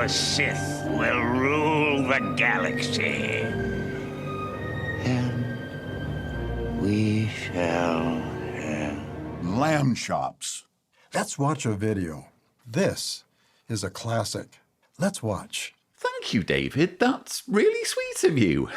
The Sith will rule the galaxy. And we shall have lamb chops. Let's watch a video. This is a classic. Let's watch. Thank you, David. That's really sweet of you.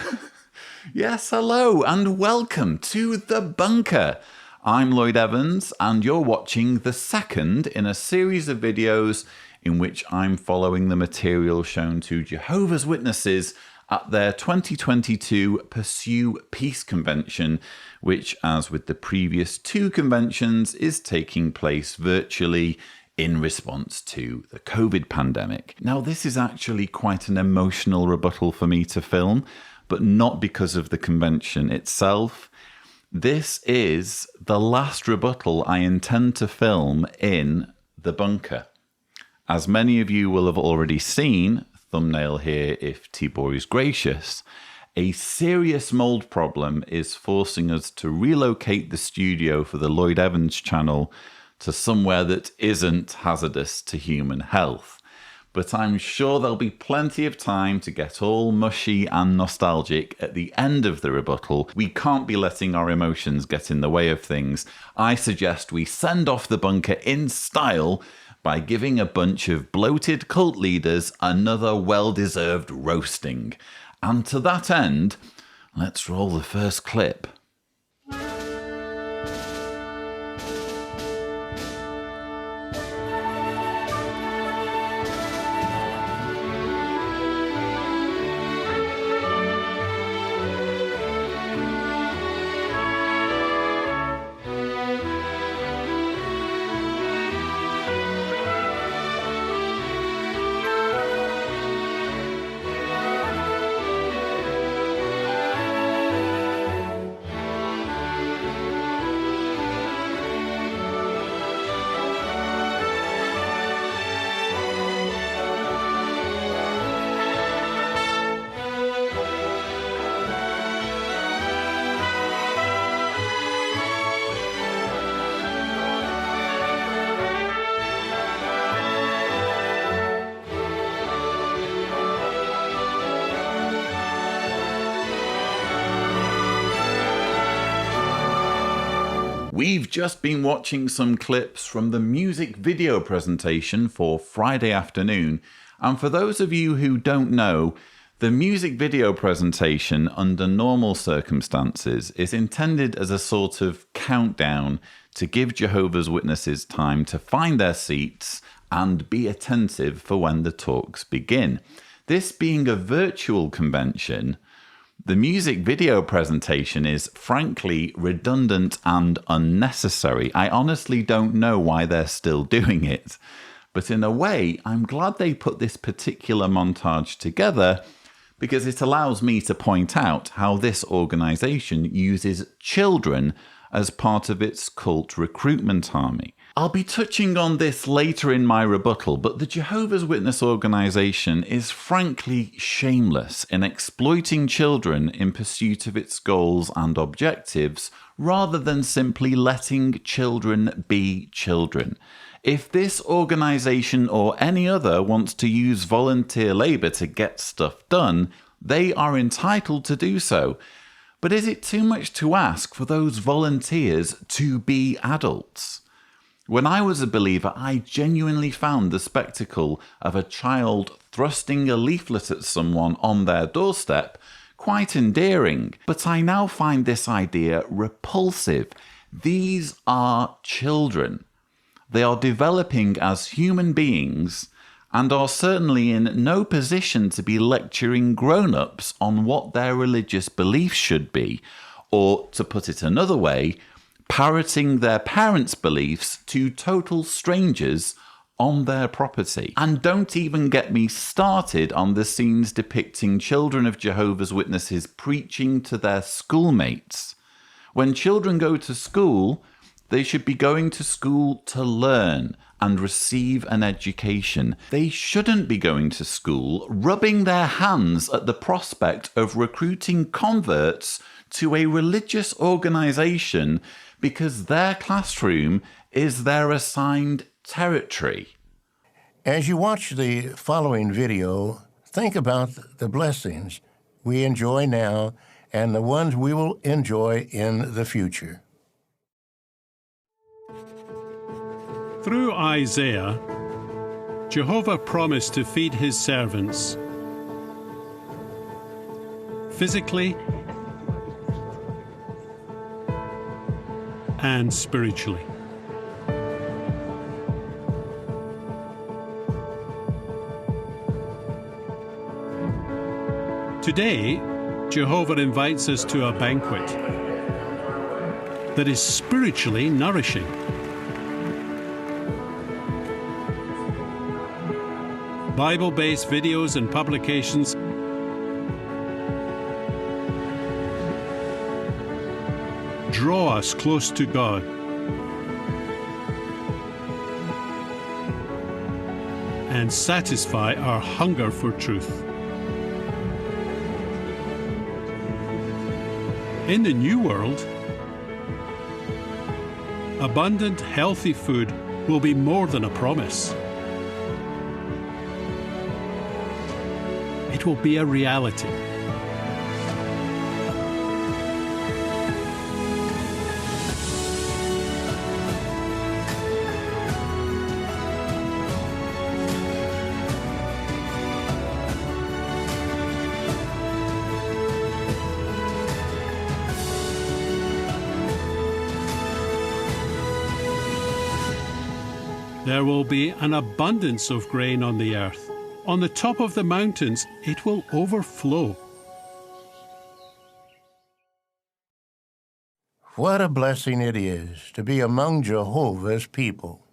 Yes, hello and welcome to The Bunker. I'm Lloyd Evans and you're watching the second in a series of videos in which I'm following the material shown to Jehovah's Witnesses at their 2022 Pursue Peace Convention, which, as with the previous two conventions, is taking place virtually in response to the COVID pandemic. Now, this is actually quite an emotional rebuttal for me to film, but not because of the convention itself. This is the last rebuttal I intend to film in The Bunker. As many of you will have already seen, thumbnail here if Tibor is gracious, a serious mold problem is forcing us to relocate the studio for the Lloyd Evans channel to somewhere that isn't hazardous to human health. But I'm sure there'll be plenty of time to get all mushy and nostalgic at the end of the rebuttal. We can't be letting our emotions get in the way of things. I suggest we send off The Bunker in style by giving a bunch of bloated cult leaders another well-deserved roasting. And to that end, let's roll the first clip. We've just been watching some clips from the music video presentation for Friday afternoon, and for those of you who don't know, the music video presentation under normal circumstances is intended as a sort of countdown to give Jehovah's Witnesses time to find their seats and be attentive for when the talks begin. This being a virtual convention, the music video presentation is frankly redundant and unnecessary. I honestly don't know why they're still doing it. But in a way, I'm glad they put this particular montage together because it allows me to point out how this organization uses children as part of its cult recruitment army. I'll be touching on this later in my rebuttal, but the Jehovah's Witness organization is frankly shameless in exploiting children in pursuit of its goals and objectives, rather than simply letting children be children. If this organization or any other wants to use volunteer labor to get stuff done, they are entitled to do so. But is it too much to ask for those volunteers to be adults? When I was a believer, I genuinely found the spectacle of a child thrusting a leaflet at someone on their doorstep quite endearing, but I now find this idea repulsive. These are children. They are developing as human beings and are certainly in no position to be lecturing grown-ups on what their religious beliefs should be, or, to put it another way, parroting their parents' beliefs to total strangers on their property. And don't even get me started on the scenes depicting children of Jehovah's Witnesses preaching to their schoolmates. When children go to school, they should be going to school to learn and receive an education. They shouldn't be going to school rubbing their hands at the prospect of recruiting converts to a religious organization because their classroom is their assigned territory. As you watch the following video, think about the blessings we enjoy now and the ones we will enjoy in the future. Through Isaiah, Jehovah promised to feed his servants physically and spiritually. Today, Jehovah invites us to a banquet that is spiritually nourishing. Bible-based videos and publications draw us close to God. And satisfy our hunger for truth. In the new world, abundant, healthy food will be more than a promise. It will be a reality. There will be an abundance of grain on the earth. On the top of the mountains, it will overflow. What a blessing it is to be among Jehovah's people.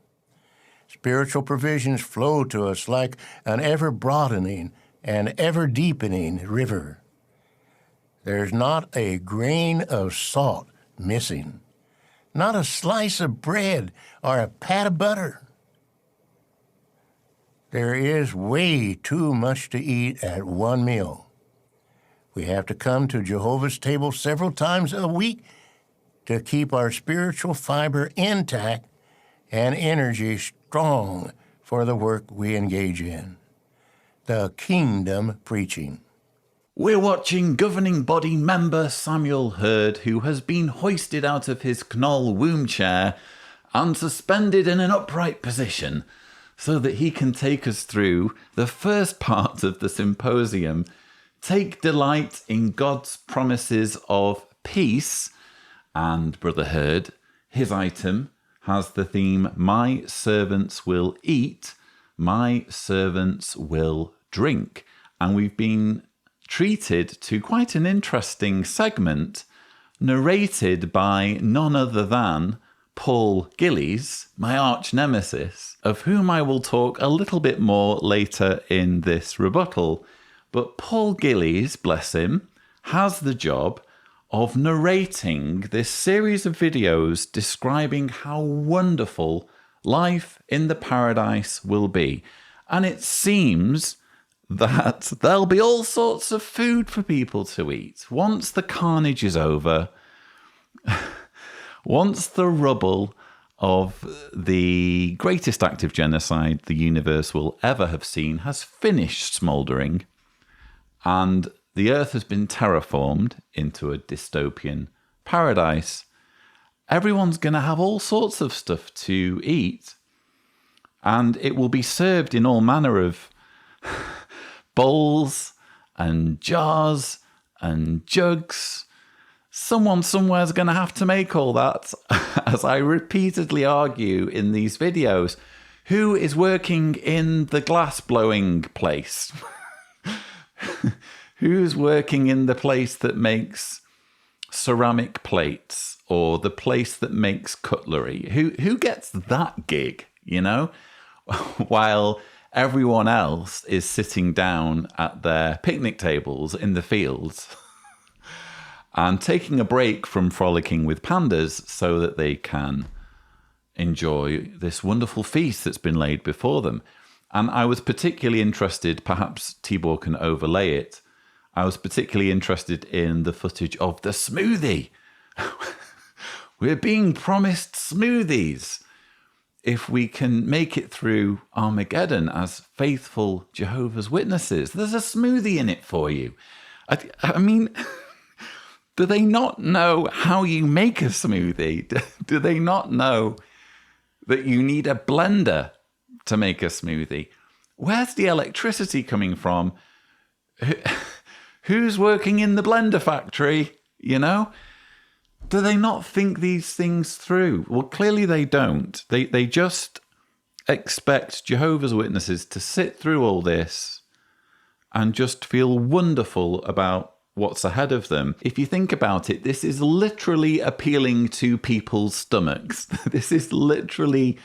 Spiritual provisions flow to us like an ever-broadening and ever-deepening river. There's not a grain of salt missing, not a slice of bread or a pat of butter. There is way too much to eat at one meal. We have to come to Jehovah's table several times a week to keep our spiritual fiber intact and energy strong for the work we engage in, the kingdom preaching. We're watching governing body member Samuel Hurd, who has been hoisted out of his Knoll womb chair and suspended in an upright position so that he can take us through the first part of the symposium, Take Delight in God's Promises of Peace. And Brother Hurd, his item has the theme, My Servants Will Eat, My Servants Will Drink. And we've been treated to quite an interesting segment narrated by none other than Paul Gillies, my arch nemesis, of whom I will talk a little bit more later in this rebuttal. But Paul Gillies, bless him, has the job of narrating this series of videos describing how wonderful life in the paradise will be. And it seems that there'll be all sorts of food for people to eat once the carnage is over. Once the rubble of the greatest act of genocide the universe will ever have seen has finished smouldering, and the earth has been terraformed into a dystopian paradise, everyone's going to have all sorts of stuff to eat, and it will be served in all manner of bowls and jars and jugs. Someone somewhere is going to have to make all that, as I repeatedly argue in these videos. Who is working in the glass blowing place? Who's working in the place that makes ceramic plates or the place that makes cutlery? Who gets that gig, you know? While everyone else is sitting down at their picnic tables in the fields and taking a break from frolicking with pandas so that they can enjoy this wonderful feast that's been laid before them. And I was particularly interested, perhaps Tibor can overlay it, I was particularly interested in the footage of the smoothie. We're being promised smoothies. if we can make it through Armageddon as faithful Jehovah's Witnesses. There's a smoothie in it for you. I mean, do they not know how you make a smoothie? Do they not know that you need a blender to make a smoothie? Where's the electricity coming from? Who's working in the blender factory, you know? Do they not think these things through? Well, clearly they don't. They just expect Jehovah's Witnesses to sit through all this and just feel wonderful about what's ahead of them. If you think about it, this is literally appealing to people's stomachs. This is literally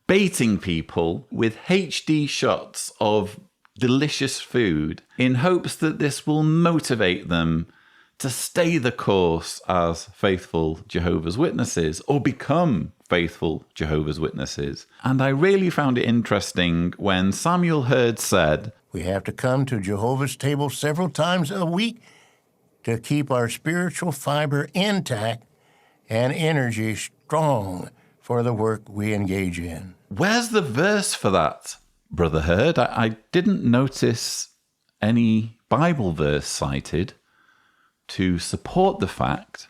baiting people with HD shots of delicious food in hopes that this will motivate them to stay the course as faithful Jehovah's Witnesses or become faithful Jehovah's Witnesses. And I really found it interesting when Samuel Hurd said, "We have to come to Jehovah's table several times a week to keep our spiritual fiber intact and energy strong for the work we engage in." Where's the verse for that, Brother Hurd? I didn't notice any Bible verse cited to support the fact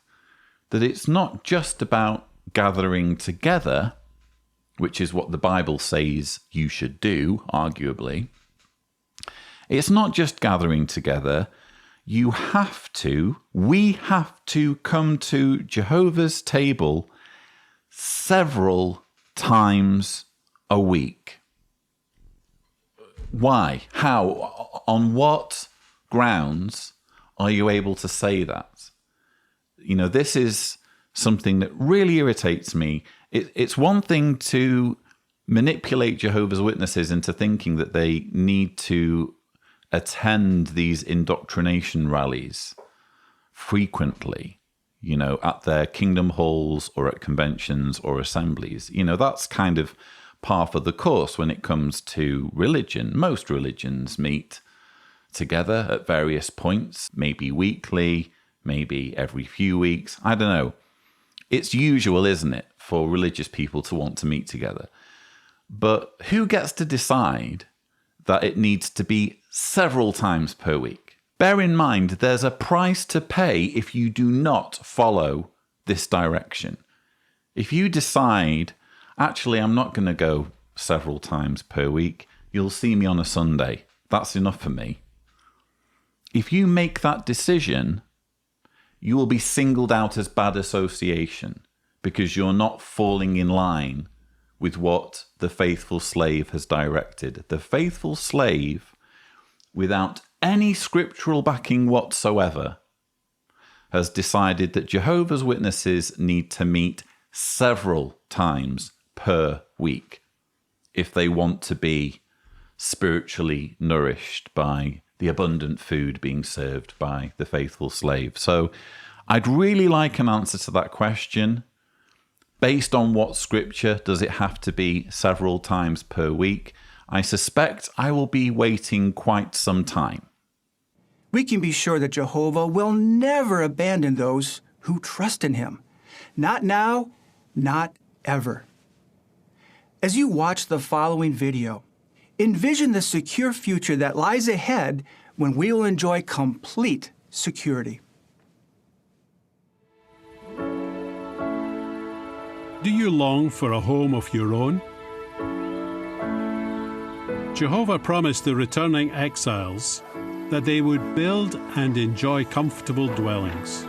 that it's not just about gathering together, which is what the Bible says you should do, arguably. It's not just gathering together. We have to come to Jehovah's table several times a week. Why? How? On what grounds are you able to say that? You know, this is something that really irritates me. It's one thing to manipulate Jehovah's Witnesses into thinking that they need to attend these indoctrination rallies frequently, you know, at their kingdom halls or at conventions or assemblies. You know, that's kind of par for the course when it comes to religion. Most religions meet together at various points, maybe weekly, maybe every few weeks. I don't know. It's usual, isn't it, for religious people to want to meet together. But who gets to decide that it needs to be several times per week? Bear in mind, there's a price to pay if you do not follow this direction. If you decide, actually, I'm not going to go several times per week, you'll see me on a Sunday. That's enough for me. If you make that decision, you will be singled out as bad association because you're not falling in line with what the faithful slave has directed. The faithful slave, without any scriptural backing whatsoever, has decided that Jehovah's Witnesses need to meet several times per week if they want to be spiritually nourished by the abundant food being served by the faithful slave. So I'd really like an answer to that question. Based on what scripture does it have to be several times per week? I suspect I will be waiting quite some time. We can be sure that Jehovah will never abandon those who trust in him. Not now, not ever. As you watch the following video, envision the secure future that lies ahead when we will enjoy complete security. Do you long for a home of your own? Jehovah promised the returning exiles that they would build and enjoy comfortable dwellings.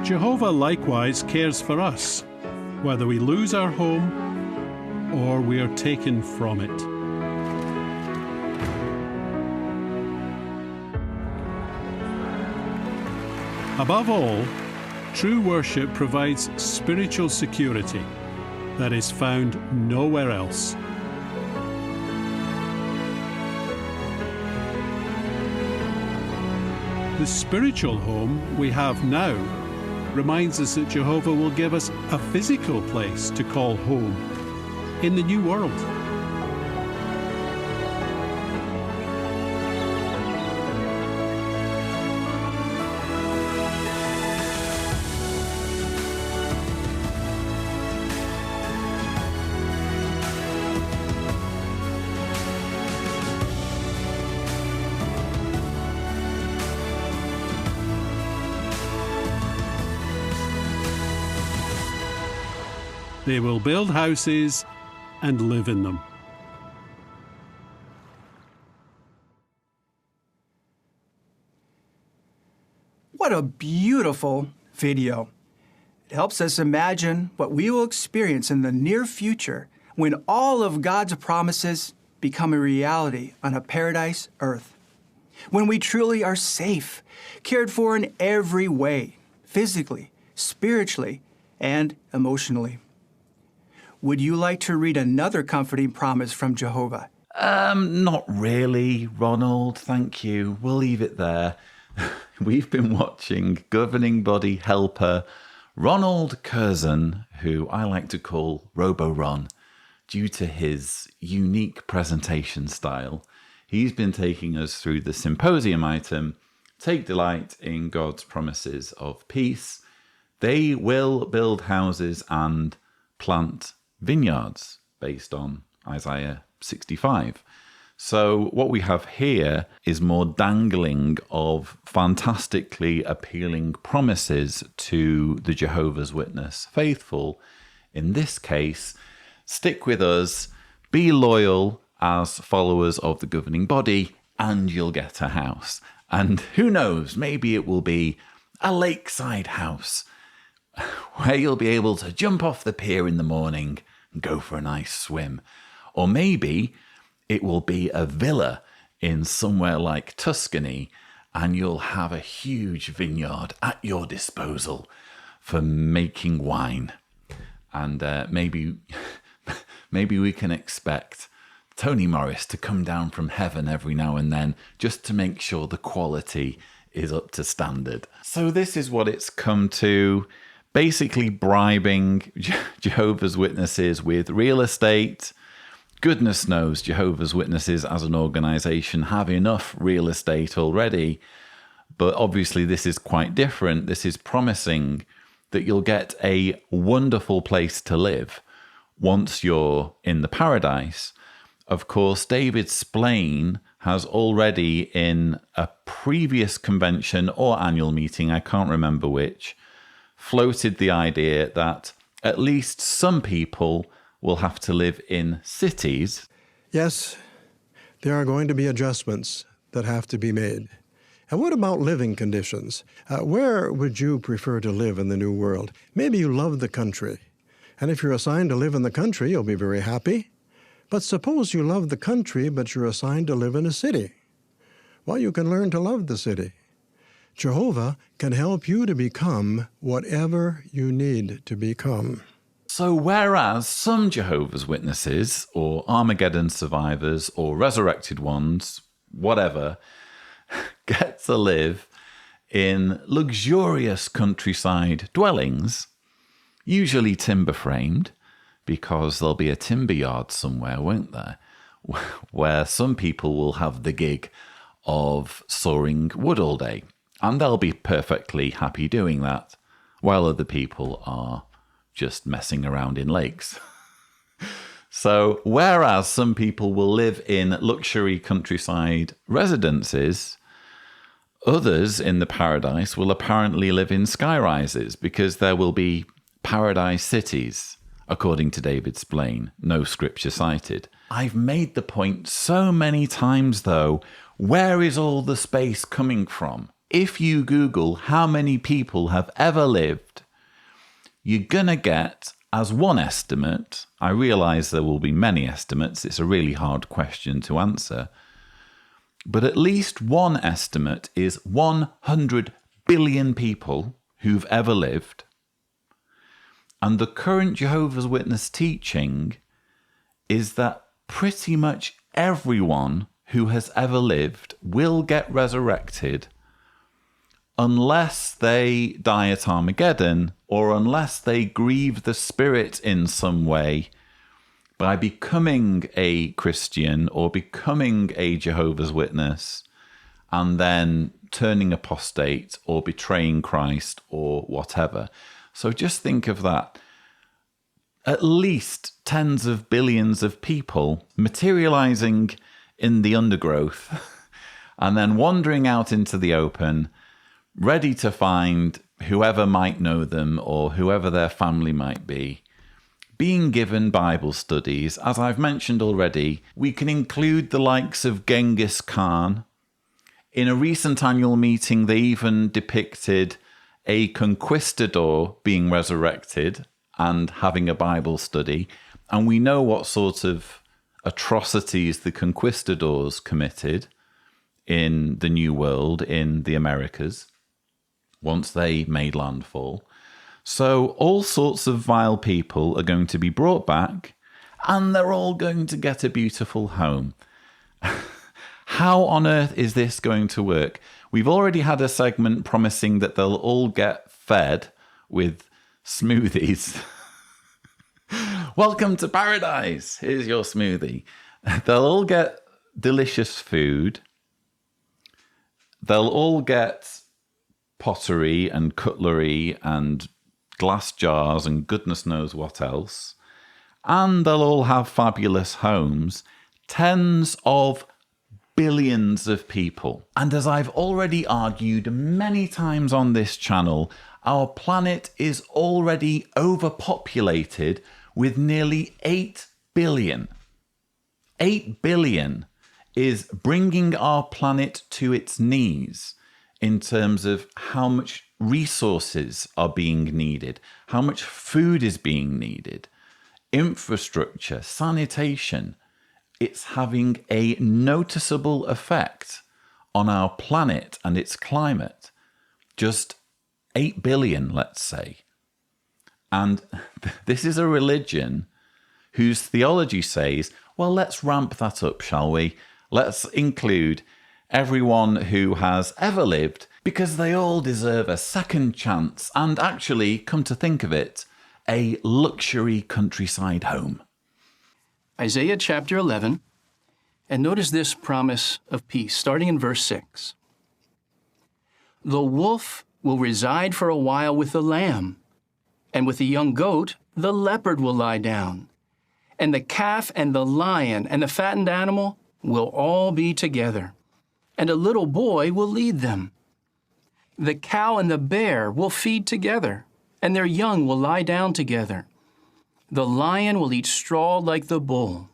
Jehovah likewise cares for us, whether we lose our home or we are taken from it. Above all, true worship provides spiritual security that is found nowhere else. The spiritual home we have now reminds us that Jehovah will give us a physical place to call home in the new world. They will build houses and live in them. What a beautiful video. It helps us imagine what we will experience in the near future when all of God's promises become a reality on a paradise earth. When we truly are safe, cared for in every way, physically, spiritually, and emotionally. Would you like to read another comforting promise from Jehovah? Not really, Ronald, thank you. We'll leave it there. We've been watching governing body helper Ronald Curzon, who I like to call Robo-Ron, due to his unique presentation style. He's been taking us through the symposium item, Take Delight in God's Promises of Peace. They will build houses and plant vineyards, based on Isaiah 65. So what we have here is more dangling of fantastically appealing promises to the Jehovah's Witness faithful. In this case, stick with us, be loyal as followers of the governing body, and you'll get a house. And who knows, maybe it will be a lakeside house where you'll be able to jump off the pier in the morning and go for a nice swim. Or maybe it will be a villa in somewhere like Tuscany, and you'll have a huge vineyard at your disposal for making wine. And maybe we can expect Tony Morris to come down from heaven every now and then just to make sure the quality is up to standard. So this is what it's come to. Basically bribing Jehovah's Witnesses with real estate. Goodness knows Jehovah's Witnesses as an organization have enough real estate already. But obviously this is quite different. This is promising that you'll get a wonderful place to live once you're in the paradise. Of course, David Splain has already in a previous convention or annual meeting, I can't remember which, floated the idea that at least some people will have to live in cities. Yes, there are going to be adjustments that have to be made. And what about living conditions? Where would you prefer to live in the new world? Maybe you love the country. And if you're assigned to live in the country, you'll be very happy. But suppose you love the country, but you're assigned to live in a city. Well, you can learn to love the city. Jehovah can help you to become whatever you need to become. So whereas some Jehovah's Witnesses, or Armageddon survivors, or resurrected ones, whatever, get to live in luxurious countryside dwellings, usually timber-framed, because there'll be a timber yard somewhere, won't there, where some people will have the gig of sawing wood all day. And they'll be perfectly happy doing that, while other people are just messing around in lakes. So, whereas some people will live in luxury countryside residences, others in the paradise will apparently live in skyrises, because there will be paradise cities, according to David Splain, no scripture cited. I've made the point so many times, though, where is all the space coming from? If you Google how many people have ever lived, you're going to get, as one estimate, I realize there will be many estimates, it's a really hard question to answer, but at least one estimate is 100 billion people who've ever lived. And the current Jehovah's Witness teaching is that pretty much everyone who has ever lived will get resurrected unless they die at Armageddon, or unless they grieve the Spirit in some way by becoming a Christian or becoming a Jehovah's Witness and then turning apostate or betraying Christ or whatever. So just think of that. At least tens of billions of people materializing in the undergrowth and then wandering out into the open, ready to find whoever might know them or whoever their family might be, being given Bible studies. As I've mentioned already, we can include the likes of Genghis Khan. In a recent annual meeting, they even depicted a conquistador being resurrected and having a Bible study. And we know what sort of atrocities the conquistadors committed in the New World, in the Americas, once they made landfall. So all sorts of vile people are going to be brought back, and they're all going to get a beautiful home. How on earth is this going to work? We've already had a segment promising that they'll all get fed with smoothies. Welcome to paradise. Here's your smoothie. They'll all get delicious food. They'll all get pottery and cutlery and glass jars and goodness knows what else. And they'll all have fabulous homes. Tens of billions of people. And as I've already argued many times on this channel, our planet is already overpopulated with nearly 8 billion. 8 billion is bringing our planet to its knees in terms of how much resources are being needed, how much food is being needed, infrastructure, sanitation. It's having a noticeable effect on our planet and its climate. Just 8 billion, let's say. And this is a religion whose theology says, well, let's ramp that up, shall we? Let's include everyone who has ever lived, because they all deserve a second chance and actually, come to think of it, a luxury countryside home. Isaiah chapter 11, and notice this promise of peace, starting in verse 6. The wolf will reside for a while with the lamb, and with the young goat the leopard will lie down, and the calf and the lion and the fattened animal will all be together, and a little boy will lead them. The cow and the bear will feed together, and their young will lie down together. The lion will eat straw like the bull.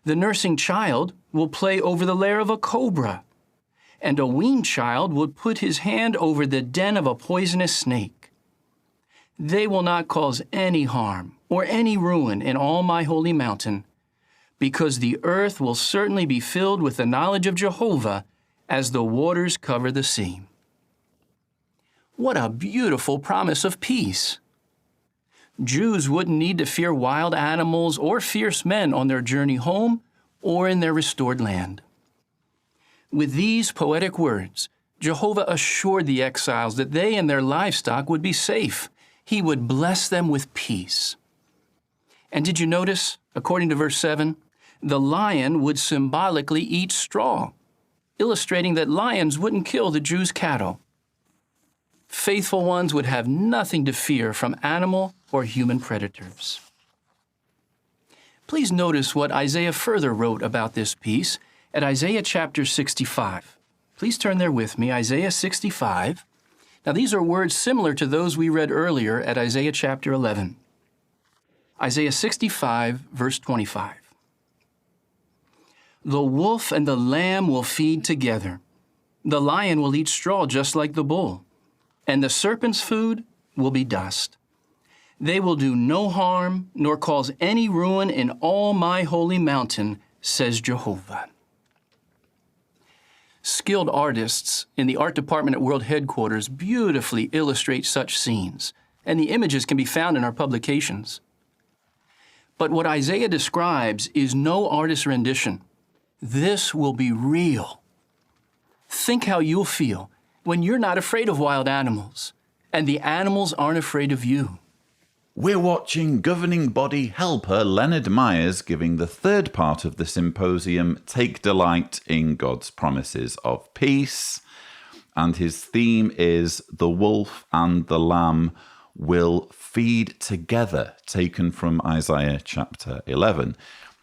The nursing child will play over the lair of a cobra, and a weaned child will put his hand over the den of a poisonous snake. They will not cause any harm or any ruin in all my holy mountain, because the earth will certainly be filled with the knowledge of Jehovah as the waters cover the sea. What a beautiful promise of peace! Jews wouldn't need to fear wild animals or fierce men on their journey home or in their restored land. With these poetic words, Jehovah assured the exiles that they and their livestock would be safe. He would bless them with peace. And did you notice, according to verse 7, the lion would symbolically eat straw, illustrating that lions wouldn't kill the Jews' cattle. Faithful ones would have nothing to fear from animal or human predators. Please notice what Isaiah further wrote about this peace at Isaiah chapter 65. Please turn there with me, Isaiah 65. Now these are words similar to those we read earlier at Isaiah chapter 11. Isaiah 65, verse 25. The wolf and the lamb will feed together. The lion will eat straw just like the bull, and the serpent's food will be dust. They will do no harm, nor cause any ruin in all my holy mountain, says Jehovah. Skilled artists in the art department at World Headquarters beautifully illustrate such scenes, and the images can be found in our publications. But what Isaiah describes is no artist's rendition. This will be real. Think how you'll feel when you're not afraid of wild animals, and the animals aren't afraid of you. We're watching governing body helper Leonard Myers giving the third part of the symposium, Take Delight in God's Promises of Peace. And his theme is The Wolf and the Lamb Will Feed Together, taken from Isaiah chapter 11.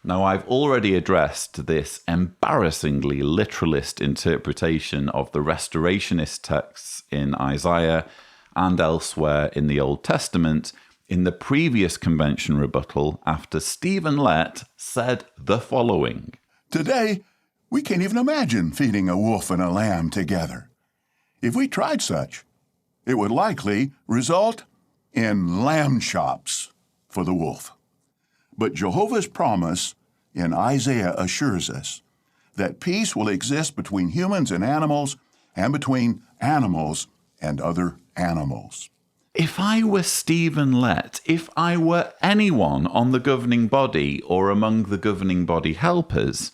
Now, I've already addressed this embarrassingly literalist interpretation of the restorationist texts in Isaiah and elsewhere in the Old Testament in the previous convention rebuttal after Stephen Lett said the following. Today, we can't even imagine feeding a wolf and a lamb together. If we tried such, it would likely result in lamb chops for the wolf. But Jehovah's promise in Isaiah assures us that peace will exist between humans and animals between animals and other animals. If I were Stephen Lett, if I were anyone on the governing body or among the governing body helpers,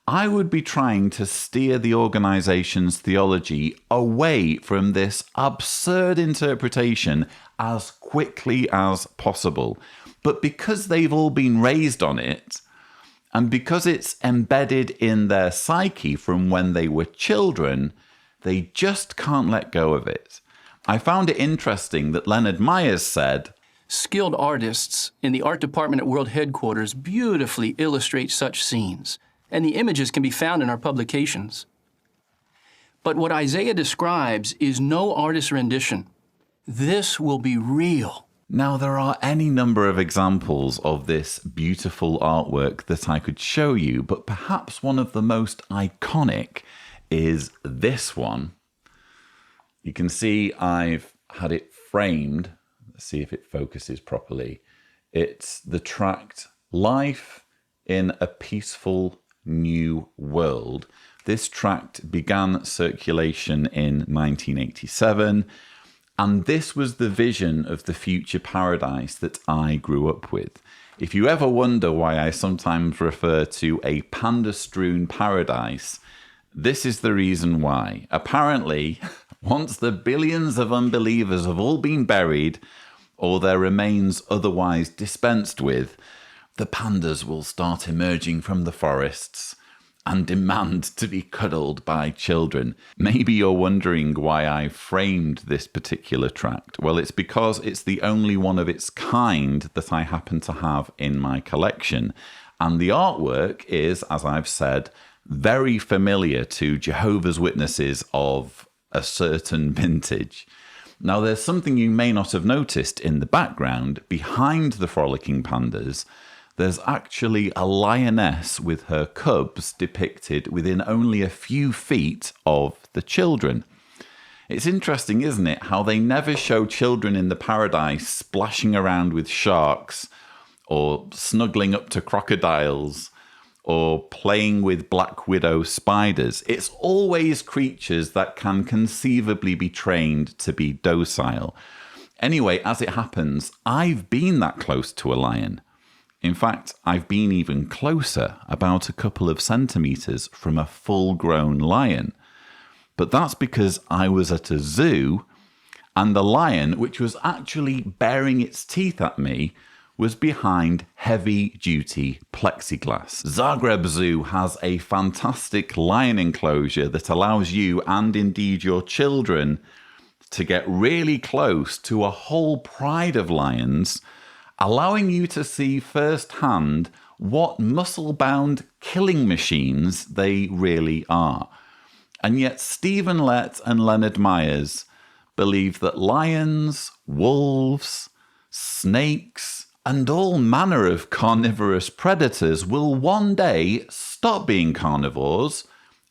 I would be trying to steer the organization's theology away from this absurd interpretation as quickly as possible. But because they've all been raised on it, and because it's embedded in their psyche from when they were children, they just can't let go of it. I found it interesting that Leonard Myers said, skilled artists in the art department at World Headquarters beautifully illustrate such scenes, and the images can be found in our publications. But what Isaiah describes is no artist's rendition. This will be real. Now, there are any number of examples of this beautiful artwork that I could show you, but perhaps one of the most iconic is this one. You can see I've had it framed. Let's see if it focuses properly. It's the tract Life in a Peaceful New World. This tract began circulation in 1987, and this was the vision of the future paradise that I grew up with. If you ever wonder why I sometimes refer to a panda-strewn paradise, this is the reason why. Apparently, once the billions of unbelievers have all been buried, or their remains otherwise dispensed with, the pandas will start emerging from the forests and demand to be cuddled by children. Maybe you're wondering why I framed this particular tract. Well, it's because it's the only one of its kind that I happen to have in my collection. And the artwork is, as I've said, very familiar to Jehovah's Witnesses of a certain vintage. Now, there's something you may not have noticed in the background. Behind the frolicking pandas, there's actually a lioness with her cubs depicted within only a few feet of the children. It's interesting, isn't it, how they never show children in the paradise splashing around with sharks or snuggling up to crocodiles or playing with black widow spiders. It's always creatures that can conceivably be trained to be docile. Anyway, as it happens, I've been that close to a lion. In fact, I've been even closer, about a couple of centimeters from a full-grown lion. But that's because I was at a zoo, and the lion, which was actually baring its teeth at me, was behind heavy-duty plexiglass. Zagreb Zoo has a fantastic lion enclosure that allows you, and indeed your children, to get really close to a whole pride of lions, allowing you to see firsthand what muscle-bound killing machines they really are. And yet Stephen Lett and Leonard Myers believe that lions, wolves, snakes, and all manner of carnivorous predators will one day stop being carnivores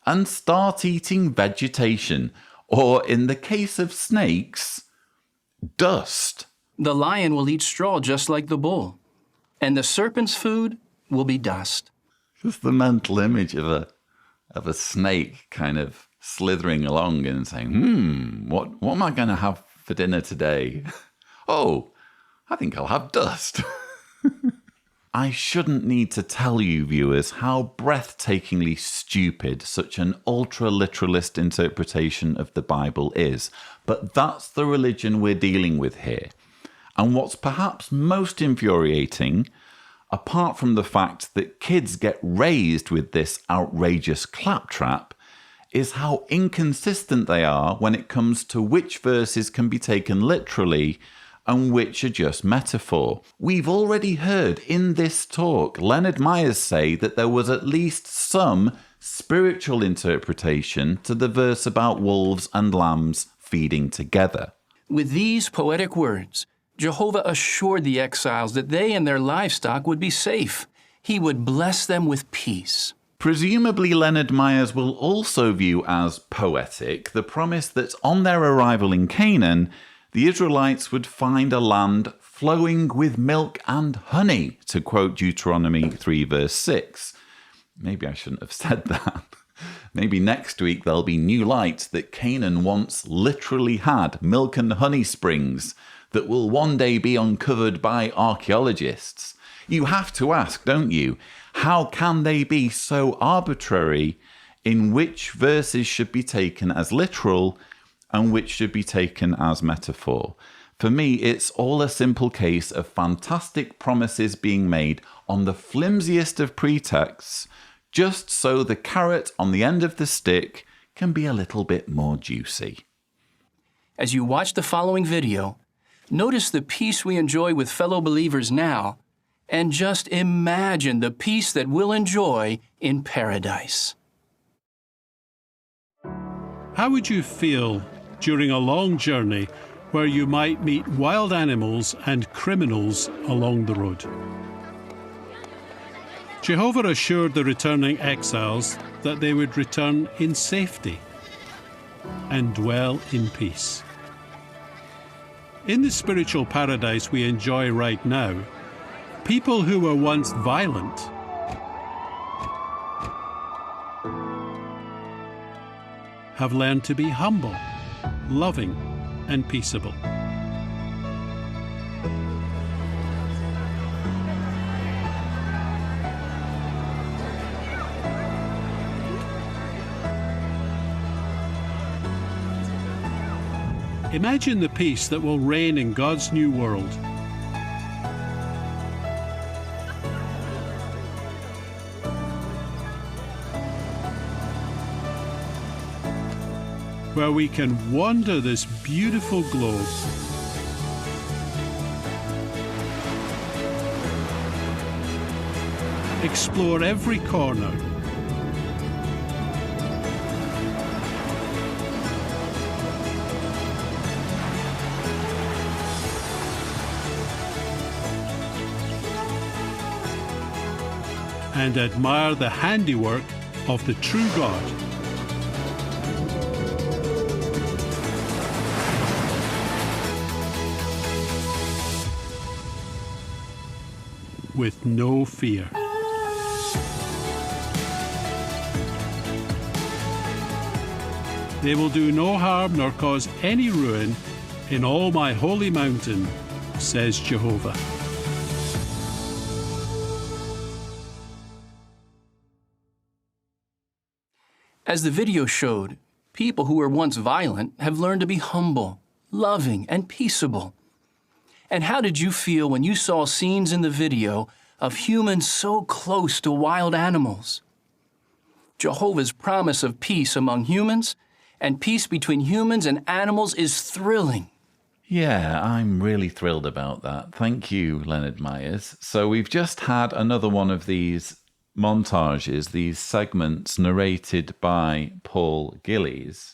and start eating vegetation, or in the case of snakes, dust. The lion will eat straw just like the bull, and the serpent's food will be dust. Just the mental image of a snake kind of slithering along and saying, what am I going to have for dinner today? Oh, I think I'll have dust. I shouldn't need to tell you, viewers, how breathtakingly stupid such an ultra-literalist interpretation of the Bible is. But that's the religion we're dealing with here. And what's perhaps most infuriating, apart from the fact that kids get raised with this outrageous claptrap, is how inconsistent they are when it comes to which verses can be taken literally and which are just metaphor. We've already heard in this talk Leonard Myers say that there was at least some spiritual interpretation to the verse about wolves and lambs feeding together. With these poetic words, Jehovah assured the exiles that they and their livestock would be safe. He would bless them with peace. Presumably, Leonard Myers will also view as poetic the promise that on their arrival in Canaan, the Israelites would find a land flowing with milk and honey, to quote Deuteronomy 3 verse 6. Maybe I shouldn't have said that. Maybe next week there'll be new light that Canaan once literally had milk and honey springs that will one day be uncovered by archaeologists. You have to ask, don't you? How can they be so arbitrary in which verses should be taken as literal and which should be taken as metaphor? For me, it's all a simple case of fantastic promises being made on the flimsiest of pretexts, just so the carrot on the end of the stick can be a little bit more juicy. As you watch the following video, notice the peace we enjoy with fellow believers now, and just imagine the peace that we'll enjoy in paradise. How would you feel during a long journey where you might meet wild animals and criminals along the road? Jehovah assured the returning exiles that they would return in safety and dwell in peace. In the spiritual paradise we enjoy right now, people who were once violent have learned to be humble, loving, and peaceable. Imagine the peace that will reign in God's new world. Where we can wander this beautiful globe, explore every corner, and admire the handiwork of the true God. With no fear. They will do no harm nor cause any ruin in all my holy mountain, says Jehovah. As the video showed, people who were once violent have learned to be humble, loving, and peaceable. And how did you feel when you saw scenes in the video of humans so close to wild animals? Jehovah's promise of peace among humans and peace between humans and animals is thrilling. Yeah, I'm really thrilled about that. Thank you, Leonard Myers. So we've just had another one of these montages, these segments narrated by Paul Gillies.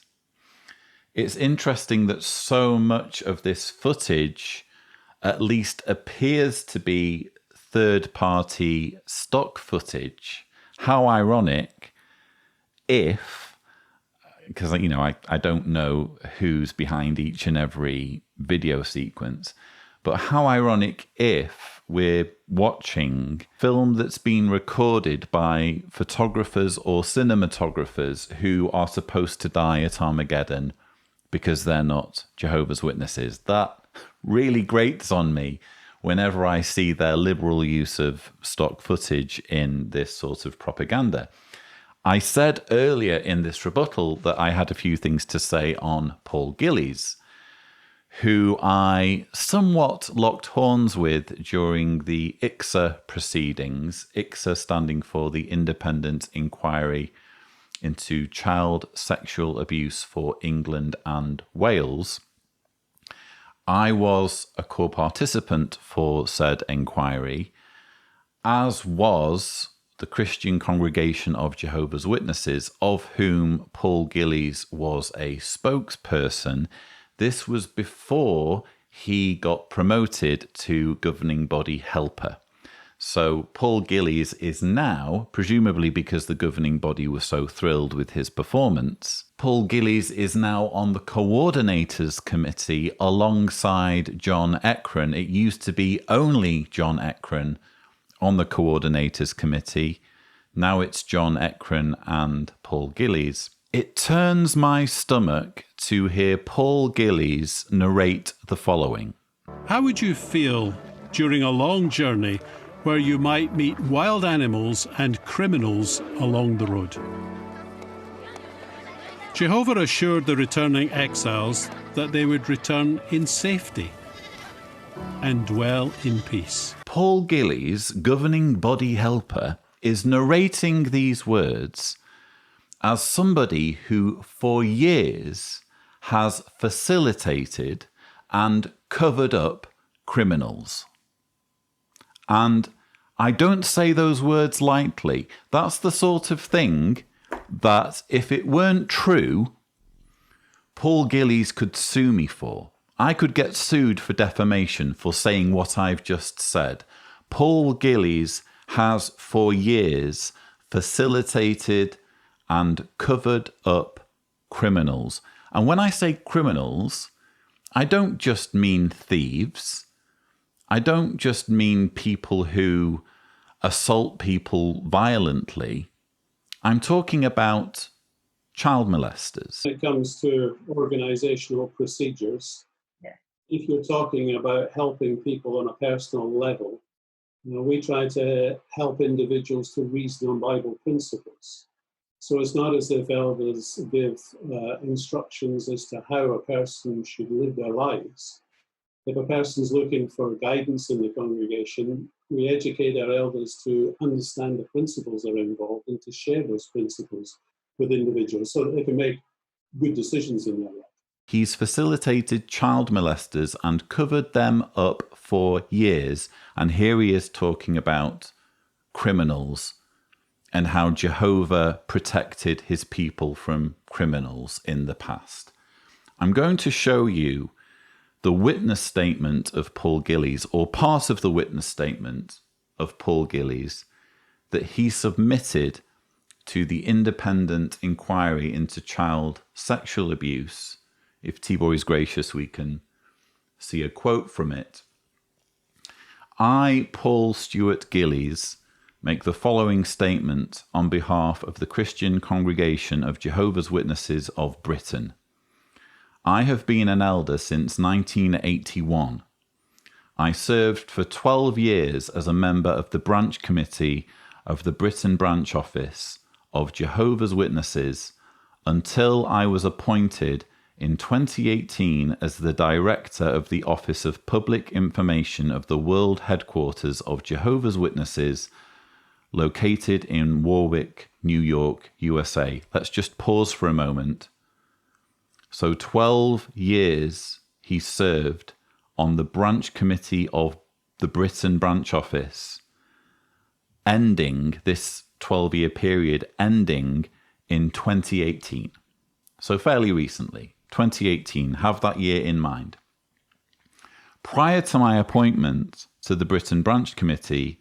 It's interesting that so much of this footage at least appears to be third-party stock footage. How ironic if, because, you know, I don't know who's behind each and every video sequence, but how ironic if we're watching film that's been recorded by photographers or cinematographers who are supposed to die at Armageddon because they're not Jehovah's Witnesses. That really grates on me whenever I see their liberal use of stock footage in this sort of propaganda. I said earlier in this rebuttal that I had a few things to say on Paul Gillies, who I somewhat locked horns with during the ICSA proceedings, ICSA standing for the Independent Inquiry into Child Sexual Abuse for England and Wales. I was a co-participant for said inquiry, as was the Christian Congregation of Jehovah's Witnesses, of whom Paul Gillies was a spokesperson. This was before he got promoted to governing body helper. So Paul Gillies is now, presumably because the governing body was so thrilled with his performance, Paul Gillies is now on the coordinators committee alongside John Ekron. It used to be only John Ekron on the coordinators committee. Now it's John Ekron and Paul Gillies. It turns my stomach to hear Paul Gillies narrate the following. How would you feel during a long journey where you might meet wild animals and criminals along the road? Jehovah assured the returning exiles that they would return in safety and dwell in peace. Paul Gillies, governing body helper, is narrating these words as somebody who for years has facilitated and covered up criminals. And I don't say those words lightly. That's the sort of thing that if it weren't true, Paul Gillies could sue me for. I could get sued for defamation for saying what I've just said. Paul Gillies has for years facilitated and covered up criminals. And when I say criminals, I don't just mean thieves. I don't just mean people who assault people violently. I'm talking about child molesters. When it comes to organizational procedures, if you're talking about helping people on a personal level, we try to help individuals to reason on Bible principles. So it's not as if elders give instructions as to how a person should live their lives. If a person's looking for guidance in the congregation, we educate our elders to understand the principles that are involved and to share those principles with individuals so that they can make good decisions in their life. He's facilitated child molesters and covered them up for years. And here he is talking about criminals and how Jehovah protected his people from criminals in the past. I'm going to show you the witness statement of Paul Gillies, or part of the witness statement of Paul Gillies, that he submitted to the independent inquiry into child sexual abuse. If Tibor is gracious, we can see a quote from it. I, Paul Stuart Gillies, make the following statement on behalf of the Christian Congregation of Jehovah's Witnesses of Britain. I have been an elder since 1981. I served for 12 years as a member of the branch committee of the Britain branch office of Jehovah's Witnesses until I was appointed in 2018 as the director of the Office of Public Information of the World Headquarters of Jehovah's Witnesses, located in Warwick, New York, USA. Let's just pause for a moment. So 12 years he served on the branch committee of the Britain branch office, ending this 12-year period, ending in 2018. So fairly recently, 2018, have that year in mind. Prior to my appointment to the Britain branch committee,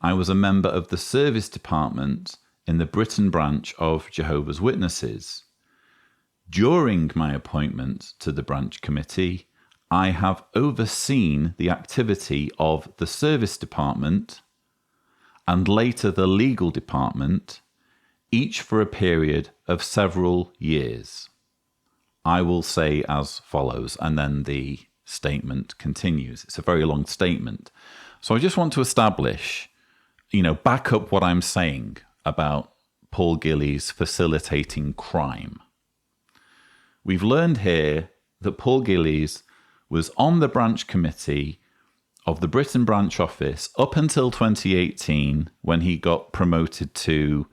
I was a member of the service department in the Britain branch of Jehovah's Witnesses. During my appointment to the branch committee, I have overseen the activity of the service department and later the legal department, each for a period of several years. I will say as follows, and then the statement continues. It's a very long statement. So I just want to establish, back up what I'm saying about Paul Gillies facilitating crime. We've learned here that Paul Gillies was on the branch committee of the Britain branch office up until 2018, when he got promoted to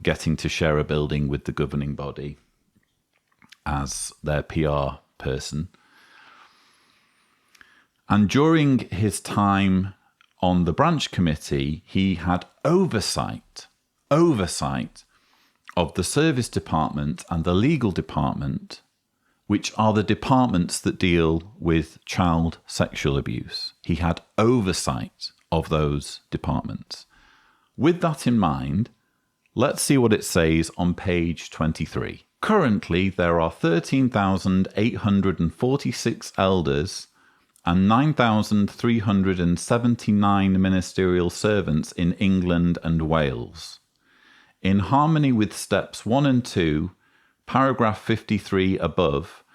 getting to share a building with the governing body as their PR person. And during his time on the branch committee, he had oversight of the service department and the legal department which are the departments that deal with child sexual abuse. He had oversight of those departments. With that in mind, let's see what it says on page 23. Currently, there are 13,846 elders and 9,379 ministerial servants in England and Wales. In harmony with steps 1 and 2, paragraph 53 above,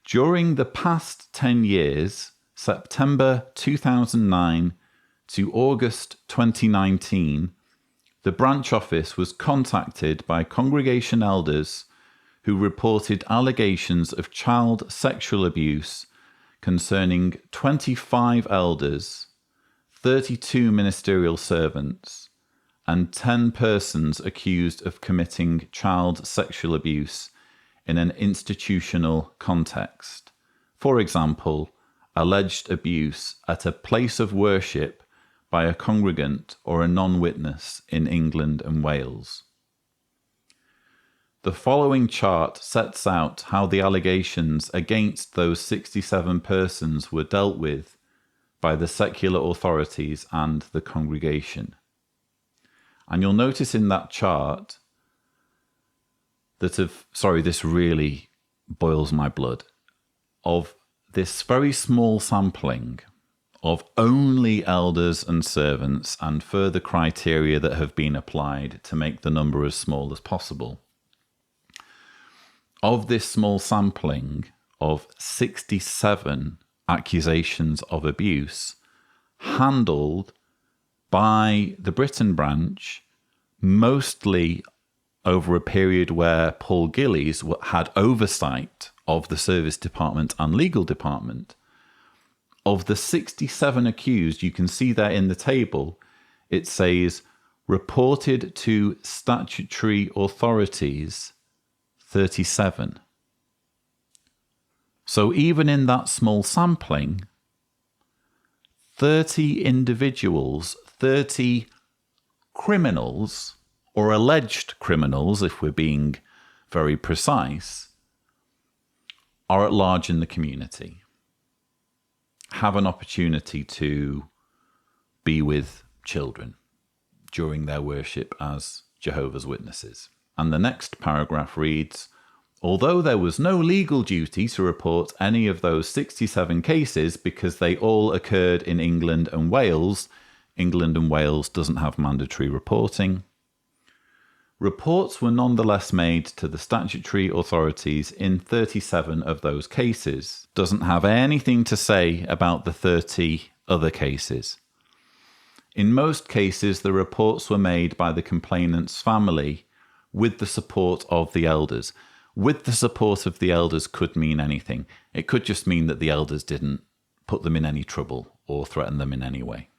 during the past 10 years, September 2009 to August 2019, the branch office was contacted by congregation elders who reported allegations of child sexual abuse concerning 25 elders, 32 ministerial servants, and 10 persons accused of committing child sexual abuse in an institutional context. For example, alleged abuse at a place of worship by a congregant or a non-witness in England and Wales. The following chart sets out how the allegations against those 67 persons were dealt with by the secular authorities and the congregation. And you'll notice in that chart that this really boils my blood, of this very small sampling of only elders and servants and further criteria that have been applied to make the number as small as possible. Of this small sampling of 67 accusations of abuse handled by the Britain branch, mostly over a period where Paul Gillies had oversight of the service department and legal department, of the 67 accused, you can see there in the table, it says reported to statutory authorities 37. So even in that small sampling, 30 individuals, 30 criminals, or alleged criminals, if we're being very precise, are at large in the community, have an opportunity to be with children during their worship as Jehovah's Witnesses. And the next paragraph reads, although there was no legal duty to report any of those 67 cases because they all occurred in England and Wales doesn't have mandatory reporting. Reports were nonetheless made to the statutory authorities in 37 of those cases. Doesn't have anything to say about the 30 other cases. In most cases, the reports were made by the complainant's family with the support of the elders. With the support of the elders could mean anything. It could just mean that the elders didn't put them in any trouble or threaten them in any way.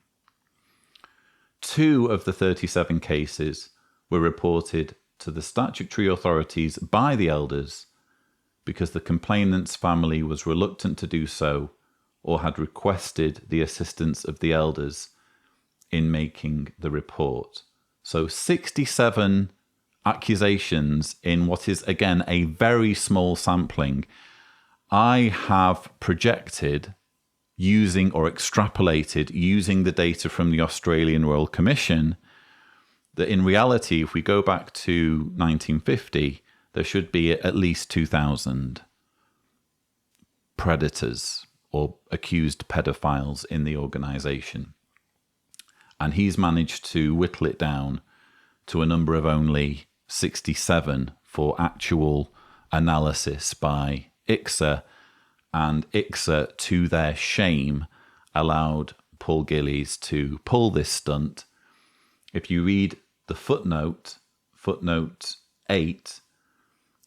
2 of the 37 cases were reported to the statutory authorities by the elders because the complainant's family was reluctant to do so or had requested the assistance of the elders in making the report. So 67 accusations in what is, again, a very small sampling. I have projected using or extrapolated using the data from the Australian Royal Commission that in reality, if we go back to 1950, there should be at least 2,000 predators or accused pedophiles in the organisation. And he's managed to whittle it down to a number of only 67 for actual analysis by ICSA, and ICSA, to their shame, allowed Paul Gillies to pull this stunt. If you read the footnote 8,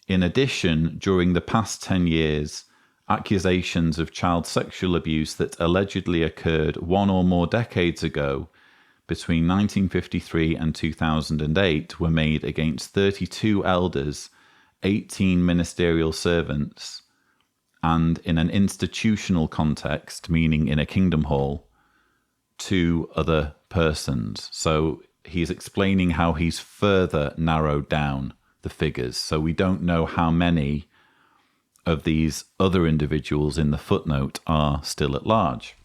in addition, during the past 10 years, accusations of child sexual abuse that allegedly occurred 1 or more decades ago between 1953 and 2008 were made against 32 elders, 18 ministerial servants, and in an institutional context, meaning in a kingdom hall, 2 other persons. So he's explaining how he's further narrowed down the figures. So we don't know how many of these other individuals in the footnote are still at large.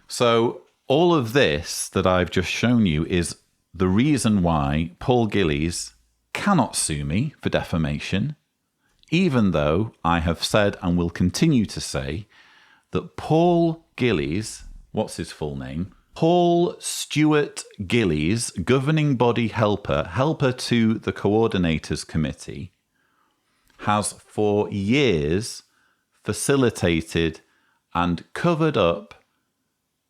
So all of this that I've just shown you is the reason why Paul Gillies cannot sue me for defamation, even though I have said and will continue to say that Paul Gillies, what's his full name? Paul Stuart Gillies, governing body helper to the coordinators committee, has for years facilitated and covered up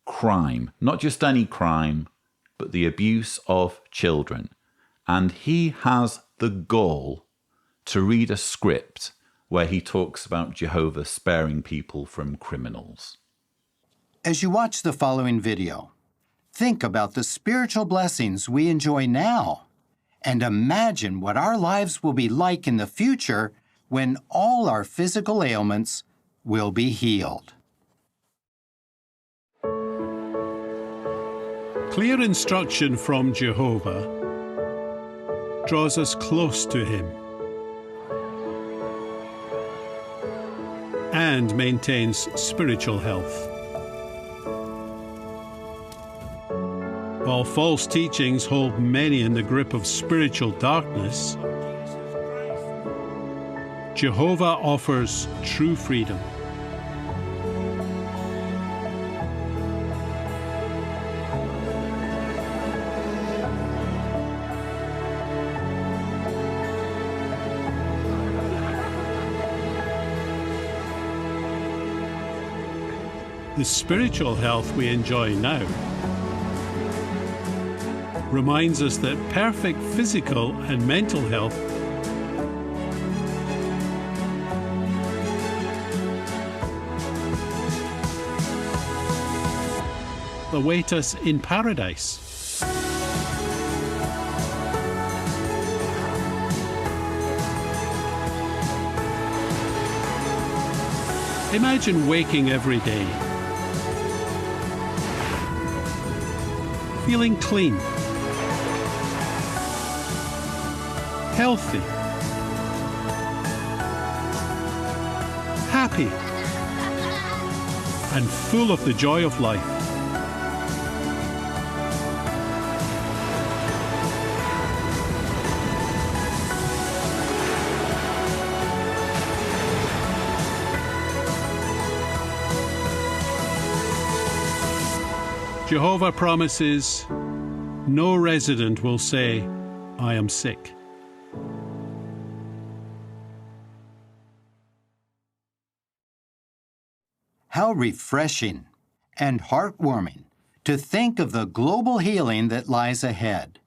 crime, not just any crime, but the abuse of children. And he has the gall to read a script where he talks about Jehovah sparing people from criminals. As you watch the following video, think about the spiritual blessings we enjoy now, and imagine what our lives will be like in the future when all our physical ailments will be healed. Clear instruction from Jehovah draws us close to him and maintains spiritual health. While false teachings hold many in the grip of spiritual darkness, Jehovah offers true freedom. The spiritual health we enjoy now reminds us that perfect physical and mental health await us in paradise. Imagine waking every day, feeling clean, healthy, happy, and full of the joy of life. Jehovah promises, no resident will say, I am sick. How refreshing and heartwarming to think of the global healing that lies ahead.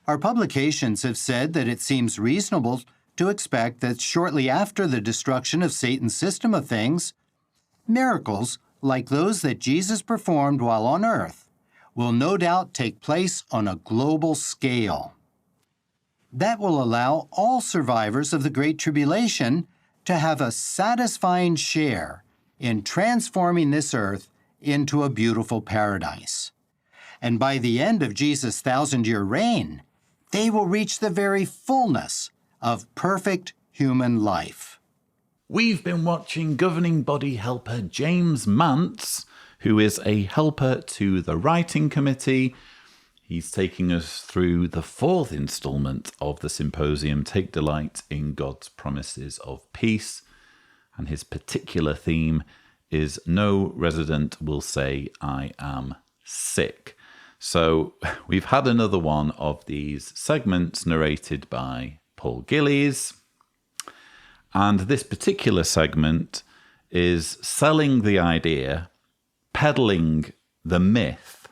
Our publications have said that it seems reasonable to expect that shortly after the destruction of Satan's system of things, miracles like those that Jesus performed while on earth will no doubt take place on a global scale. That will allow all survivors of the Great Tribulation to have a satisfying share in transforming this earth into a beautiful paradise. And by the end of Jesus' 1,000-year reign, they will reach the very fullness of perfect human life. We've been watching governing body helper James Mance, who is a helper to the writing committee. He's taking us through the 4th installment of the symposium, Take Delight in God's Promises of Peace. And his particular theme is No Resident Will Say I Am Sick. So we've had another one of these segments narrated by Paul Gillies. And this particular segment is selling the idea, peddling the myth,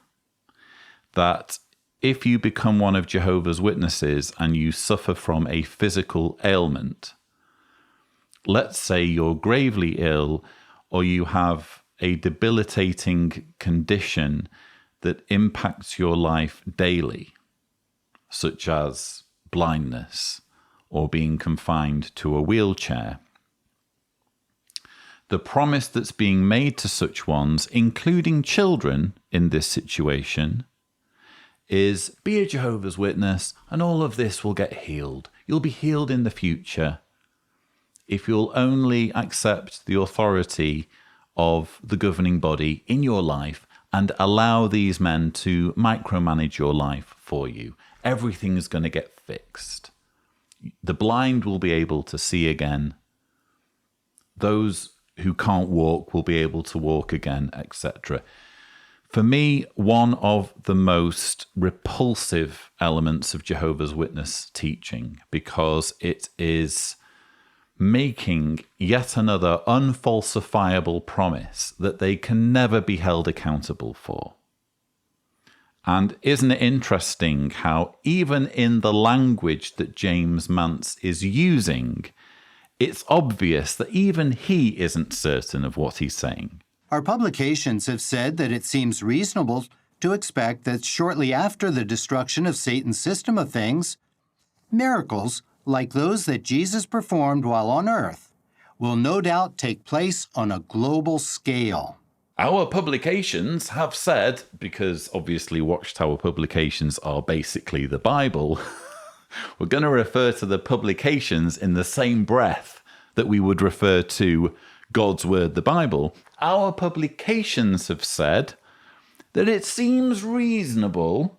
that if you become one of Jehovah's Witnesses and you suffer from a physical ailment, let's say you're gravely ill or you have a debilitating condition that impacts your life daily, such as blindness or being confined to a wheelchair. The promise that's being made to such ones, including children in this situation, is be a Jehovah's Witness and all of this will get healed. You'll be healed in the future. if you'll only accept the authority of the governing body in your life and allow these men to micromanage your life for you, everything is going to get fixed. The blind will be able to see again. Those who can't walk will be able to walk again, etc. For me, one of the most repulsive elements of Jehovah's Witness teaching, because it is making yet another unfalsifiable promise that they can never be held accountable for. And isn't it interesting how even in the language that James Mance is using, it's obvious that even he isn't certain of what he's saying. Our publications have said that it seems reasonable to expect that shortly after the destruction of Satan's system of things, miracles like those that Jesus performed while on earth will no doubt take place on a global scale. Our publications have said, because obviously Watchtower publications are basically the Bible, we're going to refer to the publications in the same breath that we would refer to God's Word, the Bible. Our publications have said that it seems reasonable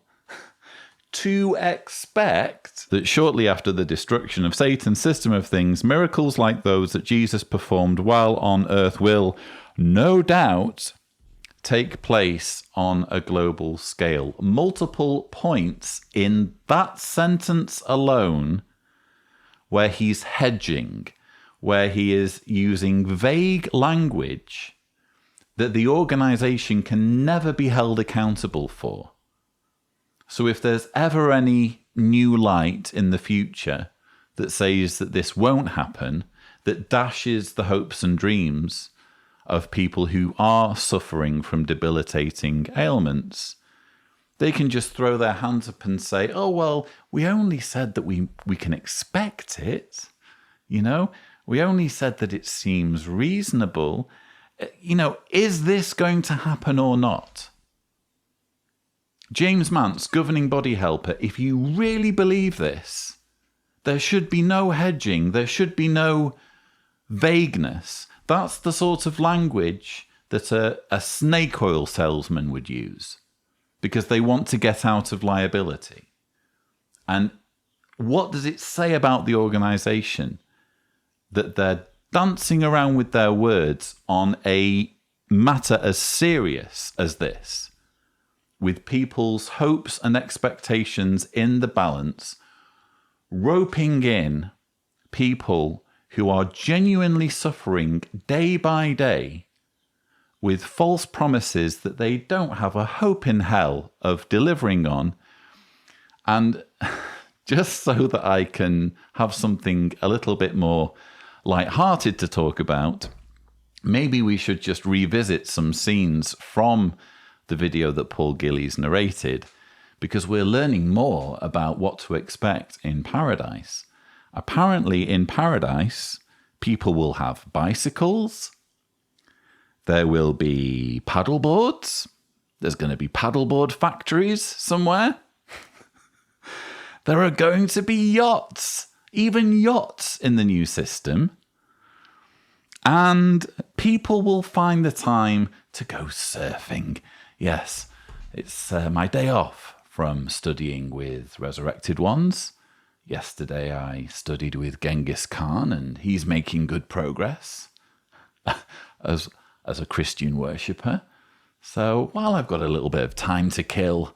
to expect that shortly after the destruction of Satan's system of things, miracles like those that Jesus performed while on earth will, no doubt, take place on a global scale. Multiple points in that sentence alone where he's hedging, where he is using vague language that the organization can never be held accountable for. So if there's ever any new light in the future that says that this won't happen, that dashes the hopes and dreams of people who are suffering from debilitating ailments, they can just throw their hands up and say, oh, well, we only said that we can expect it. You know, we only said that it seems reasonable. You know, is this going to happen or not? James Mance, governing body helper, if you really believe this, there should be no hedging, there should be no vagueness. That's the sort of language that a snake oil salesman would use because they want to get out of liability. And what does it say about the organization that they're dancing around with their words on a matter as serious as this, with people's hopes and expectations in the balance, roping in people who are genuinely suffering day by day with false promises that they don't have a hope in hell of delivering on. And just so that I can have something a little bit more light-hearted to talk about, maybe we should just revisit some scenes from the video that Paul Gillies narrated, because we're learning more about what to expect in paradise. Apparently in paradise, people will have bicycles, there will be paddleboards, there's going to be paddleboard factories somewhere, there are going to be yachts, even yachts in the new system, and people will find the time to go surfing. Yes, it's my day off from studying with resurrected ones. Yesterday I studied with Genghis Khan, and he's making good progress as a Christian worshipper. So while I've got a little bit of time to kill,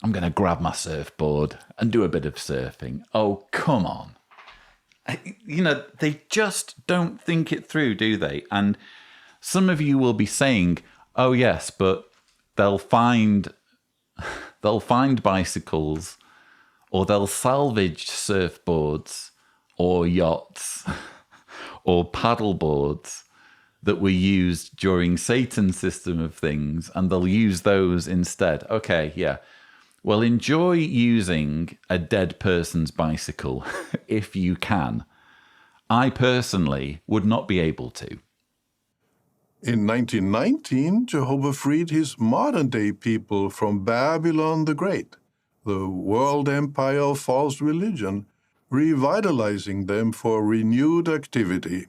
I'm going to grab my surfboard and do a bit of surfing. Oh, come on. You know, they just don't think it through, do they? And some of you will be saying, oh yes, but they'll find bicycles, or they'll salvage surfboards or yachts or paddleboards that were used during Satan's system of things, and they'll use those instead. Okay, yeah. Well, enjoy using a dead person's bicycle if you can. I personally would not be able to. In 1919, Jehovah freed his modern-day people from Babylon the Great, the world empire of false religion, revitalizing them for renewed activity.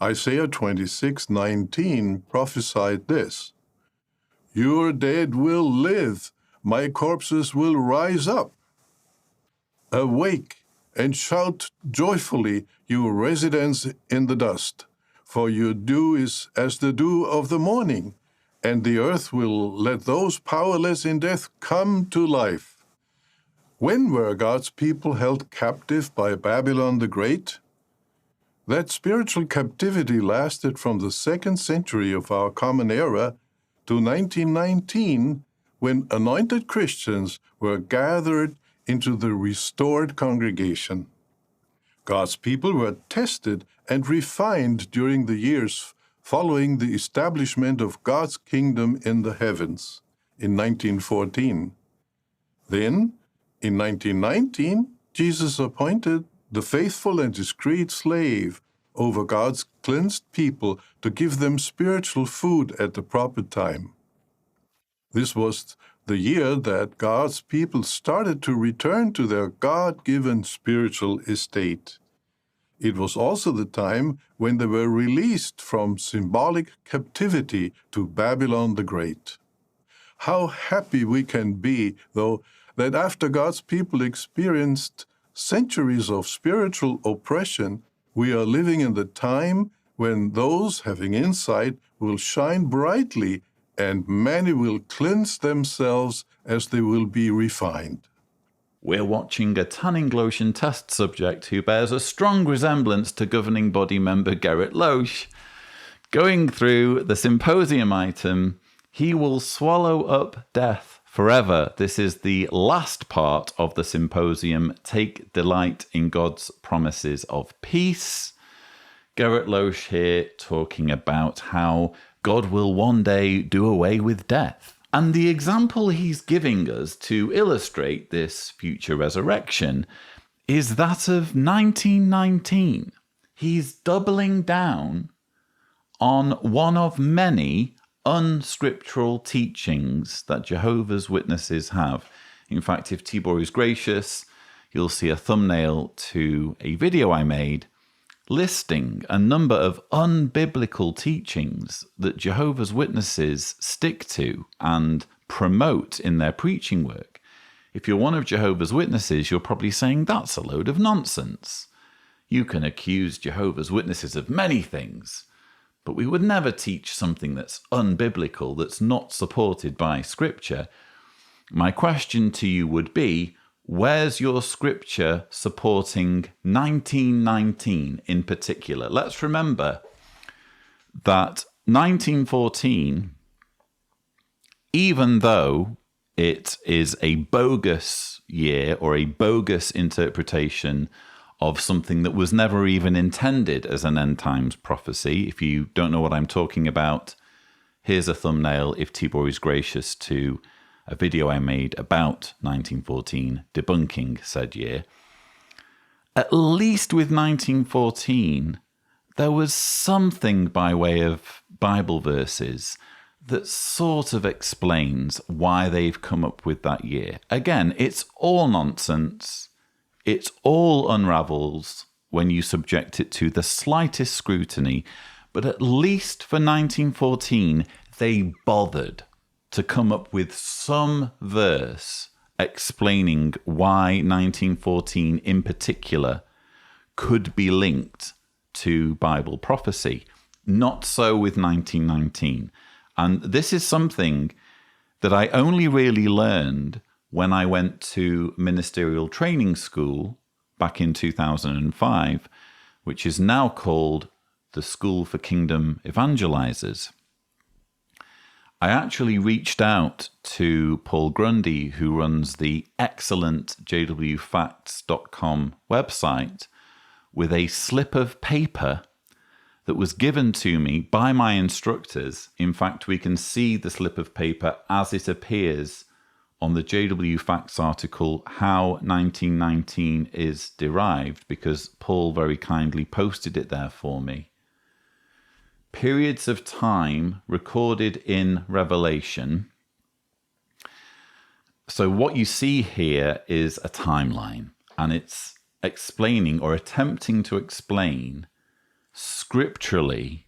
Isaiah 26:19 prophesied this: "Your dead will live, my corpses will rise up. Awake and shout joyfully, you residents in the dust, for your dew is as the dew of the morning, and the earth will let those powerless in death come to life." When were God's people held captive by Babylon the Great? That spiritual captivity lasted from the 2nd century of our Common Era to 1919, when anointed Christians were gathered into the restored congregation. God's people were tested and refined during the years following the establishment of God's kingdom in the heavens in 1914. Then, in 1919, Jesus appointed the faithful and discreet slave over God's cleansed people to give them spiritual food at the proper time. This was the year that God's people started to return to their God-given spiritual estate. It was also the time when they were released from symbolic captivity to Babylon the Great. How happy we can be, though, that after God's people experienced centuries of spiritual oppression, we are living in the time when those having insight will shine brightly, and many will cleanse themselves as they will be refined. We're watching a tanning lotion test subject who bears a strong resemblance to governing body member Gerrit Loesch. Going through the symposium item, "He will swallow up death forever." This is the last part of the symposium, "Take delight in God's promises of peace." Gerrit Loesch here talking about how God will one day do away with death. And the example he's giving us to illustrate this future resurrection is that of 1919. He's doubling down on one of many unscriptural teachings that Jehovah's Witnesses have. In fact, if Tibor is gracious, you'll see a thumbnail to a video I made listing a number of unbiblical teachings that Jehovah's Witnesses stick to and promote in their preaching work. If you're one of Jehovah's Witnesses, you're probably saying that's a load of nonsense. You can accuse Jehovah's Witnesses of many things, but we would never teach something that's unbiblical, that's not supported by Scripture. My question to you would be, where's your Scripture supporting 1919 in particular? Let's remember that 1914, even though it is a bogus year or a bogus interpretation of something that was never even intended as an end times prophecy. If you don't know what I'm talking about, here's a thumbnail, if Tibor is gracious, to a video I made about 1914 debunking said year. At least with 1914, there was something by way of Bible verses that sort of explains why they've come up with that year. Again, it's all nonsense. It all unravels when you subject it to the slightest scrutiny, but at least for 1914, they bothered to come up with some verse explaining why 1914 in particular could be linked to Bible prophecy. Not so with 1919. And this is something that I only really learned when I went to ministerial training school back in 2005, which is now called the School for Kingdom Evangelizers. I actually reached out to Paul Grundy, who runs the excellent jwfacts.com website, with a slip of paper that was given to me by my instructors. In fact, we can see the slip of paper as it appears on the JW Facts article, How 1919 is Derived, because Paul very kindly posted it there for me. Periods of time recorded in Revelation. So what you see here is a timeline. and it's explaining or attempting to explain scripturally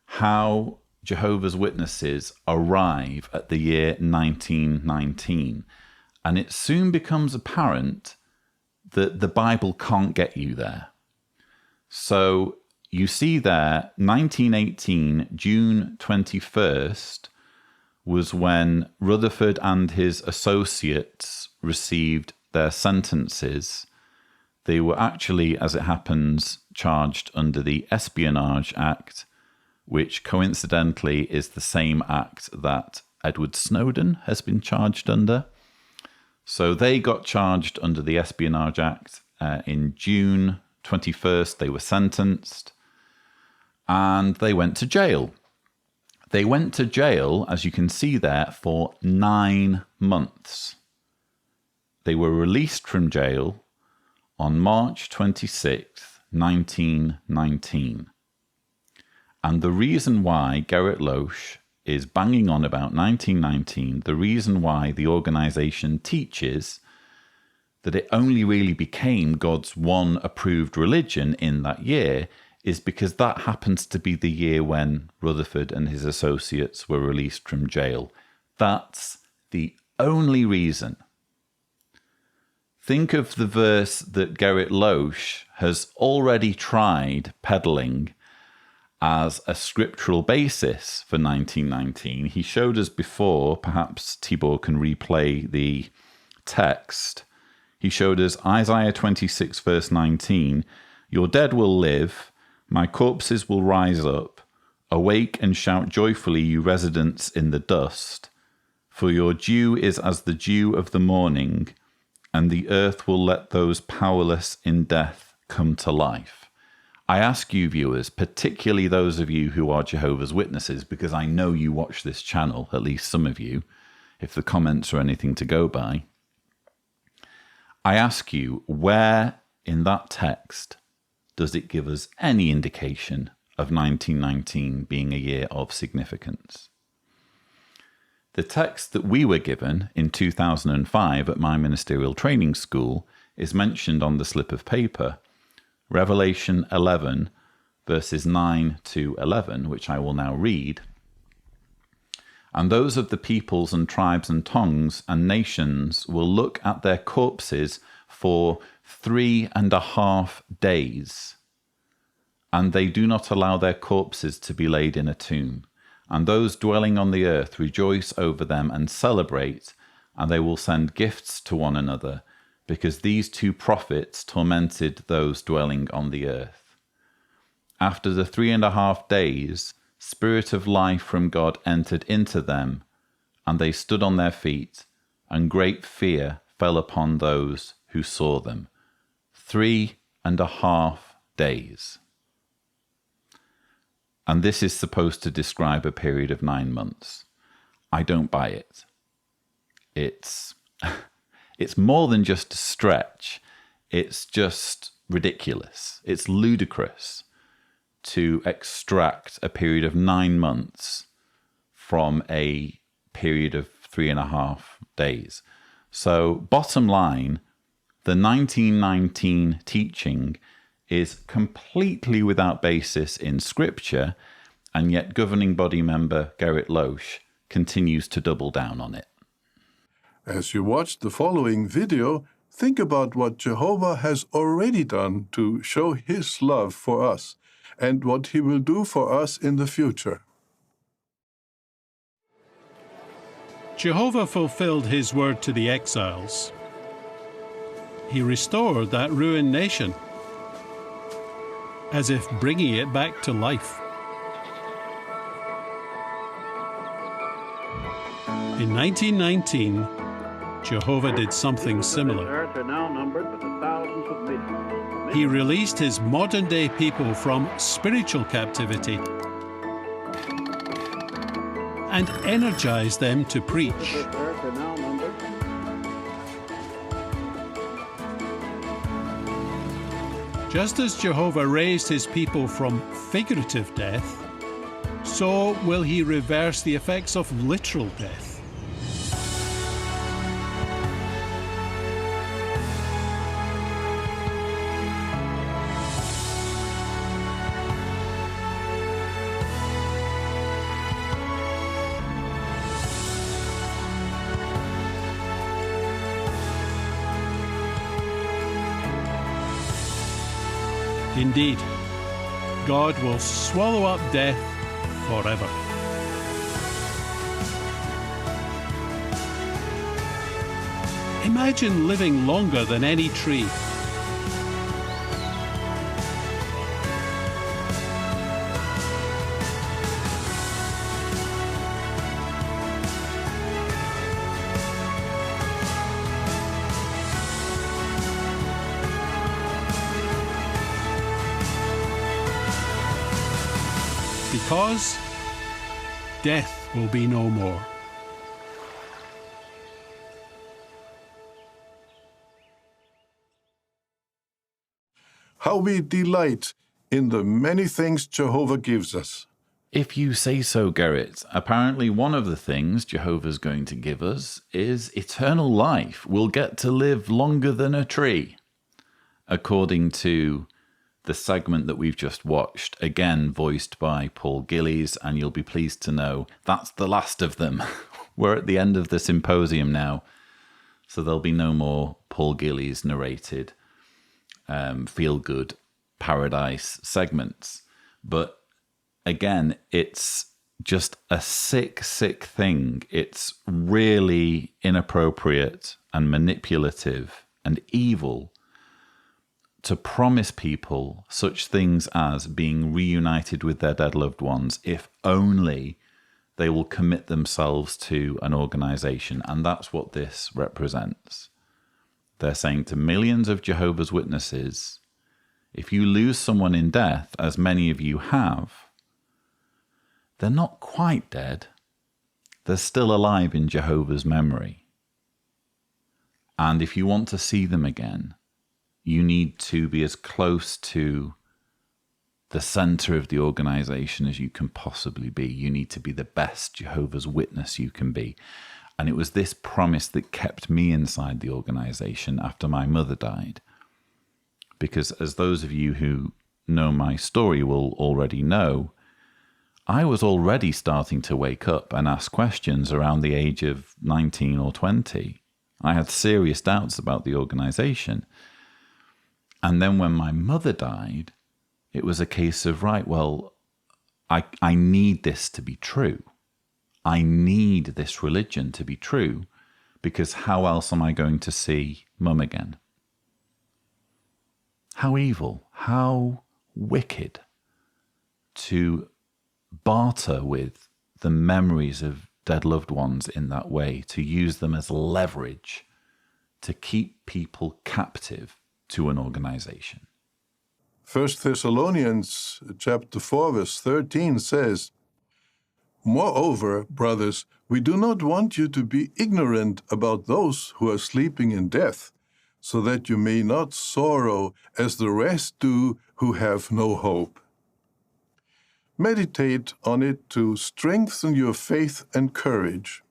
how Jehovah's Witnesses arrive at the year 1919. And it soon becomes apparent that the Bible can't get you there. So you see there, 1918, June 21st, was when Rutherford and his associates received their sentences. They were actually, as it happens, charged under the Espionage Act, which coincidentally is the same act that Edward Snowden has been charged under. So they got charged under the Espionage Act in June 21st. They were sentenced and they went to jail. They went to jail, as you can see there, for 9 months. They were released from jail on March 26th, 1919. And the reason why Gerrit Loesch is banging on about 1919, the reason why the organization teaches that it only really became God's one approved religion in that year, is because that happens to be the year when Rutherford and his associates were released from jail. That's the only reason. Think of the verse that Gerrit Loesch has already tried peddling as a scriptural basis for 1919. He showed us before, perhaps Tibor can replay the text. He showed us Isaiah 26 verse 19, "Your dead will live, my corpses will rise up. Awake and shout joyfully, you residents in the dust. For your dew is as the dew of the morning, and the earth will let those powerless in death come to life." I ask you viewers, particularly those of you who are Jehovah's Witnesses, because I know you watch this channel, at least some of you, if the comments are anything to go by. I ask you, where in that text does it give us any indication of 1919 being a year of significance? The text that we were given in 2005 at my ministerial training school is mentioned on the slip of paper, Revelation 11, verses 9 to 11, which I will now read. "And those of the peoples and tribes and tongues and nations will look at their corpses for 3.5 days, and they do not allow their corpses to be laid in a tomb. And those dwelling on the earth rejoice over them and celebrate, and they will send gifts to one another, because these 2 prophets tormented those dwelling on the earth. After the 3.5 days, Spirit of life from God entered into them, and they stood on their feet, and great fear fell upon those who saw them." 3.5 days. And this is supposed to describe a period of 9 months. I don't buy it. It's more than just a stretch. It's just ridiculous. It's ludicrous to extract a period of 9 months from a period of 3.5 days. So bottom line, the 1919 teaching is completely without basis in scripture, and yet governing body member Gerrit Loesch continues to double down on it. As you watch the following video, think about what Jehovah has already done to show his love for us and what he will do for us in the future. Jehovah fulfilled his word to the exiles. He restored that ruined nation, as if bringing it back to life. In 1919, Jehovah did something similar. He released his modern-day people from spiritual captivity and energized them to preach. Just as Jehovah raised his people from figurative death, so will he reverse the effects of literal death. Indeed, God will swallow up death forever. Imagine living longer than any tree. Because death will be no more. How we delight in the many things Jehovah gives us. If you say so, Gerrit, apparently one of the things Jehovah's going to give us is eternal life. We'll get to live longer than a tree, according to the segment that we've just watched, again voiced by Paul Gillies, and you'll be pleased to know that's the last of them. We're at the end of the symposium now, so there'll be no more Paul Gillies narrated feel-good paradise segments. But again, it's just a sick, sick thing. It's really inappropriate and manipulative and evil to promise people such things as being reunited with their dead loved ones if only they will commit themselves to an organization. And that's what this represents. They're saying to millions of Jehovah's Witnesses, if you lose someone in death, as many of you have, they're not quite dead. They're still alive in Jehovah's memory. And if you want to see them again, you need to be as close to the center of the organization as you can possibly be. You need to be the best Jehovah's Witness you can be. And it was this promise that kept me inside the organization after my mother died. Because as those of you who know my story will already know, I was already starting to wake up and ask questions around the age of 19 or 20. I had serious doubts about the organization. And then when my mother died, it was a case of, right, well, I need this to be true. I need this religion to be true, because how else am I going to see Mum again? How evil, how wicked to barter with the memories of dead loved ones in that way, to use them as leverage to keep people captive to an organization. 1 Thessalonians chapter 4, verse 13 says, "Moreover, brothers, we do not want you to be ignorant about those who are sleeping in death, so that you may not sorrow as the rest do who have no hope." Meditate on it to strengthen your faith and courage.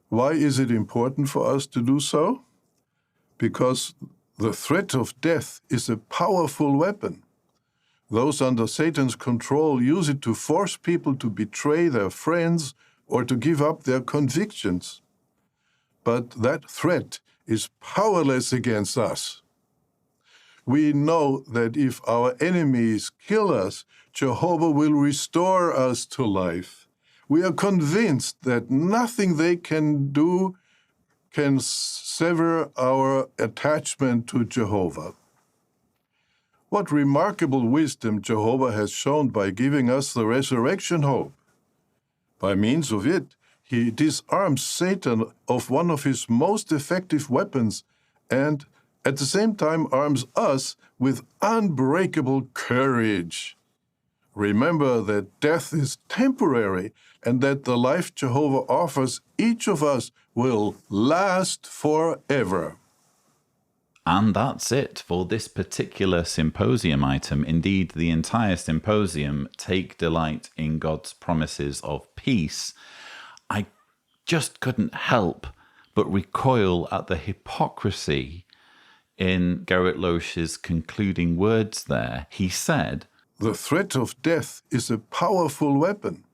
Why is it important for us to do so? Because the threat of death is a powerful weapon. Those under Satan's control use it to force people to betray their friends or to give up their convictions. But that threat is powerless against us. We know that if our enemies kill us, Jehovah will restore us to life. We are convinced that nothing they can do can sever our attachment to Jehovah. What remarkable wisdom Jehovah has shown by giving us the resurrection hope. By means of it, he disarms Satan of one of his most effective weapons and at the same time arms us with unbreakable courage. Remember that death is temporary and that the life Jehovah offers each of us will last forever. And that's it for this particular symposium item. Indeed, the entire symposium, Take Delight in God's Promises of Peace. I just couldn't help but recoil at the hypocrisy in Gerrit Loesch's concluding words there. He said, "The threat of death is a powerful weapon.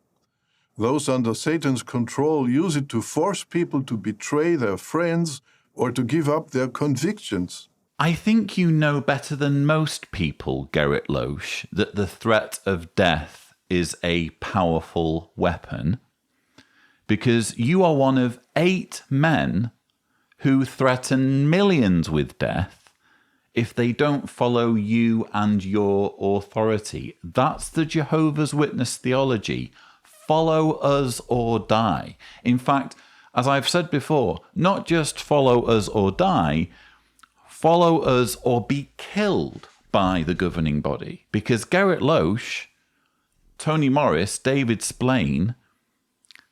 Those under Satan's control use it to force people to betray their friends or to give up their convictions." I think you know better than most people, Gerrit Loesch, that the threat of death is a powerful weapon, because you are one of 8 men who threaten millions with death if they don't follow you and your authority. That's the Jehovah's Witness theology. Follow us or die. In fact, as I've said before, not just follow us or die, follow us or be killed by the governing body. Because Gerrit Loesch, Tony Morris, David Splain,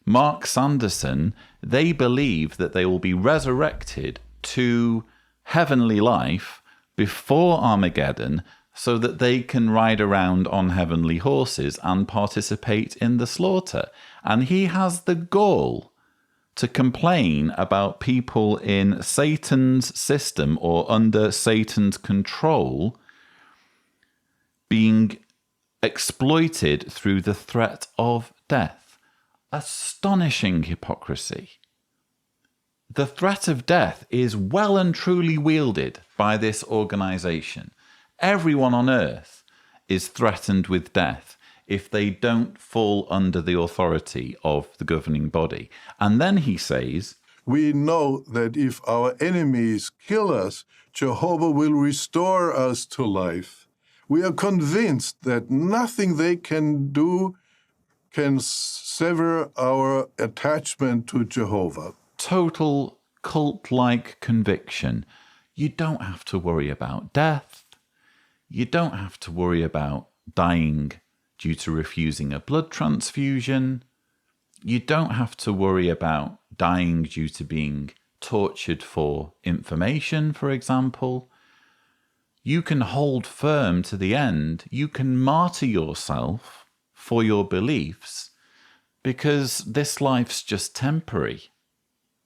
Mark Sanderson, they believe that they will be resurrected to heavenly life before Armageddon so that they can ride around on heavenly horses and participate in the slaughter. And he has the gall to complain about people in Satan's system or under Satan's control being exploited through the threat of death. Astonishing hypocrisy. The threat of death is well and truly wielded by this organization. Everyone on earth is threatened with death if they don't fall under the authority of the governing body. And then he says, we know that if our enemies kill us, Jehovah will restore us to life. We are convinced that nothing they can do can sever our attachment to Jehovah. Total cult-like conviction. You don't have to worry about death. You don't have to worry about dying due to refusing a blood transfusion. You don't have to worry about dying due to being tortured for information, for example. You can hold firm to the end. You can martyr yourself for your beliefs because this life's just temporary.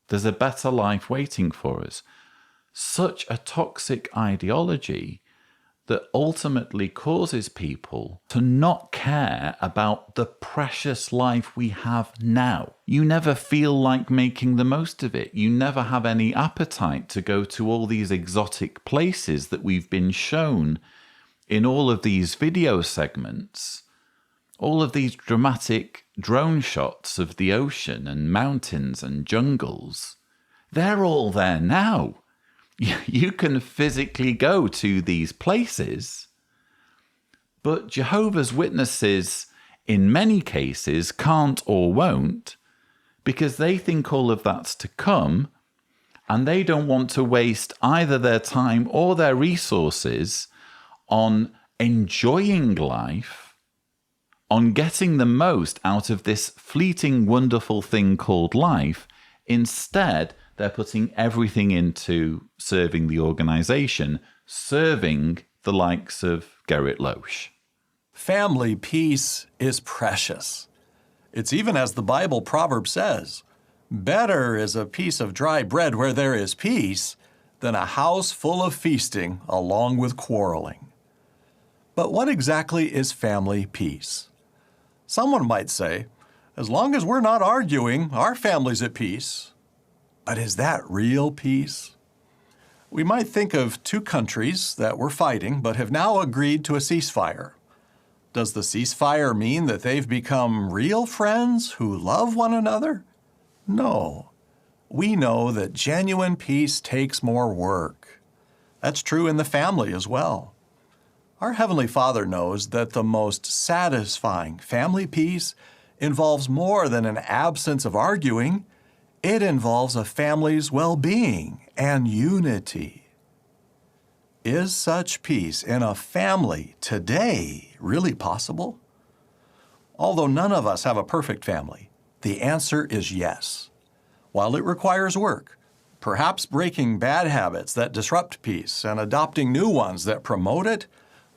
There's a better life waiting for us. Such a toxic ideology that ultimately causes people to not care about the precious life we have now. You never feel like making the most of it. You never have any appetite to go to all these exotic places that we've been shown in all of these video segments. All of these dramatic drone shots of the ocean and mountains and jungles. They're all there now. You can physically go to these places, but Jehovah's Witnesses, in many cases, can't or won't because they think all of that's to come and they don't want to waste either their time or their resources on enjoying life, on getting the most out of this fleeting, wonderful thing called life. Instead, they're putting everything into serving the organization, serving the likes of Gerrit Loesch. Family peace is precious. It's even as the Bible proverb says, better is a piece of dry bread where there is peace than a house full of feasting along with quarreling. But what exactly is family peace? Someone might say, as long as we're not arguing, our family's at peace. But is that real peace? We might think of 2 countries that were fighting but have now agreed to a ceasefire. Does the ceasefire mean that they've become real friends who love one another? No. We know that genuine peace takes more work. That's true in the family as well. Our Heavenly Father knows that the most satisfying family peace involves more than an absence of arguing. It involves a family's well-being and unity. Is such peace in a family today really possible? Although none of us have a perfect family, the answer is yes. While it requires work, perhaps breaking bad habits that disrupt peace and adopting new ones that promote it,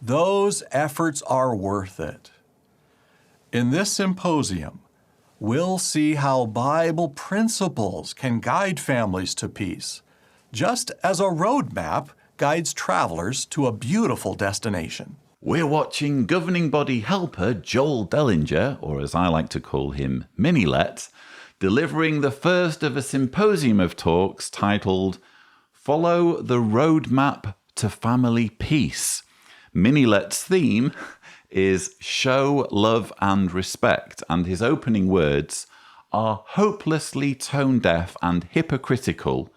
those efforts are worth it. In this symposium, we'll see how Bible principles can guide families to peace, just as a roadmap guides travelers to a beautiful destination. We're watching governing body helper Joel Dellinger, or as I like to call him, Minilet, delivering the first of a symposium of talks titled Follow the Roadmap to family peace. Minilet's theme is show, love, and respect, and his opening words are hopelessly tone-deaf and hypocritical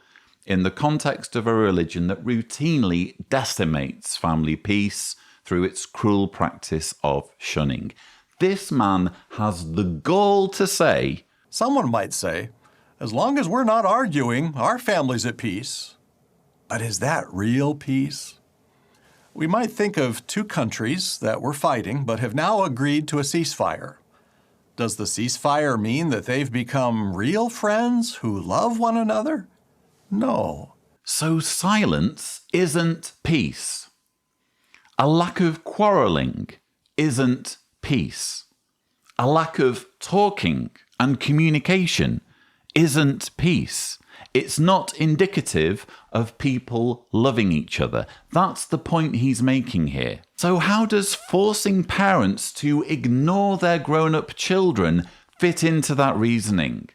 in the context of a religion that routinely decimates family peace through its cruel practice of shunning. This man has the gall to say, someone might say, as long as we're not arguing, our family's at peace. But is that real peace? We might think of two countries that were fighting but have now agreed to a ceasefire. Does the ceasefire mean that they've become real friends who love one another? No. So silence isn't peace. A lack of quarrelling isn't peace. A lack of talking and communication isn't peace. It's not indicative of people loving each other. That's the point he's making here. So how does forcing parents to ignore their grown-up children fit into that reasoning?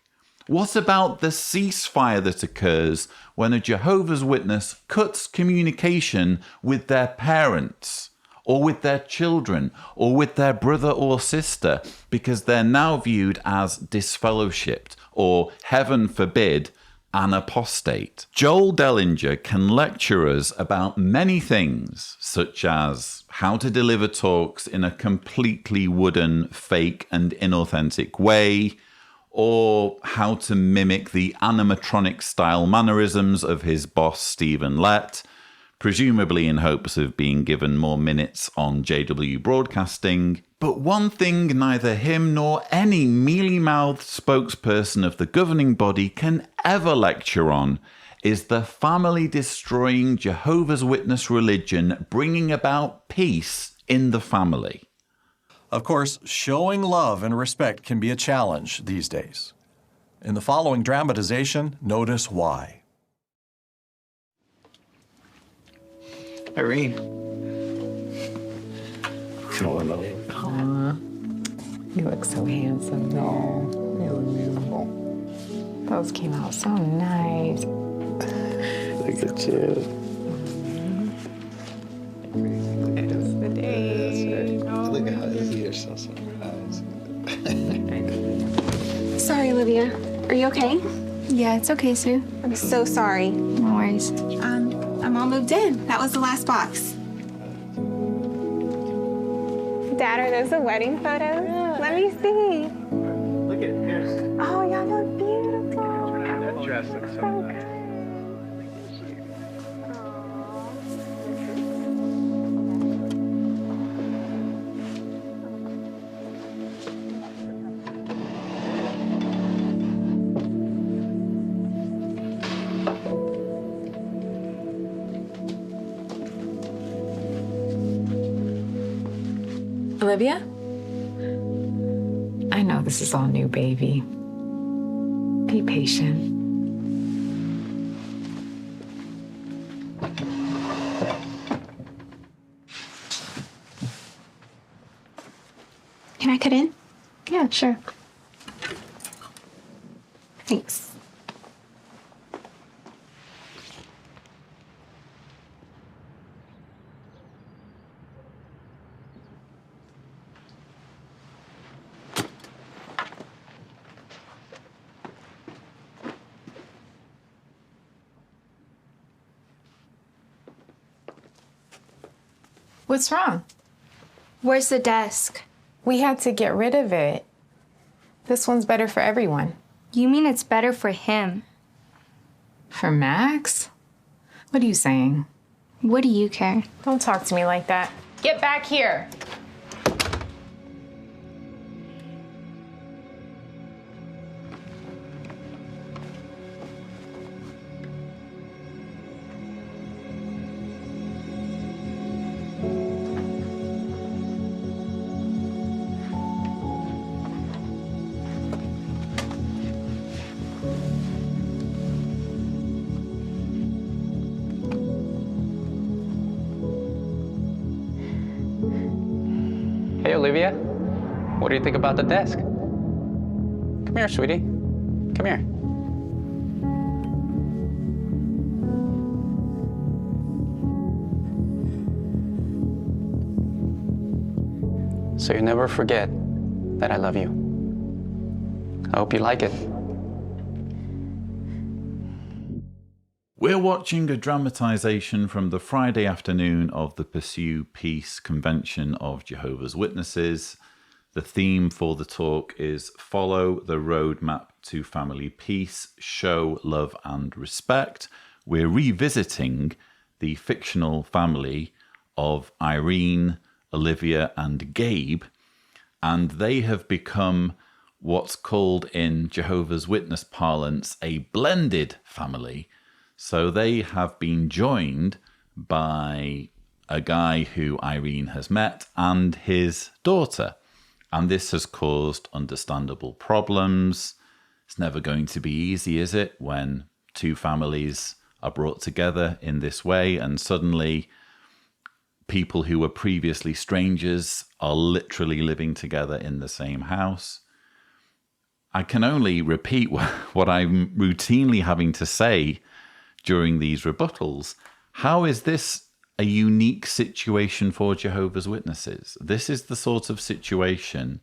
What about the ceasefire that occurs when a Jehovah's Witness cuts communication with their parents, or with their children, or with their brother or sister, because they're now viewed as disfellowshipped, or, heaven forbid, an apostate? Joel Dellinger can lecture us about many things, such as how to deliver talks in a completely wooden, fake, and inauthentic way, or how to mimic the animatronic-style mannerisms of his boss Stephen Lett, presumably in hopes of being given more minutes on JW Broadcasting. But one thing neither him nor any mealy-mouthed spokesperson of the governing body can ever lecture on is the family-destroying Jehovah's Witness religion bringing about peace in the family. Of course, showing love and respect can be a challenge these days. In the following dramatization, notice why. Irene. You look so handsome. No, you look beautiful. Those came out so nice. Look at you. It's the day. Look at how you're so surprised. Sorry, Olivia. Are you okay? Yeah, it's okay, Sue. I'm so sorry. No worries. I'm all moved in. That was the last box. Dad, are those the wedding photos? Yeah. Let me see. Look at it. Oh, y'all look beautiful. That dress looks so nice. Olivia? I know this is all new, baby. Be patient. Can I cut in? Yeah, sure. Thanks. What's wrong? Where's the desk? We had to get rid of it. This one's better for everyone. You mean it's better for him? For Max? What are you saying? What do you care? Don't talk to me like that. Get back here. Hey, Olivia. What do you think about the desk? Come here, sweetie. Come here. so you never forget that I love you. I hope you like it. We're watching a dramatization from the Friday afternoon of the Pursue Peace Convention of Jehovah's Witnesses. The theme for the talk is Follow the Roadmap to Family Peace, Show Love and Respect. We're revisiting the fictional family of Irene, Olivia, and Gabe, and they have become what's called in Jehovah's Witness parlance a blended family. So they have been joined by a guy who Irene has met and his daughter. And this has caused understandable problems. It's never going to be easy, is it, when two families are brought together in this way and suddenly people who were previously strangers are literally living together in the same house. I can only repeat what I'm routinely having to say during these rebuttals. How is this a unique situation for Jehovah's Witnesses? This is the sort of situation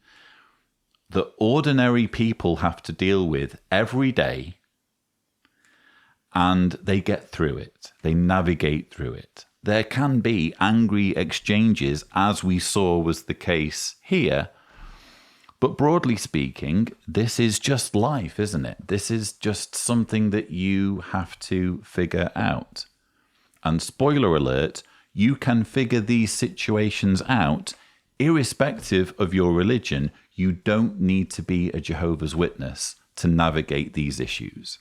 that ordinary people have to deal with every day, and they get through it. They navigate through it. There can be angry exchanges, as we saw was the case here. But broadly speaking, this is just life, isn't it? This is just something that you have to figure out. And spoiler alert, you can figure these situations out irrespective of your religion. You don't need to be a Jehovah's Witness to navigate these issues.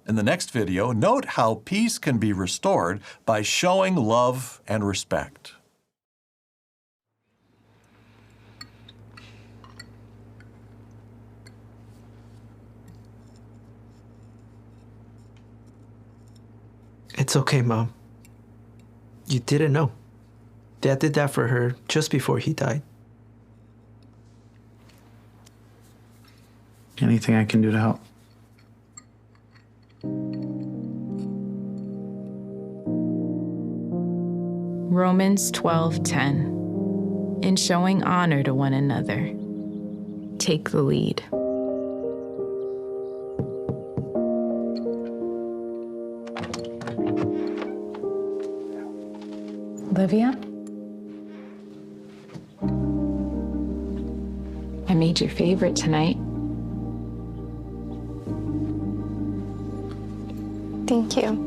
In the next video, note how peace can be restored by showing love and respect. It's okay, Mom. You didn't know. Dad did that for her just before he died. Anything I can do to help? Romans 12:10. In showing honor to one another, take the lead. Olivia? I made your favorite tonight. Thank you.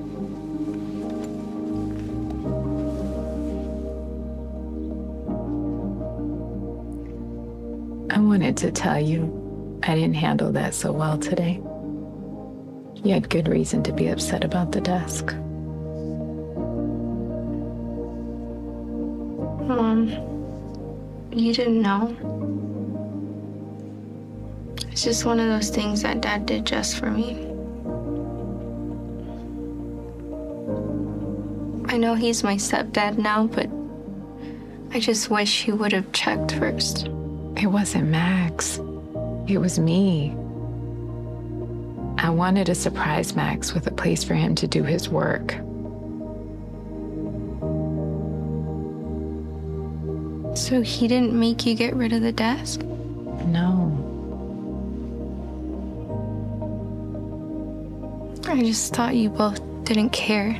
I wanted to tell you I didn't handle that so well today. You had good reason to be upset about the desk. Mom, you didn't know? It's just one of those things that Dad did just for me. I know he's my stepdad now, but I just wish he would have checked first. It wasn't Max. It was me. I wanted to surprise Max with a place for him to do his work. So he didn't make you get rid of the desk? No. I just thought you both didn't care.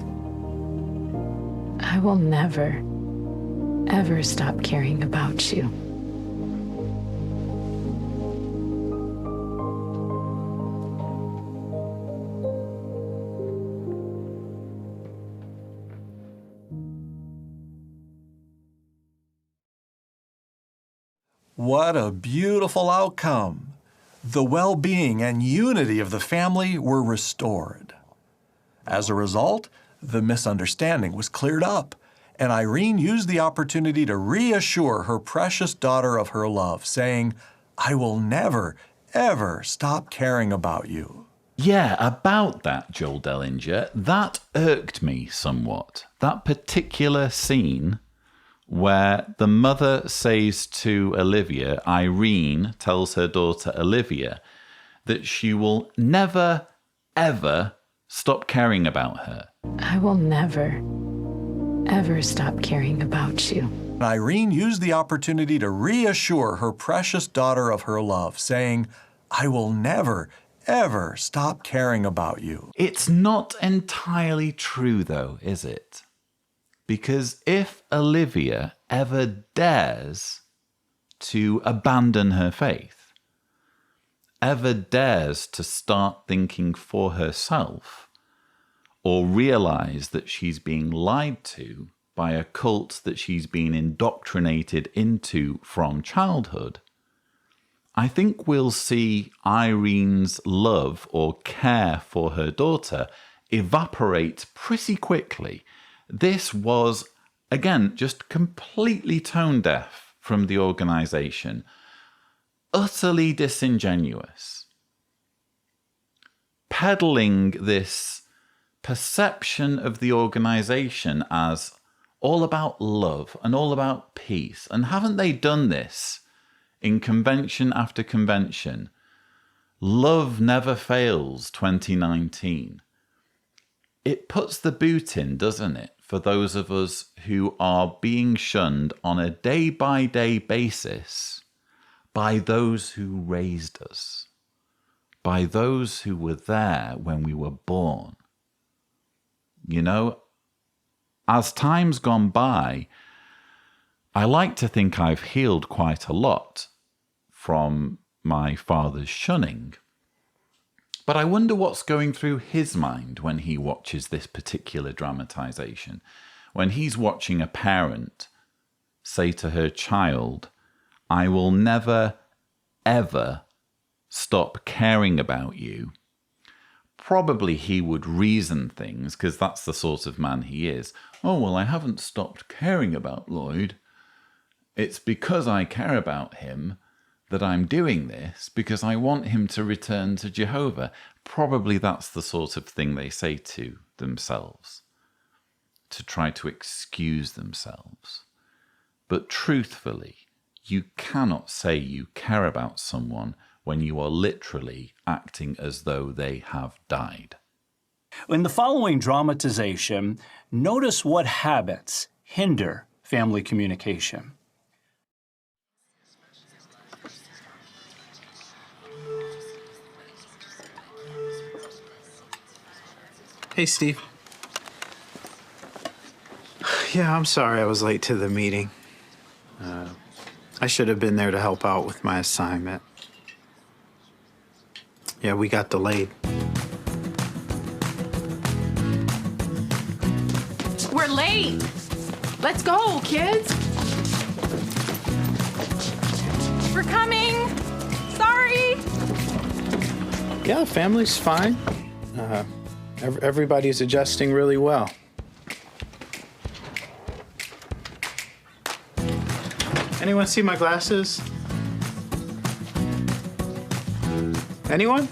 I will never, ever stop caring about you. What a beautiful outcome. The well-being and unity of the family were restored. As a result, the misunderstanding was cleared up, and Irene used the opportunity to reassure her precious daughter of her love, saying, "I will never, ever stop caring about you." Yeah, about that, Joel Dellinger, that irked me somewhat. That particular scene where the mother says to Olivia, Irene tells her daughter Olivia, that she will never, ever stop caring about her. I will never, ever stop caring about you. Irene used the opportunity to reassure her precious daughter of her love, saying, I will never, ever stop caring about you. It's not entirely true, though, is it? Because if Olivia ever dares to abandon her faith, ever dares to start thinking for herself, or realize that she's being lied to by a cult that she's been indoctrinated into from childhood, I think we'll see Irene's love or care for her daughter evaporate pretty quickly. This was, again, just completely tone deaf from the organization, utterly disingenuous, peddling this perception of the organization as all about love and all about peace. And haven't they done this in convention after convention? Love Never Fails 2019. It puts the boot in, doesn't it, for those of us who are being shunned on a day-by-day basis by those who raised us, by those who were there when we were born. You know, as time's gone by, I like to think I've healed quite a lot from my father's shunning. But I wonder what's going through his mind when he watches this particular dramatization. When he's watching a parent say to her child, I will never, ever stop caring about you. Probably he would reason things, because that's the sort of man he is. Oh, well, I haven't stopped caring about Lloyd. It's because I care about him that I'm doing this, because I want him to return to Jehovah. Probably that's the sort of thing they say to themselves, to try to excuse themselves. But truthfully, you cannot say you care about someone when you are literally acting as though they have died. In the following dramatization, notice what habits hinder family communication. Hey, Steve. Yeah, I'm sorry I was late to the meeting. I should have been there to help out with my assignment. Yeah, we got delayed. We're late. Let's go, kids. We're coming. Sorry. Yeah, family's fine. Everybody's adjusting really well. Anyone see my glasses? Anyone?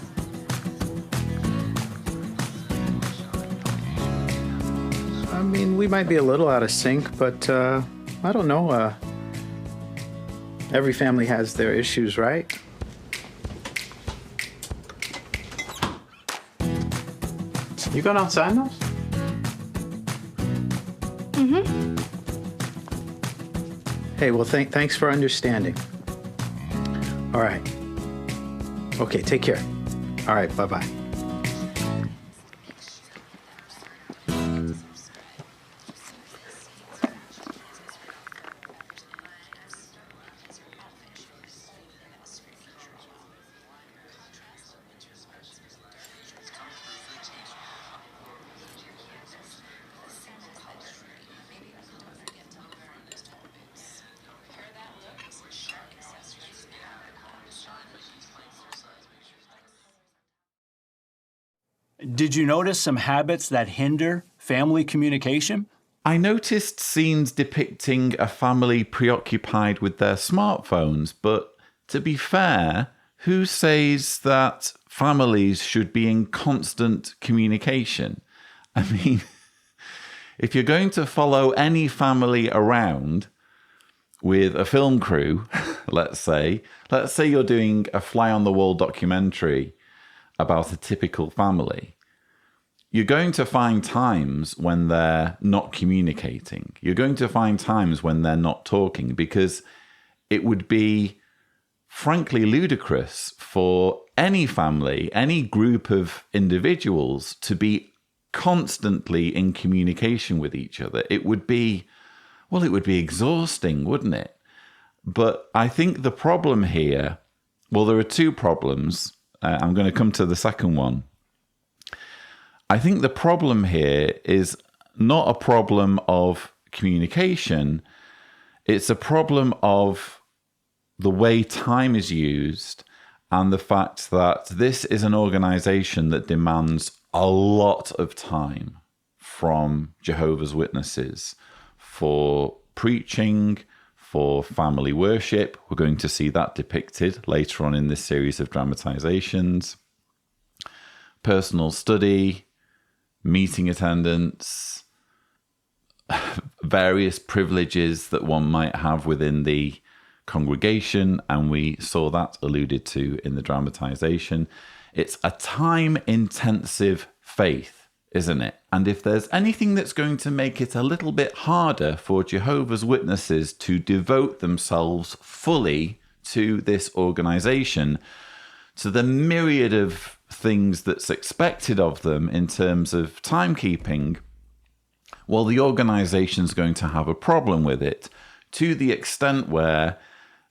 I mean, we might be a little out of sync, but I don't know. Every family has their issues, right? You going outside now? Mm-hmm. Hey, well, thanks for understanding. All right. Okay, take care. All right, bye-bye. Did you notice some habits that hinder family communication? I noticed scenes depicting a family preoccupied with their smartphones, but to be fair, who says that families should be in constant communication? I mean, if you're going to follow any family around with a film crew, let's say you're doing a fly-on-the-wall documentary about a typical family, you're going to find times when they're not communicating. You're going to find times when they're not talking, because it would be frankly ludicrous for any family, any group of individuals to be constantly in communication with each other. It would be exhausting, wouldn't it? But I think the problem here, well, there are two problems. I'm going to come to the second one. I think the problem here is not a problem of communication. It's a problem of the way time is used and the fact that this is an organization that demands a lot of time from Jehovah's Witnesses for preaching, for family worship. We're going to see that depicted later on in this series of dramatizations. Personal study, meeting attendance, various privileges that one might have within the congregation, and we saw that alluded to in the dramatization. It's a time-intensive faith, isn't it? And if there's anything that's going to make it a little bit harder for Jehovah's Witnesses to devote themselves fully to this organization, to the myriad of things that's expected of them in terms of timekeeping, well, the organization's going to have a problem with it, to the extent where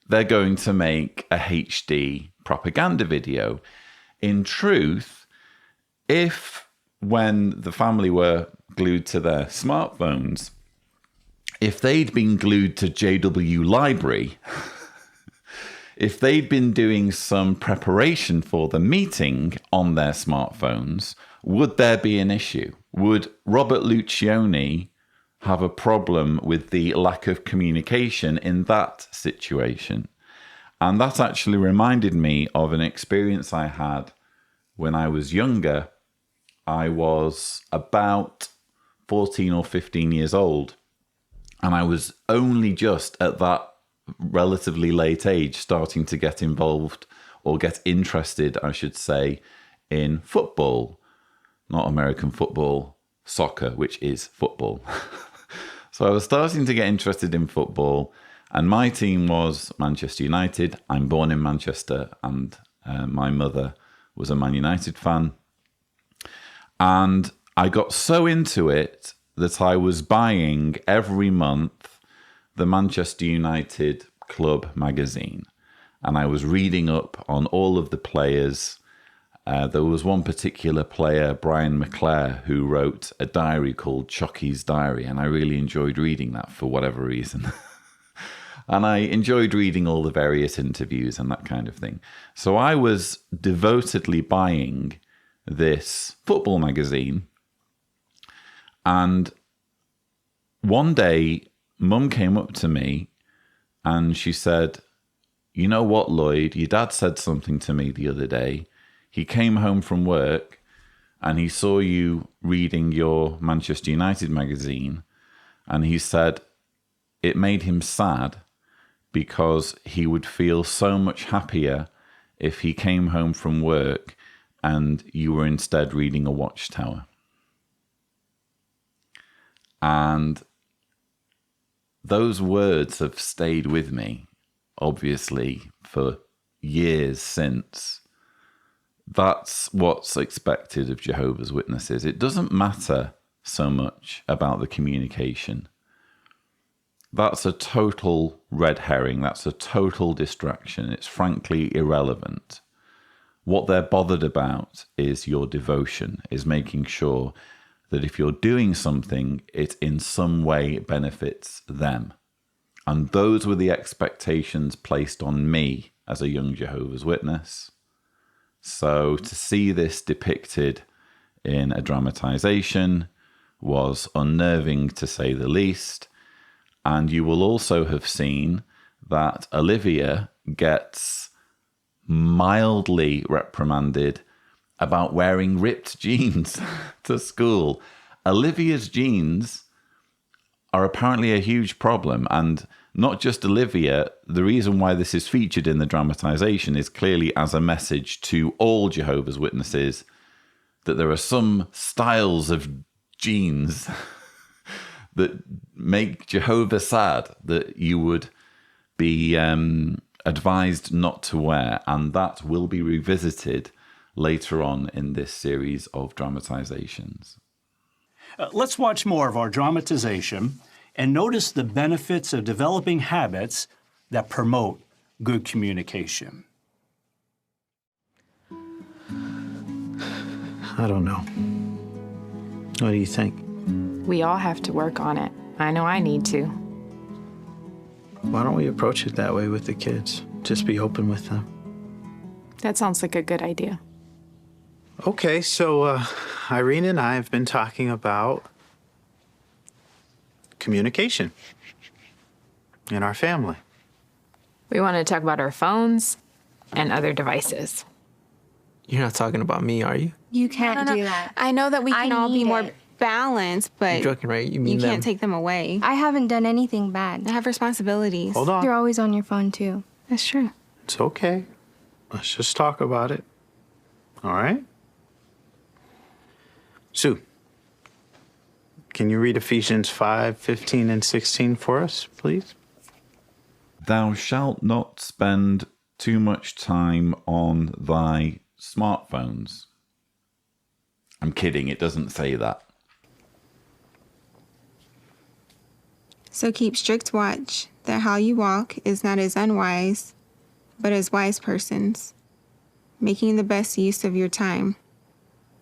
they're going to make a HD propaganda video. In truth, if when the family were glued to their smartphones, if they'd been glued to JW Library, if they'd been doing some preparation for the meeting on their smartphones, would there be an issue? Would Robert Lucioni have a problem with the lack of communication in that situation? And that actually reminded me of an experience I had when I was younger. I was about 14 or 15 years old, and I was only just at that relatively late age starting to get involved, or get interested, I should say, in football. Not American football, soccer, which is football. So I was starting to get interested in football, and my team was Manchester United. I'm born in Manchester, and my mother was a Man United fan. And I got so into it that I was buying every month the Manchester United Club magazine. And I was reading up on all of the players. There was one particular player, Brian McClare, who wrote a diary called Chocky's Diary, and I really enjoyed reading that for whatever reason. And I enjoyed reading all the various interviews and that kind of thing. So I was devotedly buying this football magazine. And one day, Mum came up to me and she said, "You know what, Lloyd? Your dad said something to me the other day. He came home from work and he saw you reading your Manchester United magazine, and he said it made him sad because he would feel so much happier if he came home from work and you were instead reading a Watchtower." And those words have stayed with me, obviously, for years since. That's what's expected of Jehovah's Witnesses. It doesn't matter so much about the communication. That's a total red herring. That's a total distraction. It's frankly irrelevant. What they're bothered about is your devotion, is making sure that if you're doing something, it in some way benefits them. And those were the expectations placed on me as a young Jehovah's Witness. So to see this depicted in a dramatization was unnerving, to say the least. And you will also have seen that Olivia gets mildly reprimanded about wearing ripped jeans to school. Olivia's jeans are apparently a huge problem, and not just Olivia. The reason why this is featured in the dramatization is clearly as a message to all Jehovah's Witnesses that there are some styles of jeans that make Jehovah sad that you would be advised not to wear, and that will be revisited later on in this series of dramatizations. Let's watch more of our dramatization and notice the benefits of developing habits that promote good communication. I don't know. What do you think? We all have to work on it. I know I need to. Why don't we approach it that way with the kids? Just be open with them. That sounds like a good idea. Okay, so Irene and I have been talking about communication in our family. We want to talk about our phones and other devices. You're not talking about me, are you? You can't do that. I know that we can all be more balanced, but You're joking, right? You mean you can't take them away. I haven't done anything bad. I have responsibilities. Hold on. You're always on your phone, too. That's true. It's okay. Let's just talk about it. All right? Sue, can you read Ephesians 5:15 and 16 for us, please? Thou shalt not spend too much time on thy smartphones. I'm kidding, it doesn't say that. So keep strict watch that how you walk is not as unwise, but as wise persons, making the best use of your time,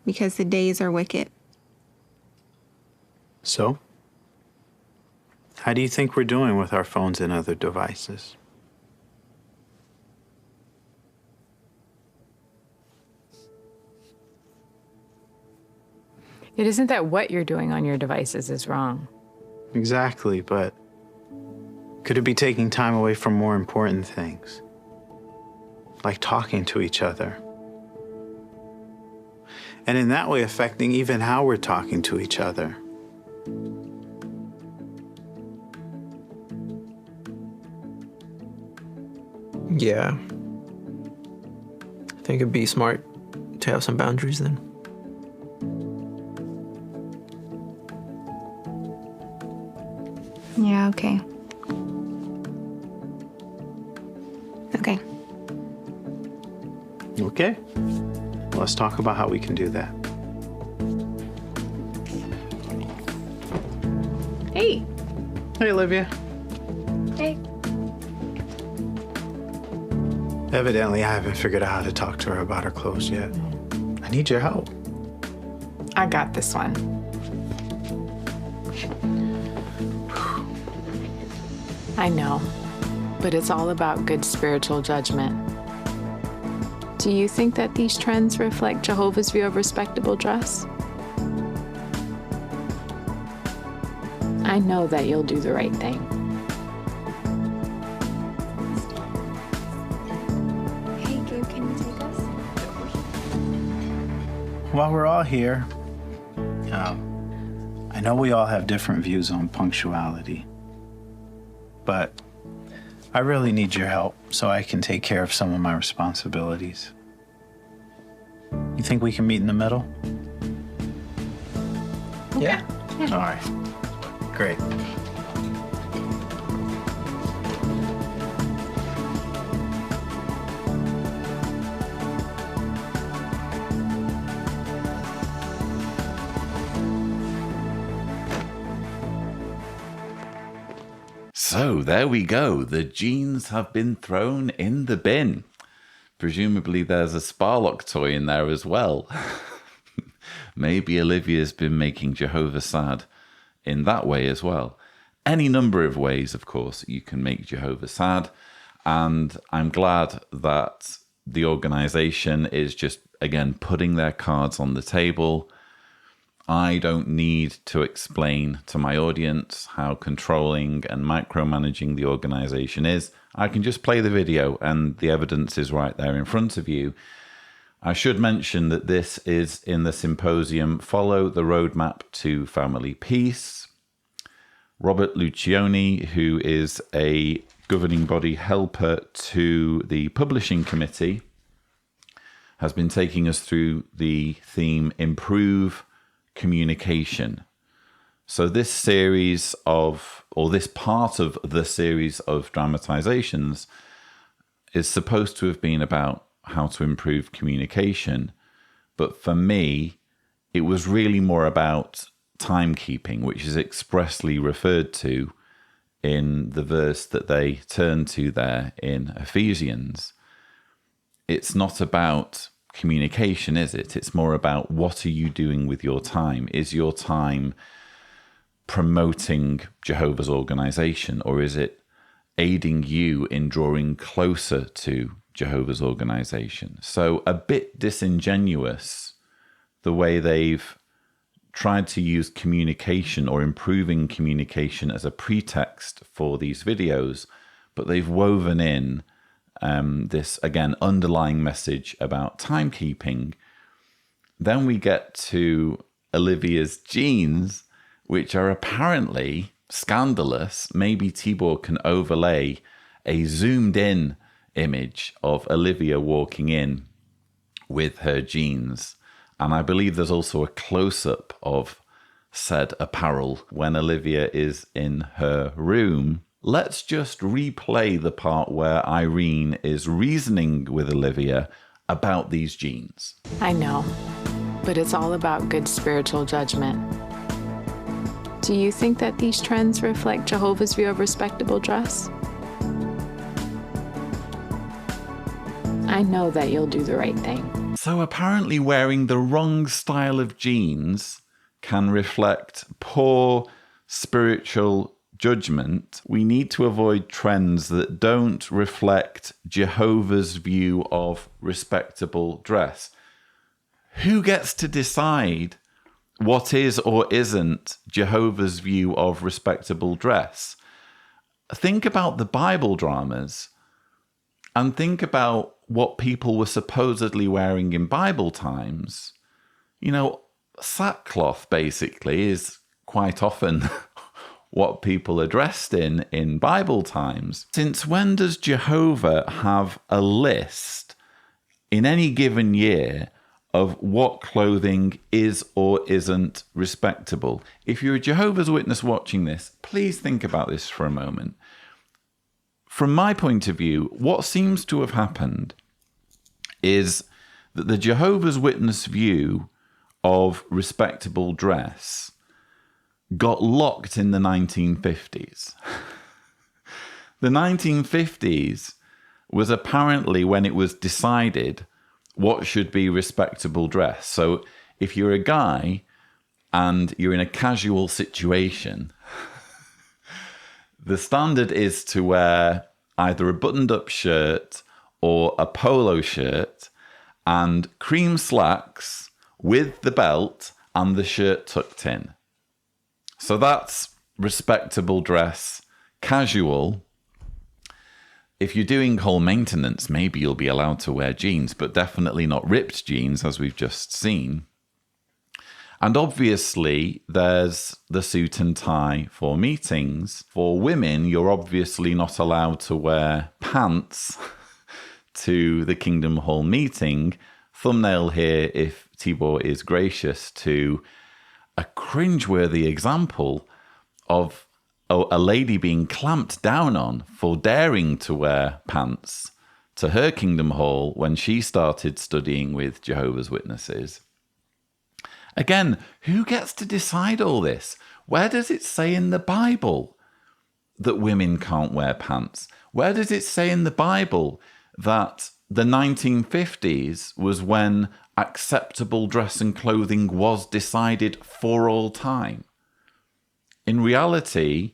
because the days are wicked. So, how do you think we're doing with our phones and other devices? It isn't that what you're doing on your devices is wrong. Exactly, but could it be taking time away from more important things? Like talking to each other. And in that way affecting even how we're talking to each other. Yeah. I think it'd be smart to have some boundaries then. Yeah, okay. Okay. Okay. Let's talk about how we can do that. Hey. Hey, Olivia. Hey. Evidently, I haven't figured out how to talk to her about her clothes yet. I need your help. I got this one. I know, but it's all about good spiritual judgment. Do you think that these trends reflect Jehovah's view of respectable dress? I know that you'll do the right thing. Hey, Gabe, can you take us? While we're all here, I know we all have different views on punctuality, but I really need your help so I can take care of some of my responsibilities. You think we can meet in the middle? Yeah. All right. Great. So there we go. The jeans have been thrown in the bin. Presumably there's a Sparlock toy in there as well. Maybe Olivia's been making Jehovah sad in that way as well. Any number of ways, of course, you can make Jehovah sad. And I'm glad that the organization is just, again, putting their cards on the table. I don't need to explain to my audience how controlling and micromanaging the organization is. I can just play the video and the evidence is right there in front of you. I should mention that this is in the symposium Follow the Roadmap to Family Peace. Robert Lucioni, who is a governing body helper to the publishing committee, has been taking us through the theme Improve Communication. So this series of, or this part of the series of dramatizations is supposed to have been about how to improve communication. But for me, it was really more about timekeeping, which is expressly referred to in the verse that they turn to there in Ephesians. It's not about communication, is it? It's more about what are you doing with your time? Is your time promoting Jehovah's organization, or is it aiding you in drawing closer to Jehovah's organization? So a bit disingenuous the way they've tried to use communication or improving communication as a pretext for these videos, but they've woven in this, again, underlying message about timekeeping. Then we get to Olivia's jeans, which are apparently scandalous. Maybe Tibor can overlay a zoomed in image of Olivia walking in with her jeans. And I believe there's also a close-up of said apparel when Olivia is in her room. Let's just replay the part where Irene is reasoning with Olivia about these jeans. I know, but it's all about good spiritual judgment. Do you think that these trends reflect Jehovah's view of respectable dress? I know that you'll do the right thing. So apparently wearing the wrong style of jeans can reflect poor spiritual judgment. We need to avoid trends that don't reflect Jehovah's view of respectable dress. Who gets to decide what is or isn't Jehovah's view of respectable dress? Think about the Bible dramas and think about what people were supposedly wearing in Bible times. You know, sackcloth basically is quite often what people are dressed in Bible times. Since when does Jehovah have a list in any given year of what clothing is or isn't respectable? If you're a Jehovah's Witness watching this, please think about this for a moment. From my point of view, what seems to have happened is that the Jehovah's Witness view of respectable dress got locked in the 1950s. The 1950s was apparently when it was decided what should be respectable dress. So if you're a guy and you're in a casual situation, the standard is to wear either a buttoned-up shirt or a polo shirt and cream slacks with the belt and the shirt tucked in. So that's respectable dress, casual. If you're doing whole maintenance, maybe you'll be allowed to wear jeans, but definitely not ripped jeans, as we've just seen. And obviously, there's the suit and tie for meetings. For women, you're obviously not allowed to wear pants to the Kingdom Hall meeting. Thumbnail here, if Tibor is gracious, to a cringeworthy example of a lady being clamped down on for daring to wear pants to her Kingdom Hall when she started studying with Jehovah's Witnesses. Again, who gets to decide all this? Where does it say in the Bible that women can't wear pants? Where does it say in the Bible that the 1950s was when acceptable dress and clothing was decided for all time? In reality,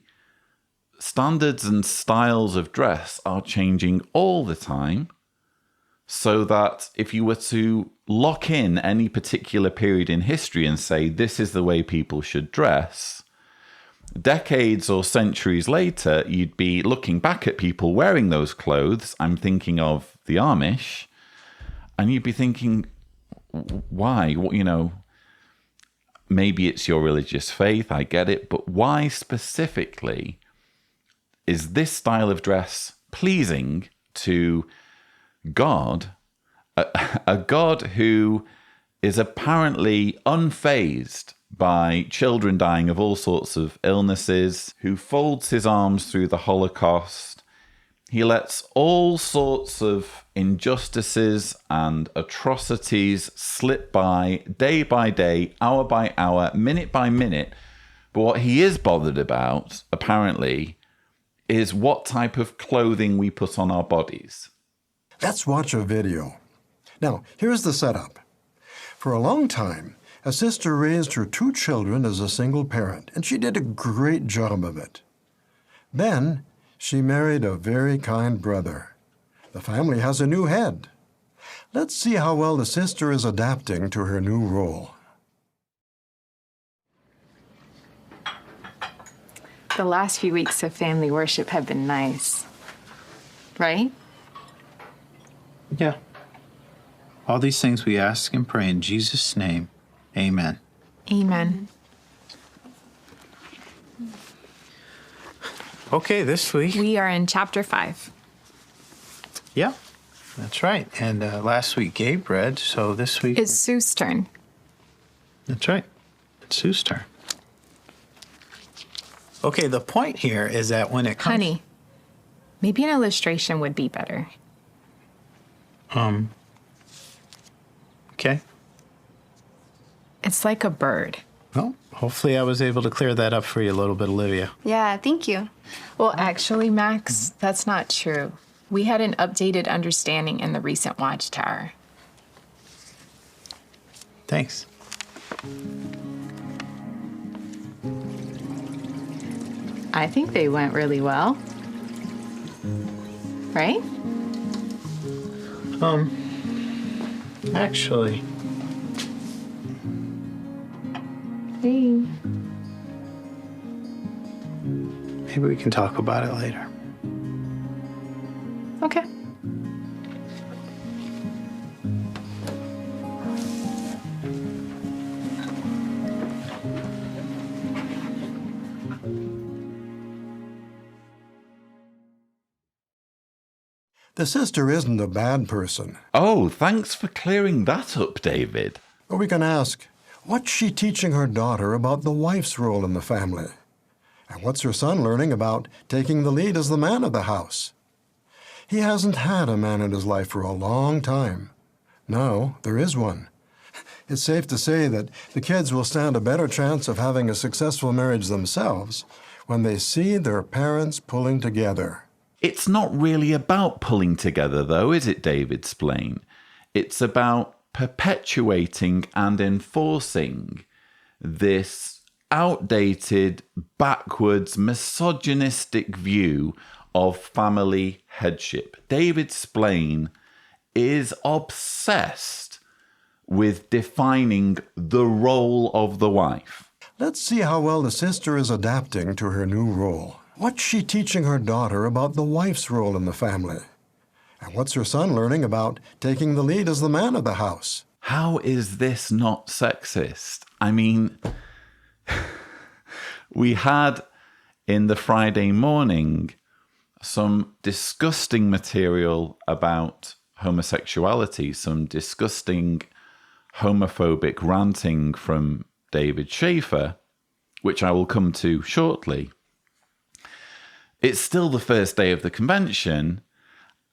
standards and styles of dress are changing all the time, so that if you were to lock in any particular period in history and say this is the way people should dress, decades or centuries later, you'd be looking back at people wearing those clothes. I'm thinking of the Amish, and you'd be thinking, why? You know, maybe it's your religious faith, I get it, but why specifically is this style of dress pleasing to God A God who is apparently unfazed by children dying of all sorts of illnesses, who folds his arms through the Holocaust. He lets all sorts of injustices and atrocities slip by day, hour by hour, minute by minute. But what he is bothered about, apparently, is what type of clothing we put on our bodies. Let's watch a video. Now, here's the setup. For a long time, a sister raised her 2 children as a single parent, and she did a great job of it. Then, she married a very kind brother. The family has a new head. Let's see how well the sister is adapting to her new role. The last few weeks of family worship have been nice. Right? Yeah. All these things we ask and pray in Jesus' name. Amen. Amen. Okay, this week. We are in chapter 5. Yeah, that's right. And last week Gabe read, so this week. It's Sue's turn. That's right. It's Sue's turn. Okay, the point here is that when it comes. Honey, maybe an illustration would be better. Okay. It's like a bird. Well, hopefully I was able to clear that up for you a little bit, Olivia. Yeah, thank you. Well, actually, Max, that's not true. We had an updated understanding in the recent Watchtower. Thanks. I think they went really well. Right? Actually. Hey. Maybe we can talk about it later. Okay. The sister isn't a bad person. Oh, thanks for clearing that up, David. But we can ask, what's she teaching her daughter about the wife's role in the family? And what's her son learning about taking the lead as the man of the house? He hasn't had a man in his life for a long time. Now there is one. It's safe to say that the kids will stand a better chance of having a successful marriage themselves when they see their parents pulling together. It's not really about pulling together, though, is it, David Splain? It's about perpetuating and enforcing this outdated, backwards, misogynistic view of family headship. David Splain is obsessed with defining the role of the wife. Let's see how well the sister is adapting to her new role. What's she teaching her daughter about the wife's role in the family? And what's her son learning about taking the lead as the man of the house? How is this not sexist? I mean, we had in the Friday morning some disgusting material about homosexuality, some disgusting homophobic ranting from David Schaefer, which I will come to shortly. It's still the first day of the convention,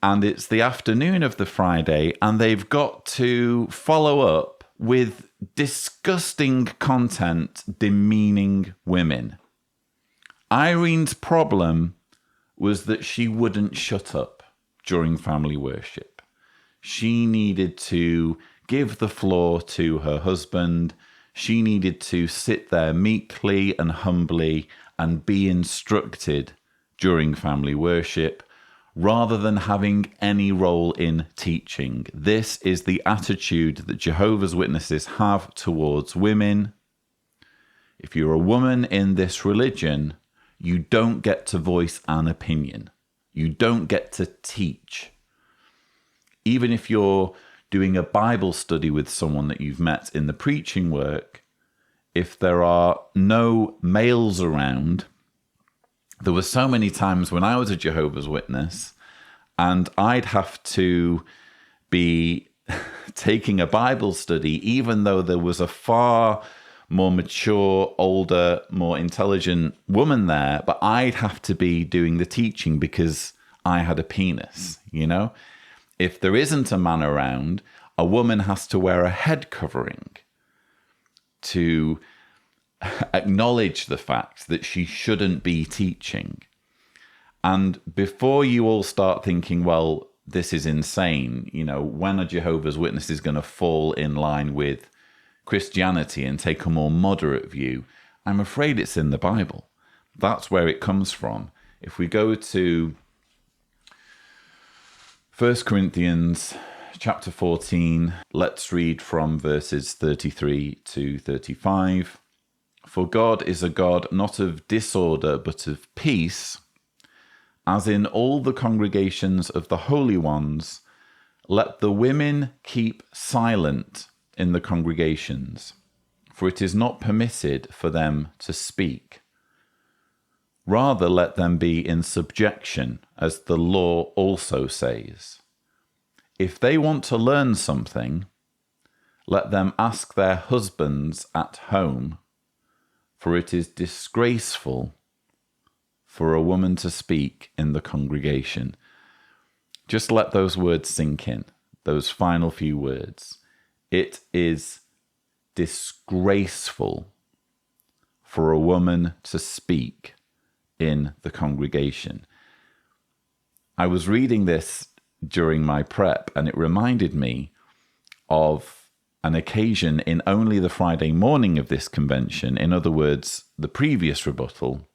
and it's the afternoon of the Friday, and they've got to follow up with disgusting content demeaning women. Irene's problem was that she wouldn't shut up during family worship. She needed to give the floor to her husband. She needed to sit there meekly and humbly and be instructed during family worship, rather than having any role in teaching. This is the attitude that Jehovah's Witnesses have towards women. If you're a woman in this religion, you don't get to voice an opinion. You don't get to teach. Even if you're doing a Bible study with someone that you've met in the preaching work, if there are no males around, there were so many times when I was a Jehovah's Witness and I'd have to be taking a Bible study, even though there was a far more mature, older, more intelligent woman there, but I'd have to be doing the teaching because I had a penis, you know? If there isn't a man around, a woman has to wear a head covering to acknowledge the fact that she shouldn't be teaching. And before you all start thinking, well, this is insane, you know, when are Jehovah's Witnesses going to fall in line with Christianity and take a more moderate view? I'm afraid it's in the Bible. That's where it comes from. If we go to 1 Corinthians chapter 14, let's read from verses 33 to 35. For God is a God not of disorder, but of peace, as in all the congregations of the holy ones. Let the women keep silent in the congregations, for it is not permitted for them to speak. Rather, let them be in subjection, as the law also says. If they want to learn something, let them ask their husbands at home, for it is disgraceful for a woman to speak in the congregation. Just let those words sink in, those final few words. It is disgraceful for a woman to speak in the congregation. I was reading this during my prep, and it reminded me of an occasion in only the Friday morning of this convention, in other words, the previous rebuttal,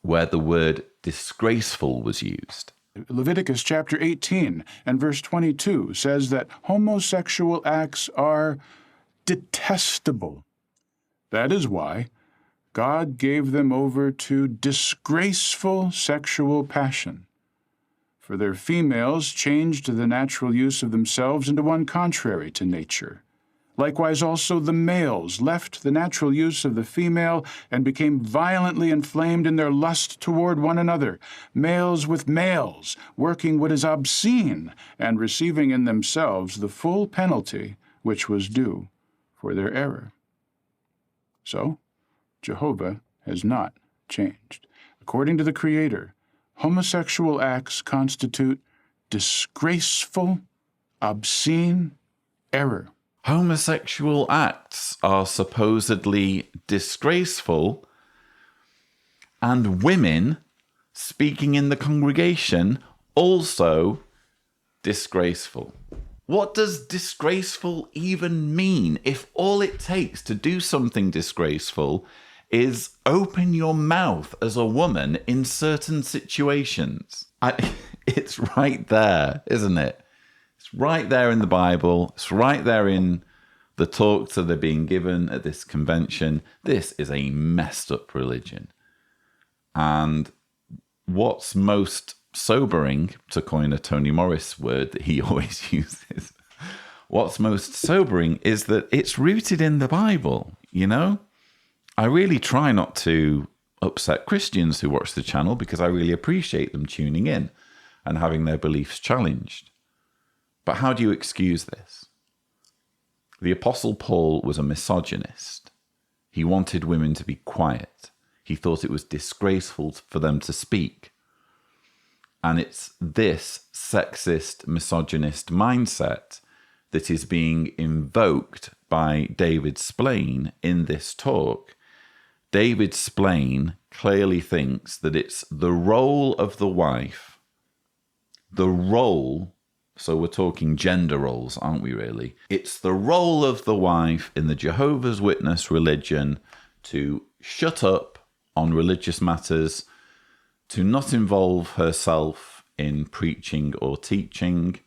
where the word disgraceful was used. Leviticus chapter 18 and verse 22 says that homosexual acts are detestable. That is why God gave them over to disgraceful sexual passion. For their females changed the natural use of themselves into one contrary to nature. Likewise also the males left the natural use of the female and became violently inflamed in their lust toward one another, males with males, working what is obscene, and receiving in themselves the full penalty which was due for their error. So, Jehovah has not changed. According to the Creator, homosexual acts constitute disgraceful, obscene error. Homosexual acts are supposedly disgraceful, and women speaking in the congregation also disgraceful. What does disgraceful even mean if all it takes to do something disgraceful is open your mouth as a woman in certain situations? It's right there, isn't it? It's right there in the Bible. It's right there in the talks that are being given at this convention. This is a messed up religion. And what's most sobering, to coin a Tony Morris word that he always uses, what's most sobering is that it's rooted in the Bible, you know? I really try not to upset Christians who watch the channel because I really appreciate them tuning in and having their beliefs challenged. But how do you excuse this? The Apostle Paul was a misogynist. He wanted women to be quiet. He thought it was disgraceful for them to speak. And it's this sexist, misogynist mindset that is being invoked by David Splain in this talk. David Splain clearly thinks that it's the role of the wife, so we're talking gender roles, aren't we really? It's the role of the wife in the Jehovah's Witness religion to shut up on religious matters, to not involve herself in preaching or teaching.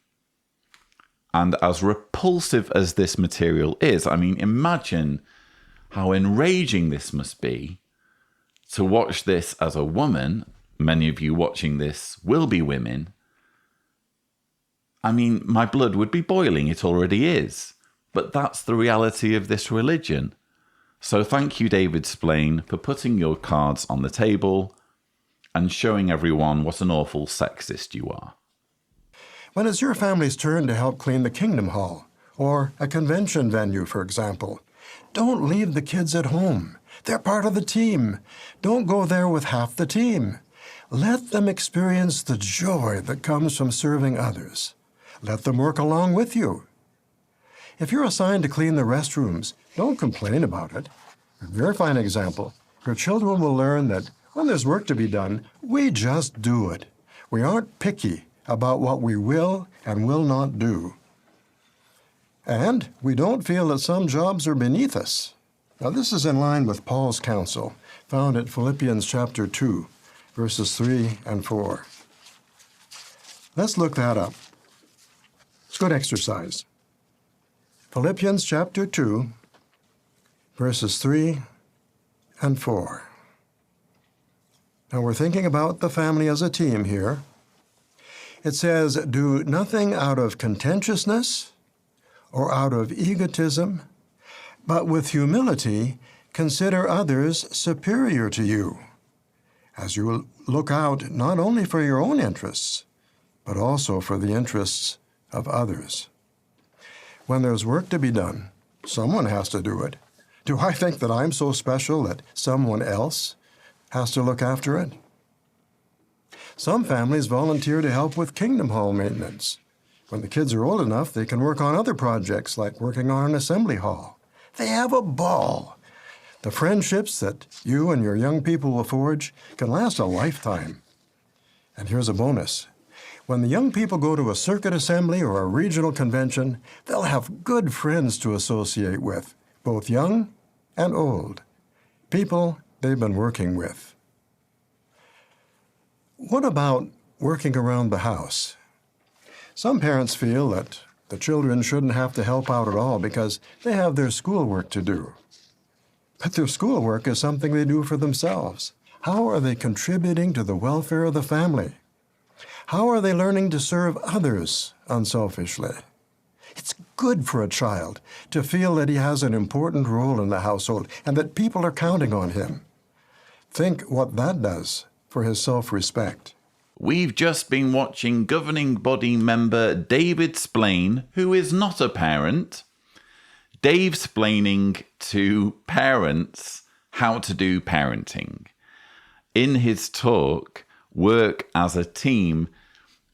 And as repulsive as this material is, I mean, imagine how enraging this must be to watch this as a woman. Many of you watching this will be women. I mean, my blood would be boiling. It already is. But that's the reality of this religion. So thank you, David Splain, for putting your cards on the table and showing everyone what an awful sexist you are. When it's your family's turn to help clean the Kingdom Hall, or a convention venue, for example, don't leave the kids at home. They're part of the team. Don't go there with half the team. Let them experience the joy that comes from serving others. Let them work along with you. If you're assigned to clean the restrooms, don't complain about it. Verify an example. Your children will learn that when there's work to be done, we just do it. We aren't picky about what we will and will not do. And we don't feel that some jobs are beneath us. Now, this is in line with Paul's counsel, found at Philippians chapter 2, verses 3 and 4. Let's look that up. It's good exercise. Philippians chapter 2, verses 3 and 4. Now, we're thinking about the family as a team here. It says, "Do nothing out of contentiousness or out of egotism, but with humility consider others superior to you, as you look out not only for your own interests, but also for the interests of others." When there's work to be done, someone has to do it. Do I think that I'm so special that someone else has to look after it? Some families volunteer to help with Kingdom Hall maintenance. When the kids are old enough, they can work on other projects like working on an assembly hall. They have a ball. The friendships that you and your young people will forge can last a lifetime. And here's a bonus. When the young people go to a circuit assembly or a regional convention, they'll have good friends to associate with, both young and old, people they've been working with. What about working around the house? Some parents feel that the children shouldn't have to help out at all because they have their schoolwork to do. But their schoolwork is something they do for themselves. How are they contributing to the welfare of the family? How are they learning to serve others unselfishly? It's good for a child to feel that he has an important role in the household and that people are counting on him. Think what that does for his self-respect. We've just been watching governing body member David Splain, who is not a parent, Dave splaining to parents how to do parenting. In his talk, Work as a Team,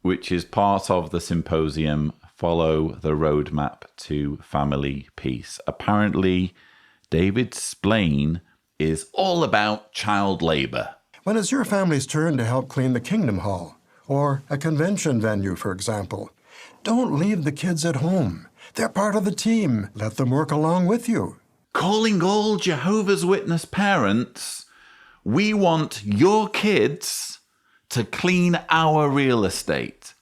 which is part of the symposium, Follow the Roadmap to Family Peace. Apparently, David Splain is all about child labor. When it's your family's turn to help clean the Kingdom Hall, or a convention venue, for example, don't leave the kids at home. They're part of the team. Let them work along with you. Calling all Jehovah's Witness parents, we want your kids to clean our real estate.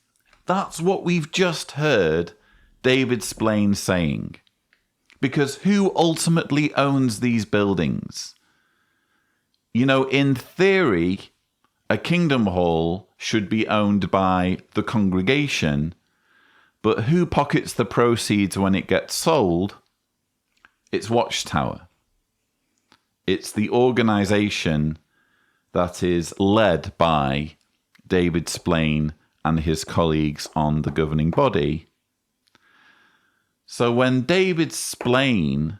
That's what we've just heard David Splain saying. Because who ultimately owns these buildings? You know, in theory, a Kingdom Hall should be owned by the congregation, but who pockets the proceeds when it gets sold? It's Watchtower. It's the organization that is led by David Splain and his colleagues on the governing body. So when Dave explains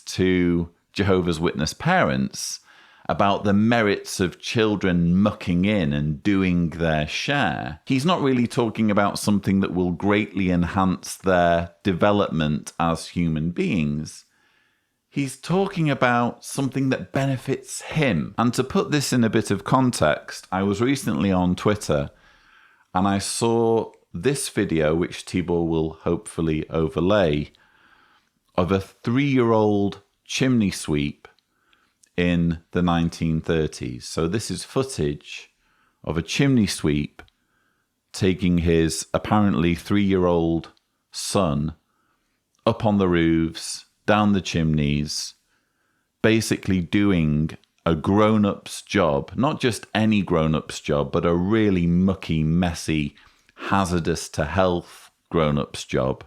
to Jehovah's Witness parents about the merits of children mucking in and doing their share, he's not really talking about something that will greatly enhance their development as human beings. He's talking about something that benefits him. And to put this in a bit of context, I was recently on Twitter and I saw this video, which Tibor will hopefully overlay, of a 3-year-old chimney sweep in the 1930s. So this is footage of a chimney sweep taking his apparently 3-year-old son up on the roofs, down the chimneys, basically doing a grown-up's job, not just any grown-up's job, but a really mucky, messy, hazardous to health grown-up's job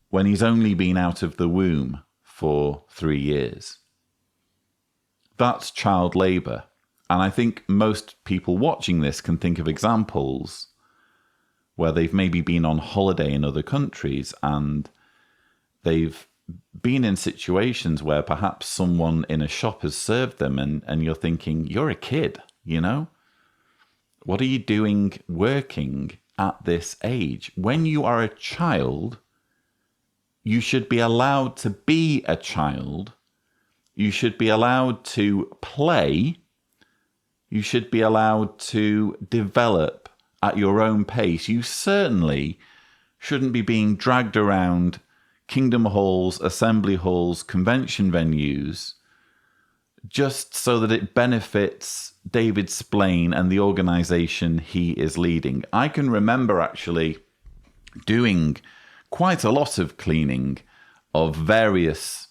when he's only been out of the womb for 3 years. That's child labor. And I think most people watching this can think of examples where they've maybe been on holiday in other countries and they've been in situations where perhaps someone in a shop has served them and you're thinking, you're a kid, you know? What are you doing working at this age? When you are a child, you should be allowed to be a child. You should be allowed to play. You should be allowed to develop at your own pace. You certainly shouldn't be being dragged around kingdom halls, assembly halls, convention venues, just so that it benefits David Splain and the organization he is leading. I can remember actually doing quite a lot of cleaning of various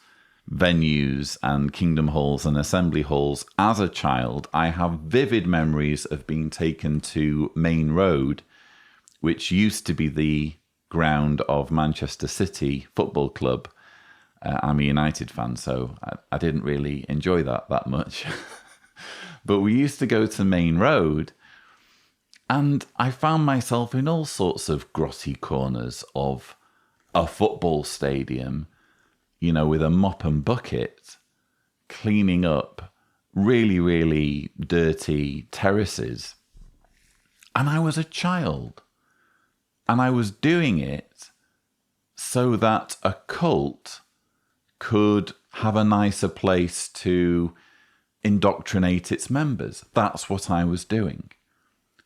venues and kingdom halls and assembly halls as a child. I have vivid memories of being taken to Main Road, which used to be the ground of Manchester City Football Club. I'm a United fan, so I didn't really enjoy that much. But we used to go to Main Road, and I found myself in all sorts of grotty corners of a football stadium, you know, with a mop and bucket, cleaning up really, really dirty terraces. And I was a child. And I was doing it so that a cult could have a nicer place to indoctrinate its members. That's what I was doing.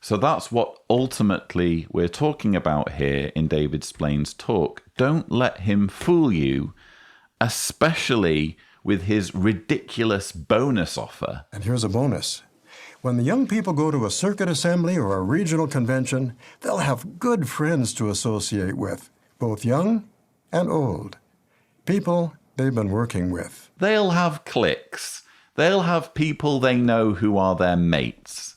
So that's what ultimately we're talking about here in David Splain's talk. Don't let him fool you, especially with his ridiculous bonus offer. And here's a bonus. When the young people go to a circuit assembly or a regional convention, they'll have good friends to associate with, both young and old. People they've been working with. They'll have cliques. They'll have people they know who are their mates.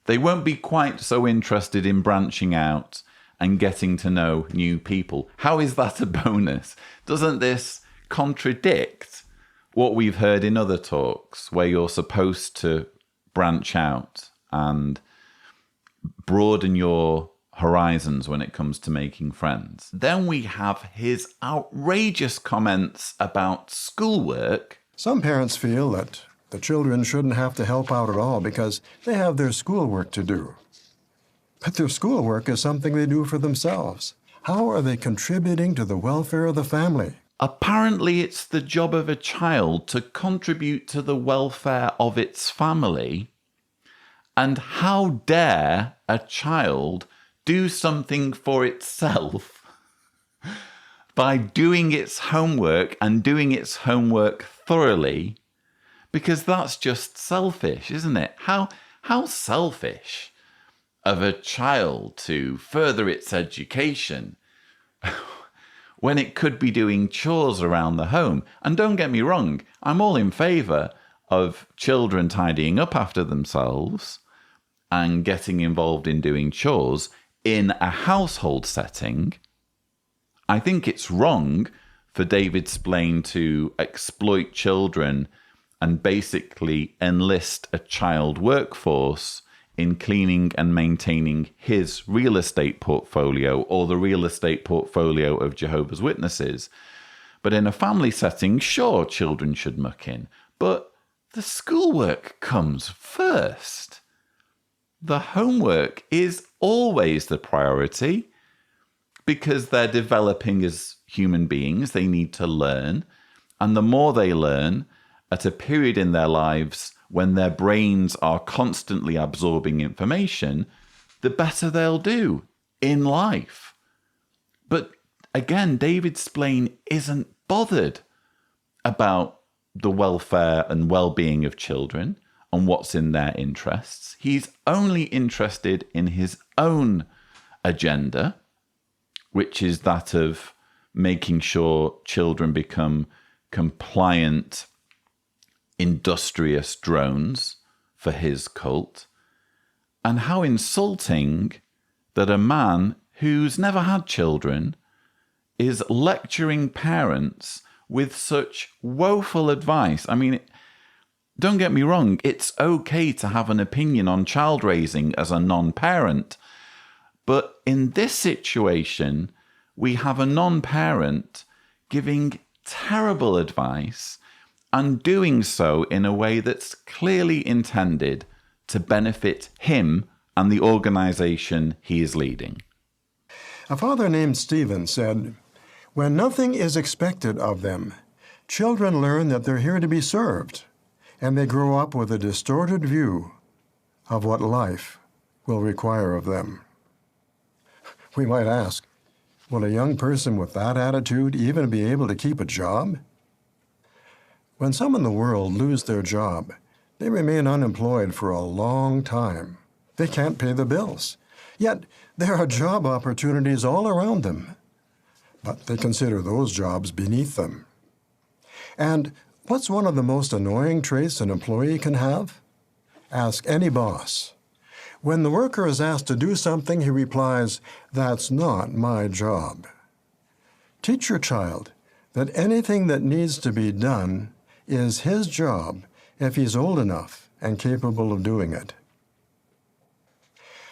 They won't be quite so interested in branching out and getting to know new people. How is that a bonus? Doesn't this contradict what we've heard in other talks where you're supposed to branch out and broaden your horizons when it comes to making friends? Then we have his outrageous comments about schoolwork. Some parents feel that the children shouldn't have to help out at all because they have their schoolwork to do. But their schoolwork is something they do for themselves. How are they contributing to the welfare of the family? Apparently, it's the job of a child to contribute to the welfare of its family. And how dare a child do something for itself by doing its homework and doing its homework thoroughly? Because that's just selfish, isn't it? How selfish of a child to further its education when it could be doing chores around the home. And don't get me wrong, I'm all in favour of children tidying up after themselves and getting involved in doing chores in a household setting. I think it's wrong for David Splain to exploit children and basically enlist a child workforce in cleaning and maintaining his real estate portfolio or the real estate portfolio of Jehovah's Witnesses. But in a family setting, sure, children should muck in, but the schoolwork comes first. The homework is always the priority because they're developing as human beings. They need to learn. And the more they learn at a period in their lives when their brains are constantly absorbing information, the better they'll do in life. But again, David Splain isn't bothered about the welfare and well-being of children and what's in their interests. He's only interested in his own agenda, which is that of making sure children become compliant, industrious drones for his cult. And how insulting that a man who's never had children is lecturing parents with such woeful advice. I mean, don't get me wrong, it's okay to have an opinion on child raising as a non-parent. But in this situation, we have a non-parent giving terrible advice and doing so in a way that's clearly intended to benefit him and the organization he is leading. A father named Stephen said, "When nothing is expected of them, children learn that they're here to be served, and they grow up with a distorted view of what life will require of them." We might ask, will a young person with that attitude even be able to keep a job? When some in the world lose their job, they remain unemployed for a long time. They can't pay the bills. Yet there are job opportunities all around them. But they consider those jobs beneath them. And what's one of the most annoying traits an employee can have? Ask any boss. When the worker is asked to do something, he replies, "That's not my job." Teach your child that anything that needs to be done is his job if he's old enough and capable of doing it.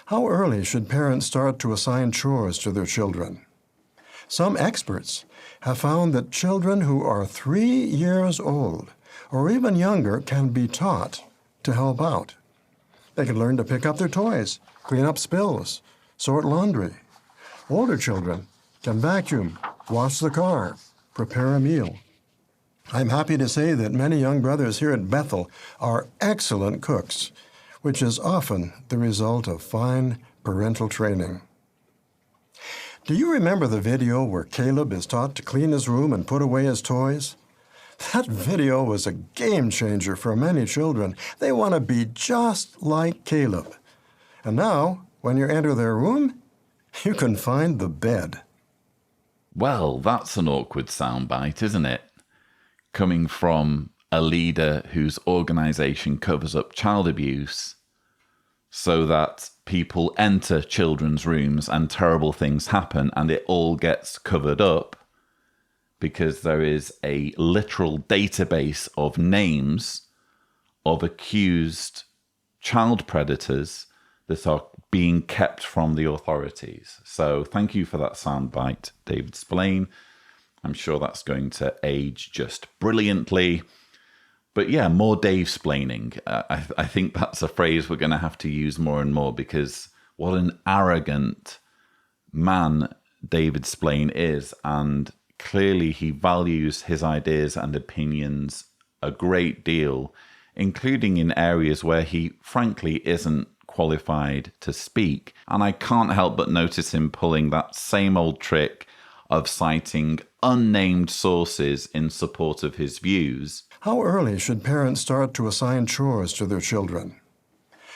How early should parents start to assign chores to their children? Some experts have found that children who are 3 years old or even younger can be taught to help out. They can learn to pick up their toys, clean up spills, sort laundry. Older children can vacuum, wash the car, prepare a meal. I'm happy to say that many young brothers here at Bethel are excellent cooks, which is often the result of fine parental training. Do you remember the video where Caleb is taught to clean his room and put away his toys? That video was a game changer for many children. They want to be just like Caleb. And now, when you enter their room, you can find the bed. Well, that's an awkward soundbite, isn't it? Coming from a leader whose organization covers up child abuse so that people enter children's rooms and terrible things happen and it all gets covered up because there is a literal database of names of accused child predators that are being kept from the authorities. So thank you for that soundbite, David Splain. I'm sure that's going to age just brilliantly. But yeah, more Dave splaining. I think that's a phrase we're going to have to use more and more because what an arrogant man David Splain is. And clearly he values his ideas and opinions a great deal, including in areas where he frankly isn't qualified to speak. And I can't help but notice him pulling that same old trick of citing unnamed sources in support of his views. How early should parents start to assign chores to their children?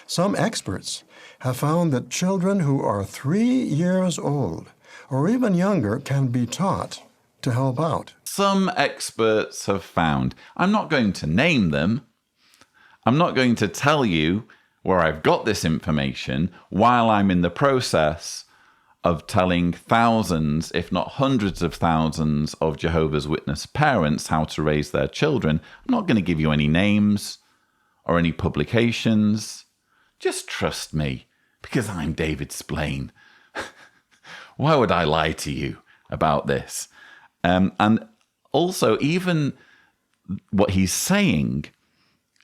Some experts have found that children who are 3 years old or even younger can be taught to help out. Some experts have found. I'm not going to name them. I'm not going to tell you where I've got this information while I'm in the process of telling thousands, if not hundreds of thousands of Jehovah's Witness parents how to raise their children. I'm not going to give you any names or any publications. Just trust me, because I'm David Splain. Why would I lie to you about this? And also, even what he's saying,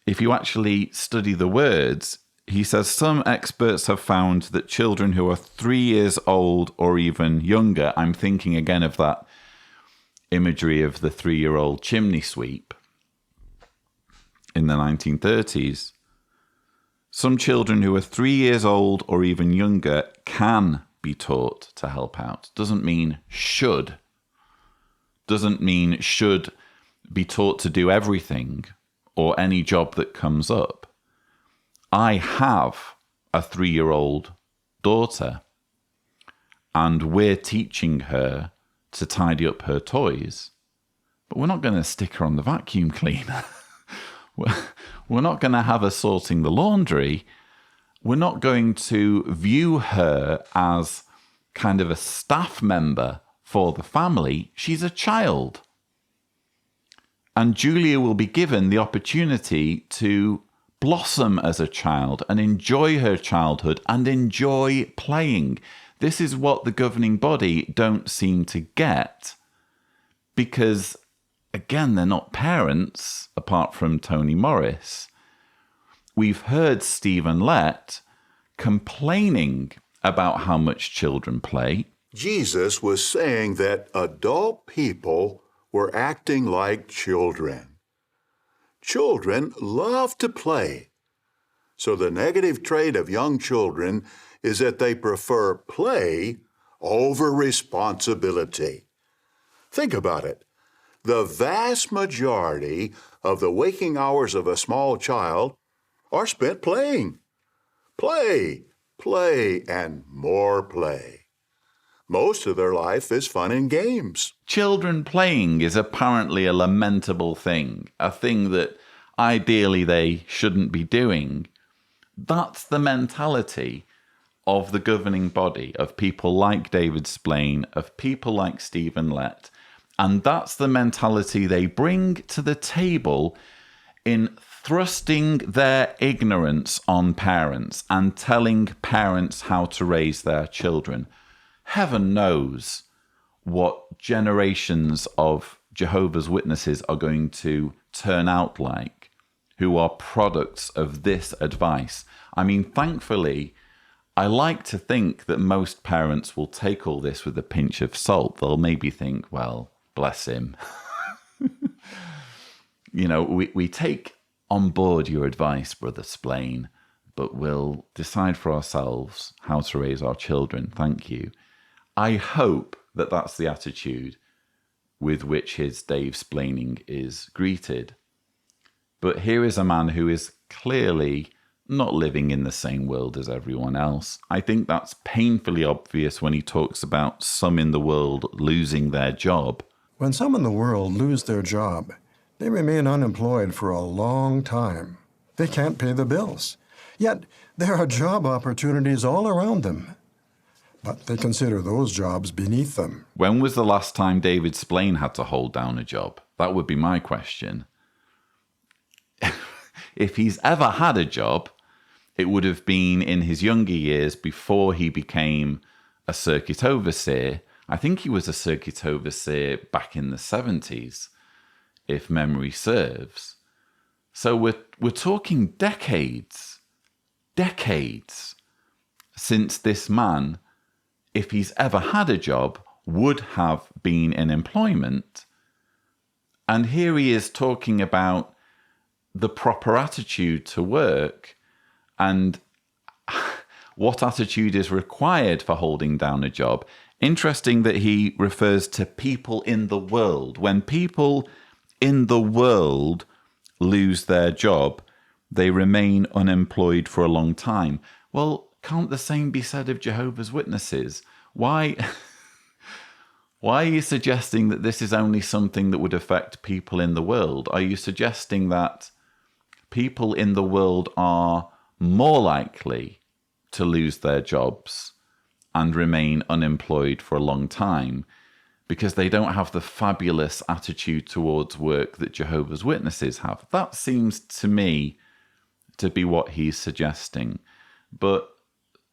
if you actually study the words, he says some experts have found that children who are 3 years old or even younger, I'm thinking again of that imagery of the 3-year-old chimney sweep in the 1930s. Some children who are 3 years old or even younger can be taught to help out. Doesn't mean should. Doesn't mean should be taught to do everything or any job that comes up. I have a 3-year-old daughter, and we're teaching her to tidy up her toys, but we're not going to stick her on the vacuum cleaner. We're not going to have her sorting the laundry. We're not going to view her as kind of a staff member for the family. She's a child. And Julia will be given the opportunity to blossom as a child and enjoy her childhood and enjoy playing. This is what the governing body don't seem to get because, again, they're not parents, apart from Tony Morris. We've heard Stephen Lett complaining about how much children play. Jesus was saying that adult people were acting like children. Children love to play. So the negative trait of young children is that they prefer play over responsibility. Think about it. The vast majority of the waking hours of a small child are spent playing. Play, play, and more play. Most of their life is fun and games. Children playing is apparently a lamentable thing, a thing that ideally they shouldn't be doing. That's the mentality of the governing body, of people like David Splain, of people like Stephen Lett. And that's the mentality they bring to the table in thrusting their ignorance on parents and telling parents how to raise their children. Heaven knows what generations of Jehovah's Witnesses are going to turn out like, who are products of this advice. I mean, thankfully, I like to think that most parents will take all this with a pinch of salt. They'll maybe think, well, bless him. You know, we take on board your advice, Brother Splain, but we'll decide for ourselves how to raise our children. Thank you. I hope that that's the attitude with which his Dave Splaining is greeted. But here is a man who is clearly not living in the same world as everyone else. I think that's painfully obvious when he talks about some in the world losing their job. When some in the world lose their job, they remain unemployed for a long time. They can't pay the bills. Yet there are job opportunities all around them. But they consider those jobs beneath them. When was the last time David Splain had to hold down a job? That would be my question. If he's ever had a job, it would have been in his younger years before he became a circuit overseer. I think he was a circuit overseer back in the 70s, if memory serves. So we're talking decades since this man, if he's ever had a job, would have been in employment. And here he is talking about the proper attitude to work and what attitude is required for holding down a job. Interesting that he refers to people in the world. When people in the world lose their job, they remain unemployed for a long time. Well, can't the same be said of Jehovah's Witnesses? Why are you suggesting that this is only something that would affect people in the world? Are you suggesting that people in the world are more likely to lose their jobs and remain unemployed for a long time because they don't have the fabulous attitude towards work that Jehovah's Witnesses have? That seems to me to be what he's suggesting. But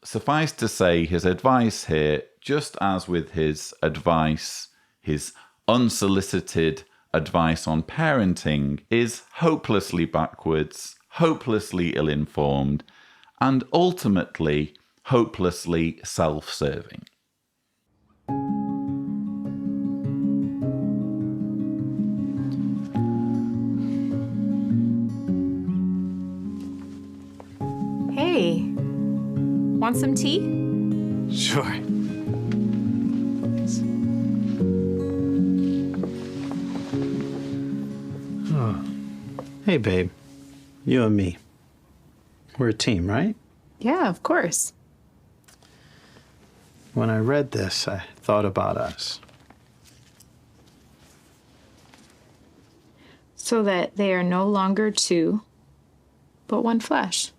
suffice to say, his advice here, just as with his advice, his unsolicited advice on parenting, is hopelessly backwards, hopelessly ill-informed, and ultimately hopelessly self-serving. Hey, want some tea? Sure. Thanks. Oh. Hey, babe. You and me. We're a team, right? Yeah, of course. When I read this, I thought about us. So that they are no longer two, but one flesh.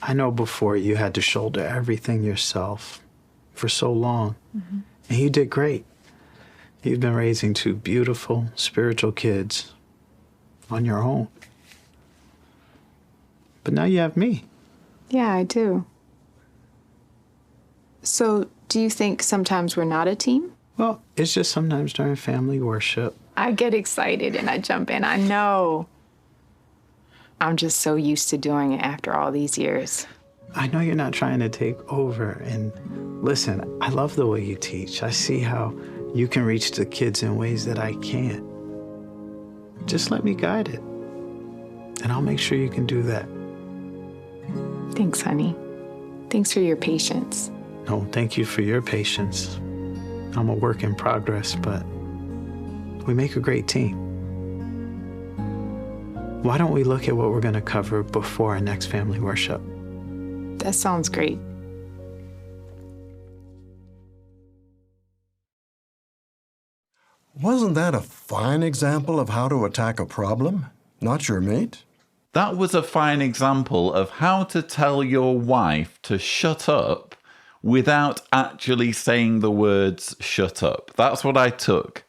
I know before you had to shoulder everything yourself for so long. Mm-hmm. And you did great. You've been raising two beautiful, spiritual kids on your own. But now you have me. Yeah, I do. So, do you think sometimes we're not a team? Well, it's just sometimes during family worship. I get excited and I jump in, I know. I'm just so used to doing it after all these years. I know you're not trying to take over. And listen, I love the way you teach. I see how you can reach the kids in ways that I can't. Just let me guide it. And I'll make sure you can do that. Thanks, honey. Thanks for your patience. No, thank you for your patience. I'm a work in progress, but we make a great team. Why don't we look at what we're going to cover before our next family worship? That sounds great. Wasn't that a fine example of how to attack a problem? Not your mate? That was a fine example of how to tell your wife to shut up without actually saying the words shut up. That's what I took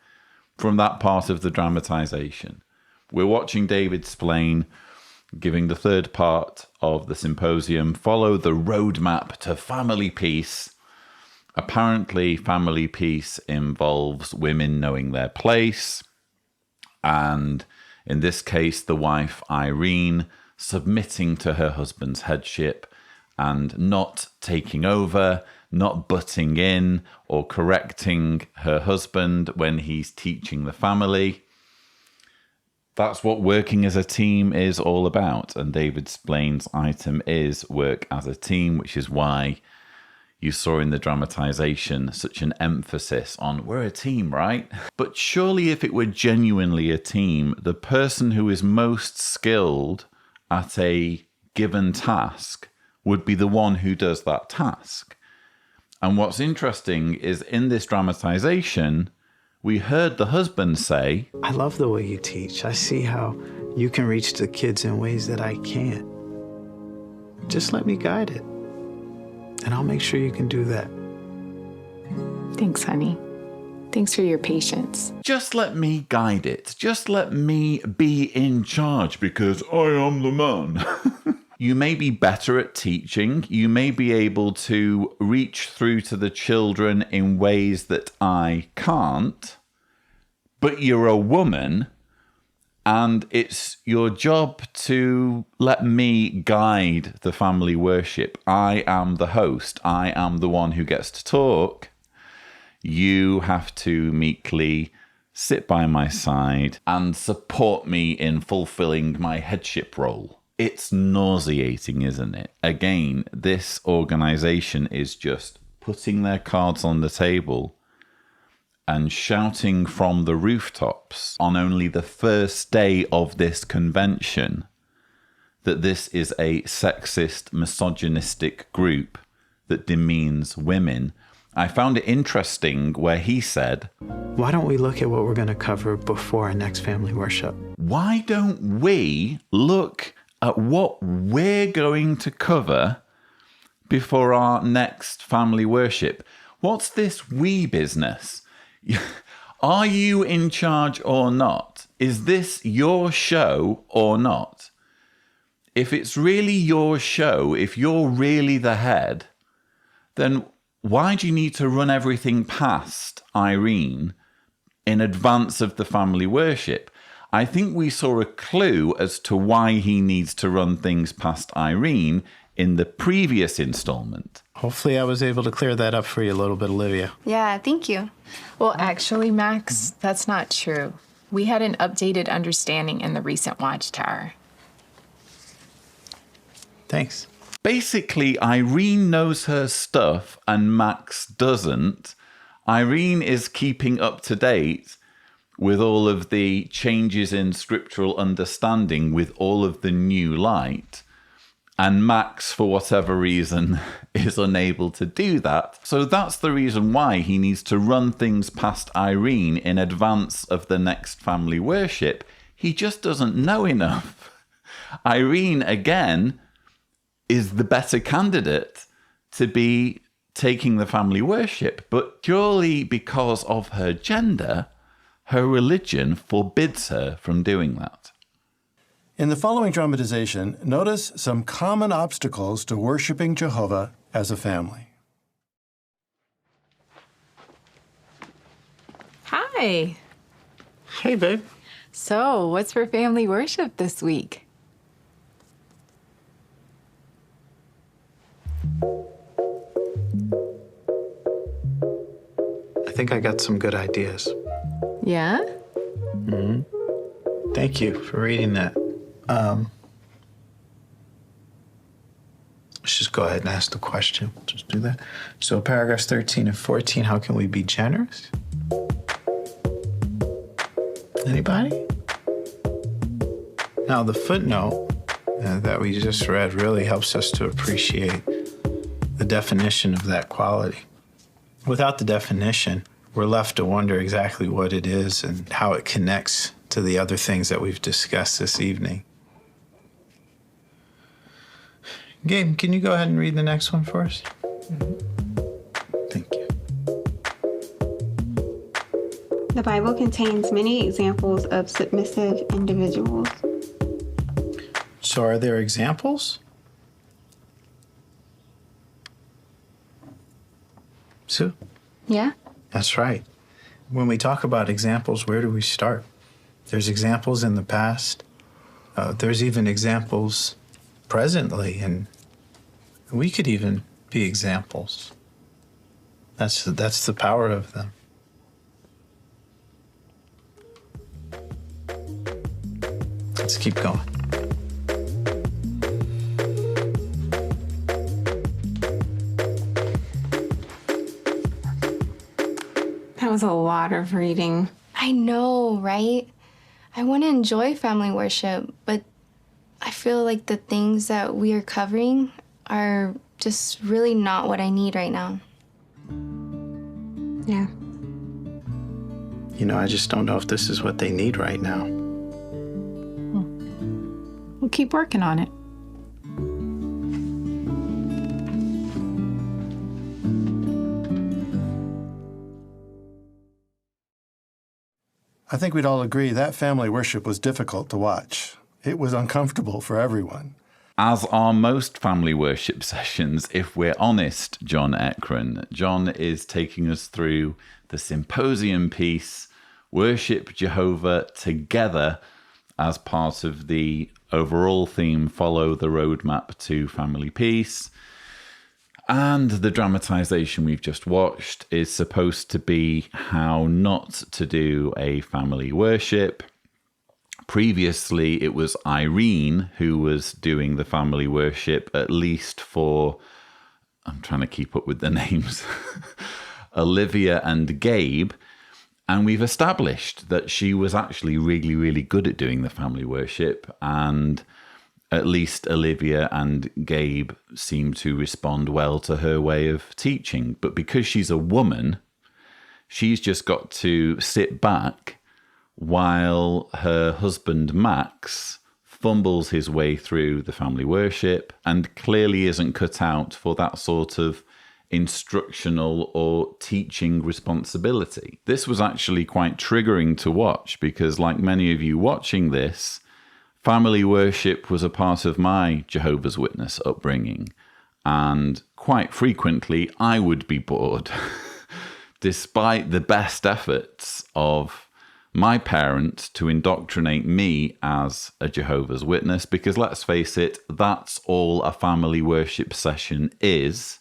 from that part of the dramatization. We're watching David Splain giving the third part of the symposium, Follow the Roadmap to Family Peace. Apparently, family peace involves women knowing their place, and in this case, the wife, Irene, submitting to her husband's headship and not taking over, not butting in or correcting her husband when he's teaching the family. That's what working as a team is all about. And David Splain's item is work as a team, which is why you saw in the dramatization such an emphasis on we're a team, right? But surely if it were genuinely a team, the person who is most skilled at a given task would be the one who does that task. And what's interesting is in this dramatization, we heard the husband say, I love the way you teach. I see how you can reach the kids in ways that I can't. Just let me guide it. And I'll make sure you can do that. Thanks, honey. Thanks for your patience. Just let me guide it. Just let me be in charge because I am the man. You may be better at teaching. You may be able to reach through to the children in ways that I can't. But you're a woman, and it's your job to let me guide the family worship. I am the host. I am the one who gets to talk. You have to meekly sit by my side and support me in fulfilling my headship role. It's nauseating, isn't it? Again, this organization is just putting their cards on the table and shouting from the rooftops on only the first day of this convention that this is a sexist, misogynistic group that demeans women. I found it interesting where he said, why don't we look at what we're going to cover before our next family worship? Why don't we look at what we're going to cover before our next family worship? What's this we business? Are you in charge or not? Is this your show or not? If it's really your show, if you're really the head, then why do you need to run everything past Irene in advance of the family worship? I think we saw a clue as to why he needs to run things past Irene in the previous installment. Hopefully I was able to clear that up for you a little bit, Olivia. Yeah, thank you. Well, actually, Max, that's not true. We had an updated understanding in the recent Watchtower. Thanks. Basically, Irene knows her stuff and Max doesn't. Irene is keeping up to date with all of the changes in scriptural understanding, with all of the new light. And Max, for whatever reason, is unable to do that. So that's the reason why he needs to run things past Irene in advance of the next family worship. He just doesn't know enough. Irene, again, is the better candidate to taking the family worship, but purely because of her gender, her religion forbids her from doing that. In the following dramatization, notice some common obstacles to worshiping Jehovah as a family. Hi. Hey, babe. So, what's for family worship this week? I think I got some good ideas. Yeah? Mm-hmm. Thank you for reading that. Let's just go ahead and ask the question. Just do that. So paragraphs 13 and 14, how can we be generous? Anybody? Now, the footnote that we just read really helps us to appreciate the definition of that quality. Without the definition, we're left to wonder exactly what it is and how it connects to the other things that we've discussed this evening. Gabe, can you go ahead and read the next one for us? Thank you. The Bible contains many examples of submissive individuals. So are there examples? Sue? Yeah? That's right. When we talk about examples, where do we start? There's examples in the past. There's even examples presently, and we could even be examples. That's the power of them. Let's keep going. That was a lot of reading. I know, right? I want to enjoy family worship, but I feel like the things that we are covering are just really not what I need right now. Yeah. You know, I just don't know if this is what they need right now. We'll keep working on it. I think we'd all agree that family worship was difficult to watch. It was uncomfortable for everyone. As are most family worship sessions, if we're honest, John Ekron. John is taking us through the symposium piece, Worship Jehovah Together, as part of the overall theme, Follow the Roadmap to Family Peace. And the dramatization we've just watched is supposed to be how not to do a family worship. Previously, it was Irene who was doing the family worship, at least for, I'm trying to keep up with the names, Olivia and Gabe. And we've established that she was actually really, really good at doing the family worship. And at least Olivia and Gabe seem to respond well to her way of teaching. But because she's a woman, she's just got to sit back while her husband Max fumbles his way through the family worship and clearly isn't cut out for that sort of instructional or teaching responsibility. This was actually quite triggering to watch because, like many of you watching this, family worship was a part of my Jehovah's Witness upbringing, and quite frequently I would be bored despite the best efforts of my parents to indoctrinate me as a Jehovah's Witness, because let's face it, that's all a family worship session is.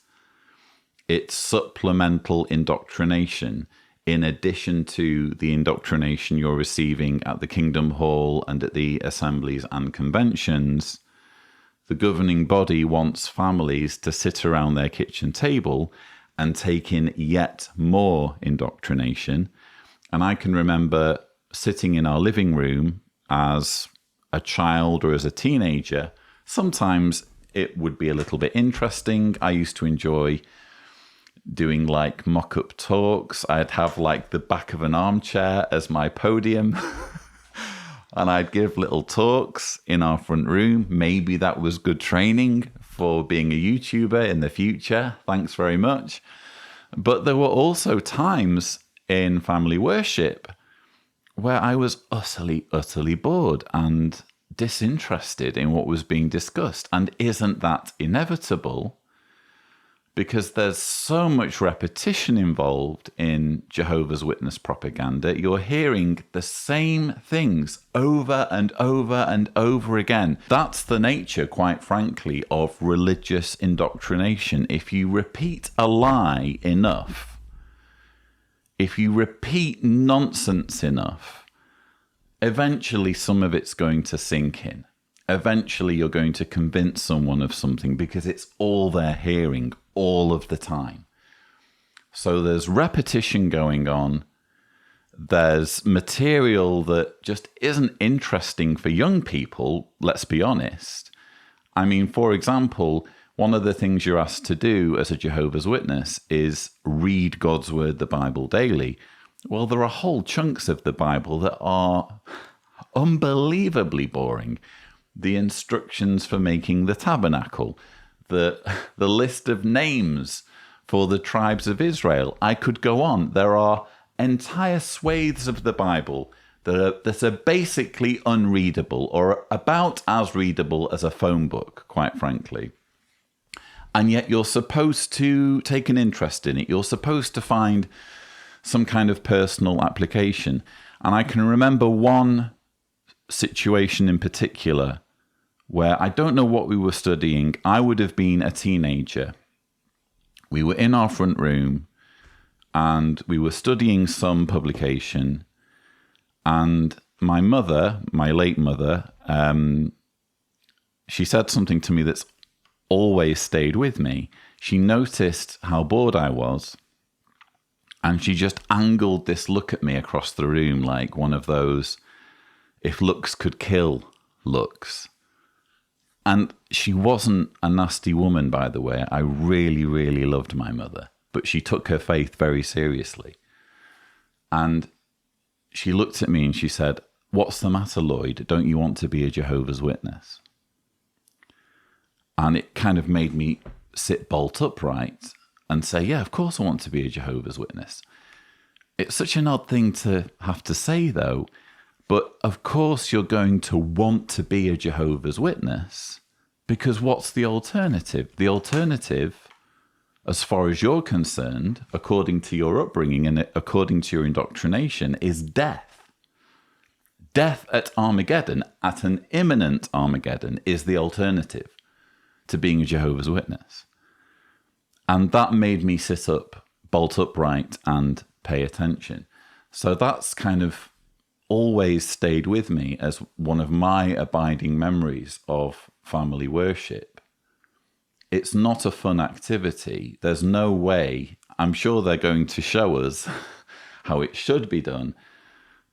It's supplemental indoctrination in addition to the indoctrination you're receiving at the Kingdom Hall and at the assemblies and conventions. The governing body wants families to sit around their kitchen table and take in yet more indoctrination. And I can remember sitting in our living room as a child or as a teenager. Sometimes it would be a little bit interesting. I used to enjoy doing like mock-up talks. I'd have like the back of an armchair as my podium and I'd give little talks in our front room. Maybe that was good training for being a YouTuber in the future. Thanks very much. But there were also times in family worship where I was utterly bored and disinterested in what was being discussed. And isn't that inevitable? Because there's so much repetition involved in Jehovah's Witness propaganda. You're hearing the same things over and over and over again. That's the nature, quite frankly, of religious indoctrination. If you repeat a lie enough, if you repeat nonsense enough, eventually some of it's going to sink in. Eventually you're going to convince someone of something because it's all they're hearing all of the time. So there's repetition going on. There's material that just isn't interesting for young people, let's be honest. I mean, for example, one of the things you're asked to do as a Jehovah's Witness is read God's Word, the Bible, daily. Well, there are whole chunks of the Bible that are unbelievably boring. The instructions for making the tabernacle, the list of names for the tribes of Israel. I could go on. There are entire swathes of the Bible that are basically unreadable, or about as readable as a phone book, quite frankly. And yet you're supposed to take an interest in it. You're supposed to find some kind of personal application. And I can remember one situation in particular where I don't know what we were studying. I would have been a teenager. We were in our front room and we were studying some publication, and my mother, my late mother, she said something to me that's always stayed with me. She noticed how bored I was, and she just angled this look at me across the room, like one of those if looks could kill looks. And she wasn't a nasty woman, by the way. I really, really loved my mother, but she took her faith very seriously. And she looked at me and she said, "What's the matter, Lloyd? Don't you want to be a Jehovah's Witness?" And it kind of made me sit bolt upright and say, yeah, of course I want to be a Jehovah's Witness. It's such an odd thing to have to say, though. But of course you're going to want to be a Jehovah's Witness, because what's the alternative? The alternative, as far as you're concerned, according to your upbringing and according to your indoctrination, is death. Death at Armageddon, at an imminent Armageddon, is the alternative to being a Jehovah's Witness. And that made me sit up, bolt upright, and pay attention. So that's kind of always stayed with me as one of my abiding memories of family worship. It's not a fun activity. There's no way. I'm sure they're going to show us how it should be done.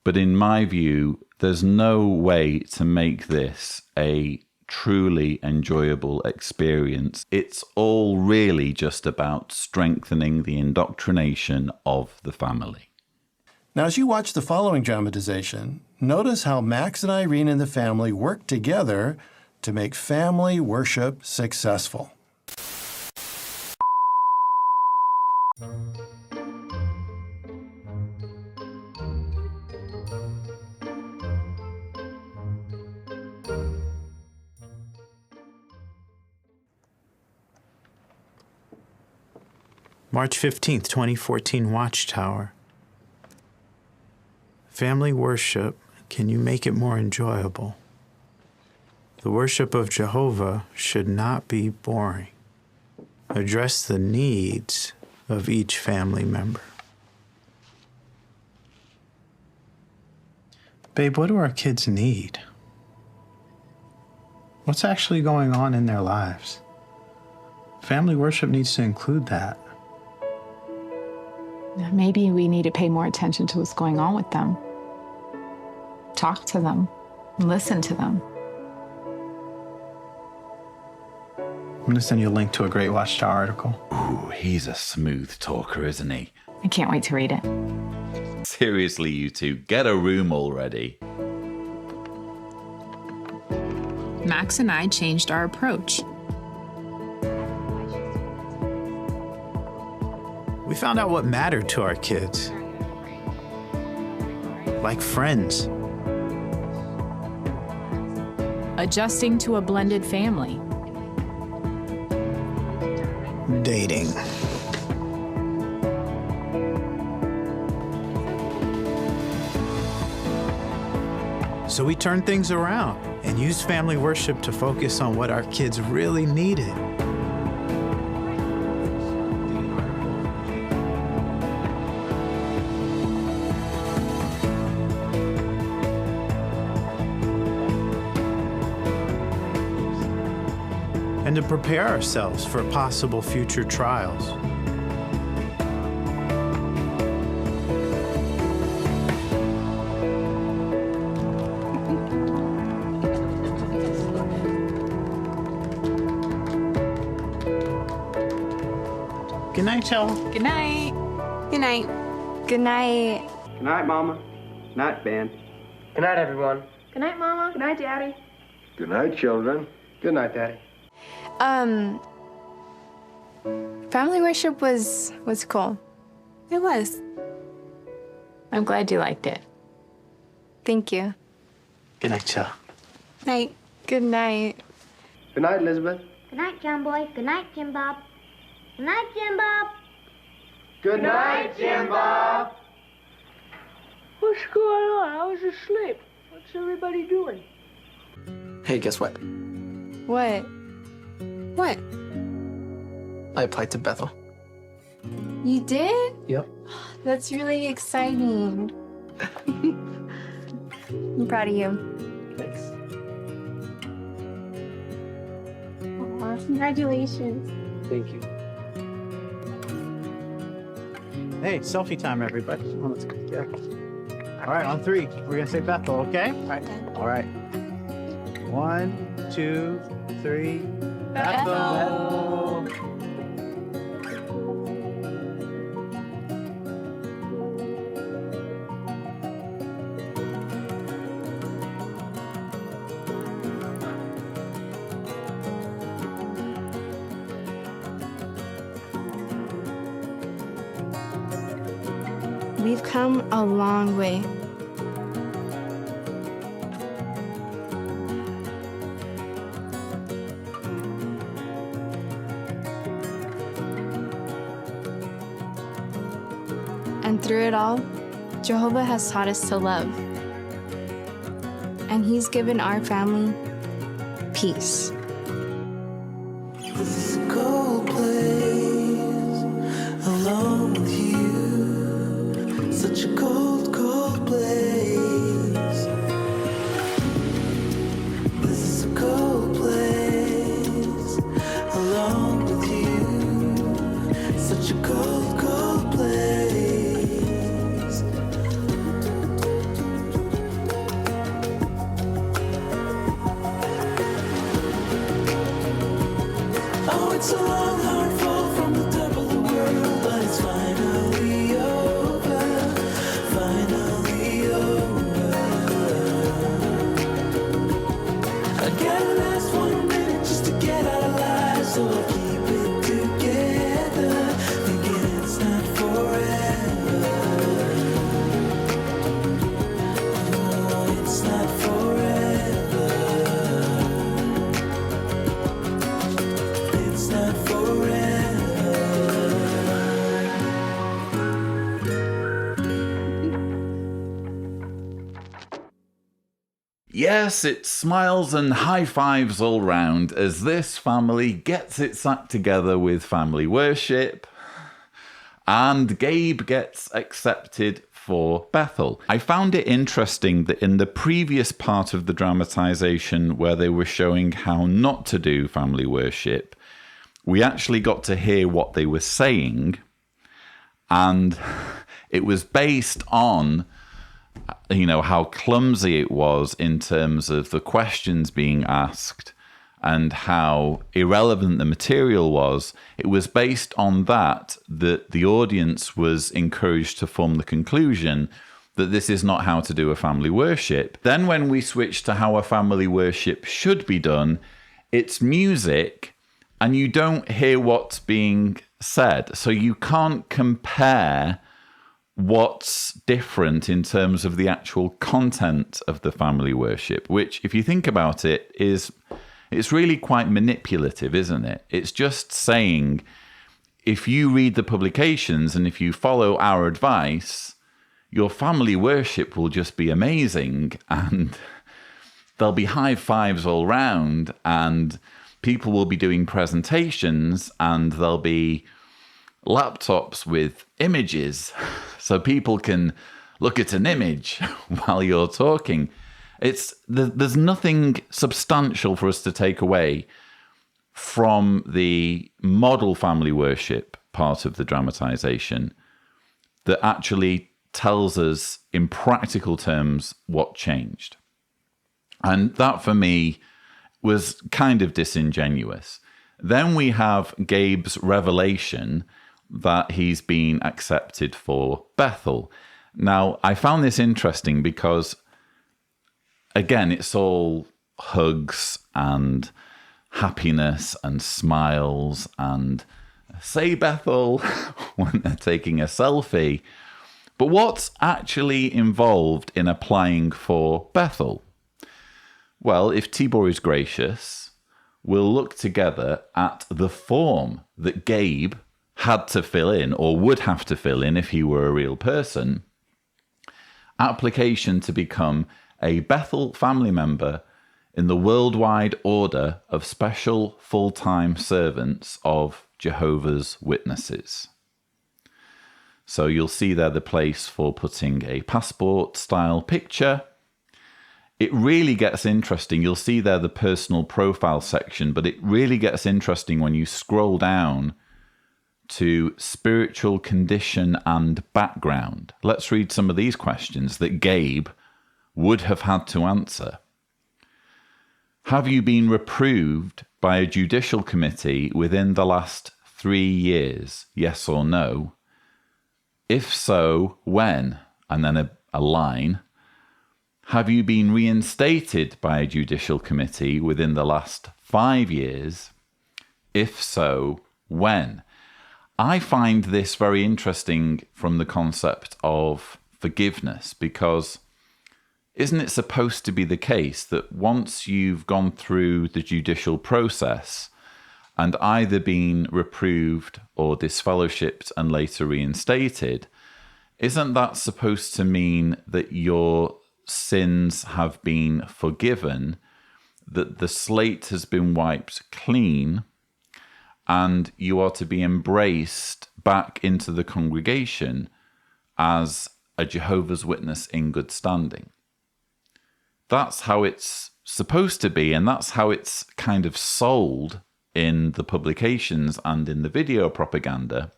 But in my view, there's no way to make this a truly enjoyable experience. It's all really just about strengthening the indoctrination of the family. Now, as you watch the following dramatization, notice how Max and Irene and the family work together to make family worship successful. March 15th, 2014 Watchtower. Family worship, can you make it more enjoyable? The worship of Jehovah should not be boring. Address the needs of each family member. Babe, what do our kids need? What's actually going on in their lives? Family worship needs to include that. Maybe we need to pay more attention to what's going on with them. Talk to them. Listen to them. I'm going to send you a link to a great Watchtower article. Ooh, he's a smooth talker, isn't he? I can't wait to read it. Seriously, you two, get a room already. Max and I changed our approach. We found out what mattered to our kids. Like friends. Adjusting to a blended family. Dating. So we turned things around and used family worship to focus on what our kids really needed. And to prepare ourselves for possible future trials. Good night, y'all. Good night. Good night. Good night. Good night, Mama. Night, Ben. Good night, everyone. Good night, Mama. Good night, Daddy. Good night, children. Good night, Daddy. Family worship was cool. It was. I'm glad you liked it. Thank you. Good night, y'all. Night. Good night. Good night, Elizabeth. Good night, John Boy. Good night, Jim Bob. Good night, Jim Bob. Good night, Jim Bob. What's going on? I was asleep. What's everybody doing? Hey, guess what? What? What? I applied to Bethel. You did? Yep. That's really exciting. I'm proud of you. Thanks. Aw, congratulations. Thank you. Hey, selfie time, everybody. Oh, let's go. Yeah. All right, on 3. We're going to say Bethel, okay? All right. All right. 1, 2, 3. Bethel. We've come a long way. And through it all, Jehovah has taught us to love. And He's given our family peace. This is a cold place, alone with you. Such a cold, cold place. This is a cold place, alone with you. Such a cold, cold place. Oh, it's a long, hard fall from the top of the world, but it's finally over, finally over. I gotta last 1 minute just to get out alive, so I'll keep it together, thinking it's not forever. Oh, it's not forever. It's not forever. Yes, it's smiles and high fives all round as this family gets its act together with family worship and Gabe gets accepted for Bethel. I found it interesting that in the previous part of the dramatization where they were showing how not to do family worship, we actually got to hear what they were saying, and it was based on how clumsy it was in terms of the questions being asked and how irrelevant the material was. It was based on that the audience was encouraged to form the conclusion that this is not how to do a family worship. Then when we switched to how a family worship should be done, it's music and you don't hear what's being said. So you can't compare what's different in terms of the actual content of the family worship, which, if you think about it, it's really quite manipulative, isn't it? It's just saying, if you read the publications and if you follow our advice, your family worship will just be amazing, and there'll be high fives all round, and people will be doing presentations, and there'll be laptops with images so people can look at an image while you're talking. There's nothing substantial for us to take away from the model family worship part of the dramatization that actually tells us in practical terms what changed. And that, for me, was kind of disingenuous. Then we have Gabe's revelation that he's been accepted for Bethel. Now, I found this interesting because, again, it's all hugs and happiness and smiles and say Bethel when they're taking a selfie. But what's actually involved in applying for Bethel? Well, if Tibor is gracious, we'll look together at the form that Gabe had to fill in, or would have to fill in if he were a real person. Application to become a Bethel family member in the worldwide order of special full-time servants of Jehovah's Witnesses. So you'll see there the place for putting a passport-style picture. It really gets interesting. You'll see there the personal profile section, but it really gets interesting when you scroll down to spiritual condition and background. Let's read some of these questions that Gabe would have had to answer. Have you been reproved by a judicial committee within the last 3 years? Yes or no? If so, when? And then a line. Have you been reinstated by a judicial committee within the last 5 years? If so, when? I find this very interesting from the concept of forgiveness, because isn't it supposed to be the case that once you've gone through the judicial process and either been reproved or disfellowshipped and later reinstated, isn't that supposed to mean that your sins have been forgiven, that the slate has been wiped clean, and you are to be embraced back into the congregation as a Jehovah's Witness in good standing? That's how it's supposed to be, and that's how it's kind of sold in the publications and in the video propaganda.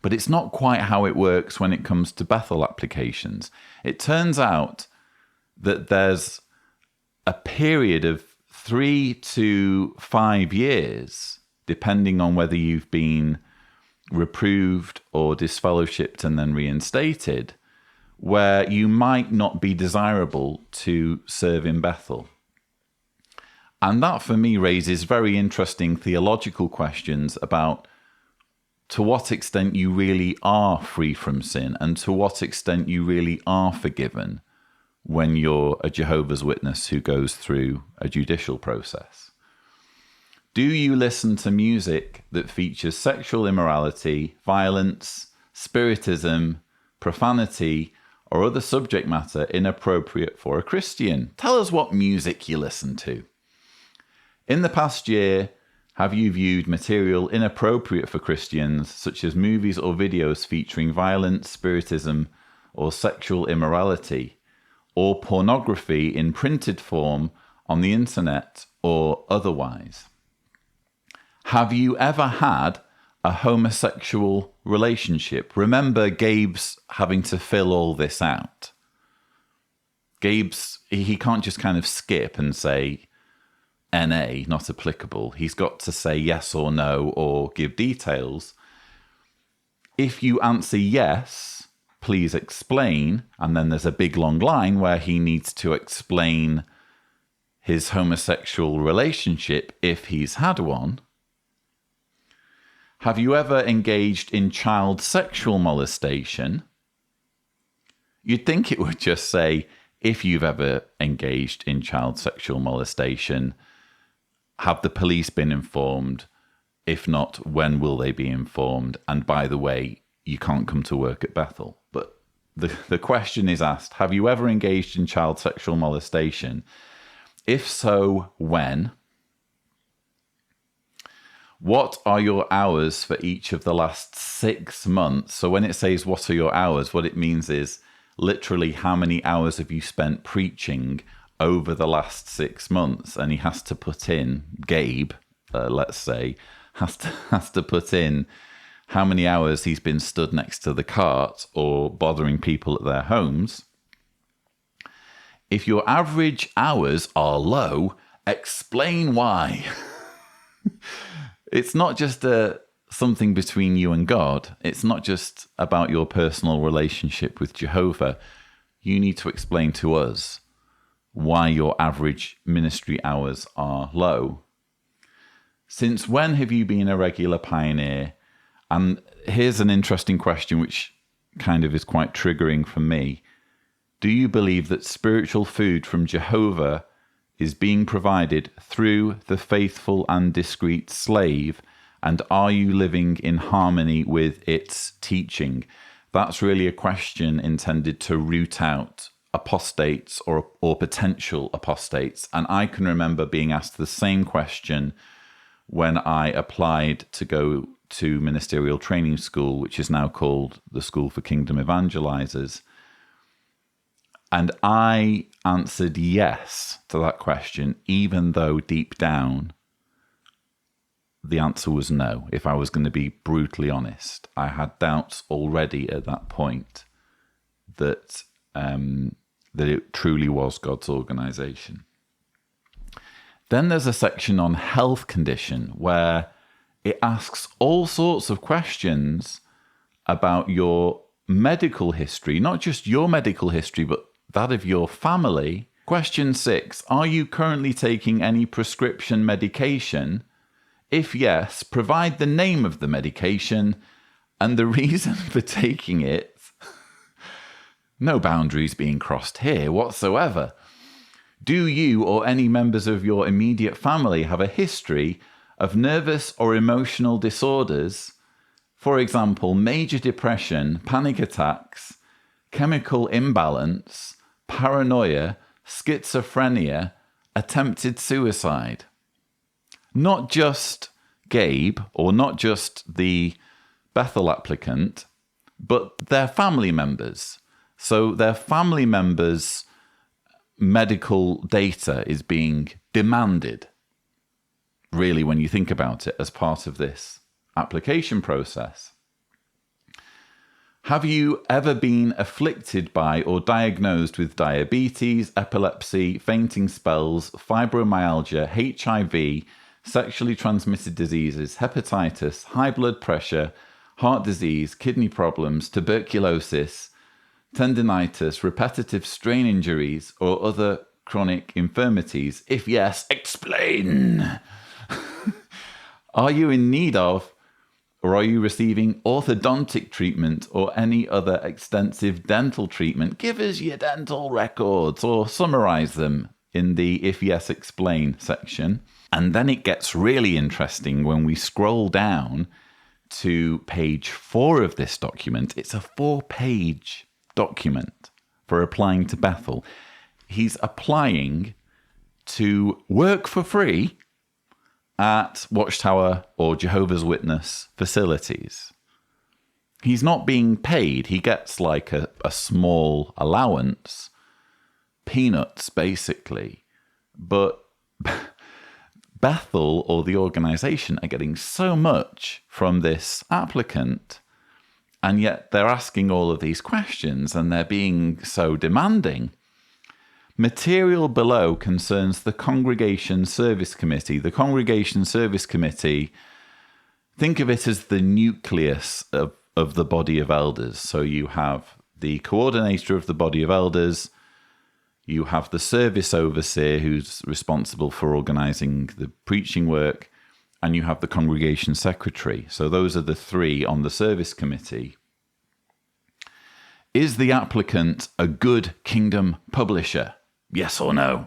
But it's not quite how it works when it comes to Bethel applications. It turns out that there's a period of 3 to 5 years, depending on whether you've been reproved or disfellowshipped and then reinstated, where you might not be desirable to serve in Bethel. And that, for me, raises very interesting theological questions about to what extent you really are free from sin and to what extent you really are forgiven when you're a Jehovah's Witness who goes through a judicial process. Do you listen to music that features sexual immorality, violence, spiritism, profanity, or other subject matter inappropriate for a Christian? Tell us what music you listen to. In the past year, have you viewed material inappropriate for Christians, such as movies or videos featuring violence, spiritism, or sexual immorality, or pornography in printed form on the internet or otherwise? Have you ever had a homosexual relationship? Remember, Gabe's having to fill all this out. He can't just kind of skip and say NA, not applicable. He's got to say yes or no or give details. If you answer yes, please explain, and then there's a big long line where he needs to explain his homosexual relationship if he's had one. have you ever engaged in child sexual molestation? You'd think it would just say, if you've ever engaged in child sexual molestation, have the police been informed? If not, when will they be informed? And by the way, you can't come to work at Bethel. But the question is asked, have you ever engaged in child sexual molestation? If so, when? What are your hours for each of the last 6 months? So when it says, what are your hours? What it means is literally how many hours have you spent preaching over the last 6 months? And he has to put in, Gabe, let's say, has to put in how many hours he's been stood next to the cart or bothering people at their homes. If your average hours are low, explain why. It's not just something between you and God. It's not just about your personal relationship with Jehovah. You need to explain to us why your average ministry hours are low. Since when have you been a regular pioneer? And here's an interesting question, which kind of is quite triggering for me. Do you believe that spiritual food from Jehovah is being provided through the faithful and discreet slave? And are you living in harmony with its teaching? That's really a question intended to root out apostates or potential apostates. And I can remember being asked the same question when I applied to go to ministerial training school, which is now called the School for Kingdom Evangelizers. And I answered yes to that question, even though deep down the answer was no. If I was going to be brutally honest, I had doubts already at that point that it truly was God's organization. Then there's a section on health condition where it asks all sorts of questions about your medical history, not just your medical history, but that of your family. Question 6, are you currently taking any prescription medication? If yes, provide the name of the medication and the reason for taking it. No boundaries being crossed here whatsoever. Do you or any members of your immediate family have a history of nervous or emotional disorders? For example, major depression, panic attacks, chemical imbalance, paranoia, schizophrenia, attempted suicide. Not just Gabe or not just the Bethel applicant, but their family members. So their family members' medical data is being demanded, really, when you think about it, as part of this application process. Have you ever been afflicted by or diagnosed with diabetes, epilepsy, fainting spells, fibromyalgia, HIV, sexually transmitted diseases, hepatitis, high blood pressure, heart disease, kidney problems, tuberculosis, tendinitis, repetitive strain injuries, or other chronic infirmities? If yes, explain. Are you in need of, or are you receiving orthodontic treatment or any other extensive dental treatment? Give us your dental records or summarize them in the If Yes, Explain section. And then it gets really interesting when we scroll down to page 4 of this document. It's a 4-page document for applying to Bethel. He's applying to work for free at Watchtower or Jehovah's Witness facilities. He's not being paid. He gets like a small allowance, peanuts basically. But Bethel or the organization are getting so much from this applicant, and yet they're asking all of these questions and they're being so demanding. Material below concerns the Congregation Service Committee. The Congregation Service Committee, think of it as the nucleus of the body of elders. So you have the coordinator of the body of elders, you have the service overseer who's responsible for organizing the preaching work, and you have the congregation secretary. So those are the three on the service committee. Is the applicant a good kingdom publisher? Yes or no?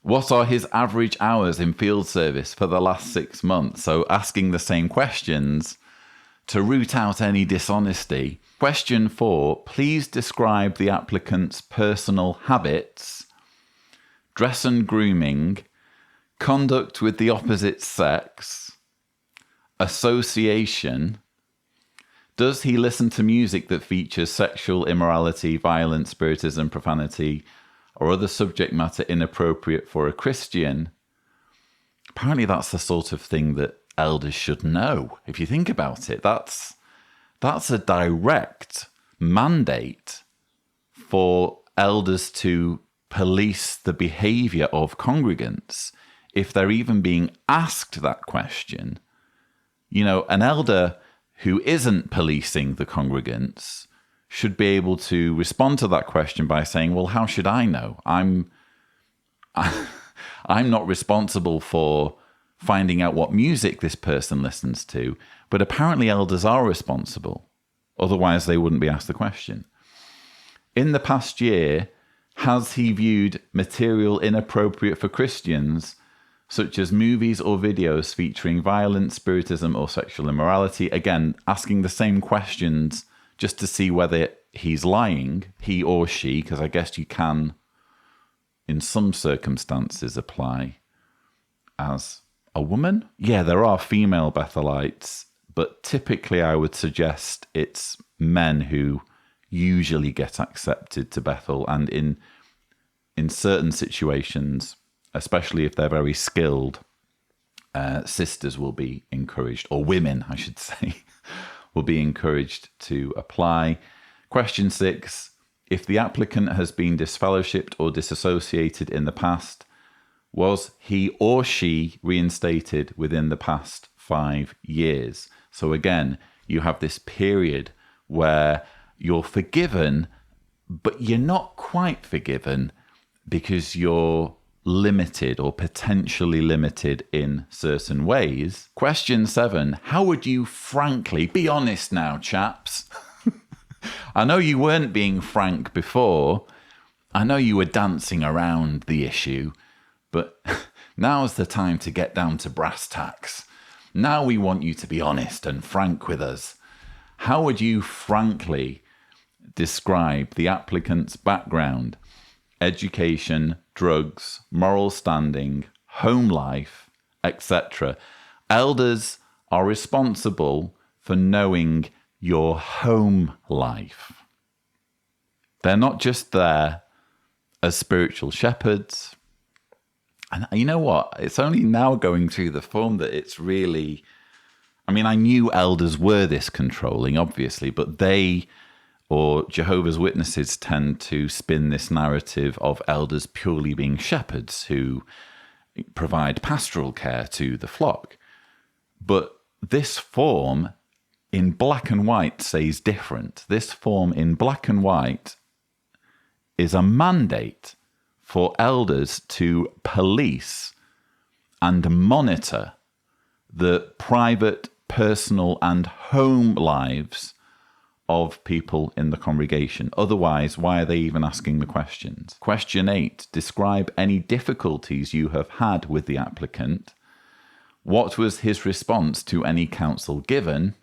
What are his average hours in field service for the last 6 months? So asking the same questions to root out any dishonesty. Question 4, please describe the applicant's personal habits, dress and grooming, conduct with the opposite sex, association. Does he listen to music that features sexual immorality, violence, spiritism, profanity, or other subject matter inappropriate for a Christian? Apparently that's the sort of thing that elders should know. If you think about it, that's a direct mandate for elders to police the behavior of congregants. If they're even being asked that question, you know, an elder who isn't policing the congregants should be able to respond to that question by saying, well, how should I know? I'm not responsible for finding out what music this person listens to, but apparently elders are responsible. Otherwise, they wouldn't be asked the question. In the past year, has he viewed material inappropriate for Christians, such as movies or videos featuring violence, spiritism, or sexual immorality? Again, asking the same questions just to see whether he's lying, he or she, because I guess you can, in some circumstances, apply as a woman. Yeah, there are female Bethelites, but typically I would suggest it's men who usually get accepted to Bethel, and in certain situations, especially if they're very skilled, sisters will be encouraged, or women, I should say, will be encouraged to apply. Question 6, if the applicant has been disfellowshipped or disassociated in the past, was he or she reinstated within the past 5 years? So again, you have this period where you're forgiven, but you're not quite forgiven because you're limited or potentially limited in certain ways. Question 7, how would you frankly, be honest now, chaps. I know you weren't being frank before. I know you were dancing around the issue, but now's the time to get down to brass tacks. Now we want you to be honest and frank with us. How would you frankly describe the applicant's background, education, drugs, moral standing, home life, etc.? Elders are responsible for knowing your home life. They're not just there as spiritual shepherds. And you know what? It's only now going through the form that it's really... I mean, I knew elders were this controlling, obviously, but they, or Jehovah's Witnesses, tend to spin this narrative of elders purely being shepherds who provide pastoral care to the flock. But this form in black and white says different. This form in black and white is a mandate for elders to police and monitor the private, personal, and home lives of people in the congregation. Otherwise, why are they even asking the questions? Question 8, describe any difficulties you have had with the applicant. What was his response to any counsel given?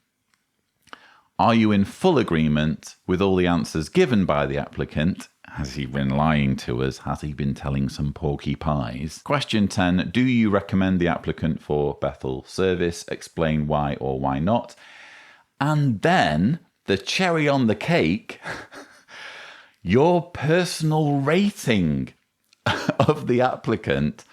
Are you in full agreement with all the answers given by the applicant? Has he been lying to us? Has he been telling some porky pies? Question 10, do you recommend the applicant for Bethel service? Explain why or why not. And then, the cherry on the cake, your personal rating of the applicant.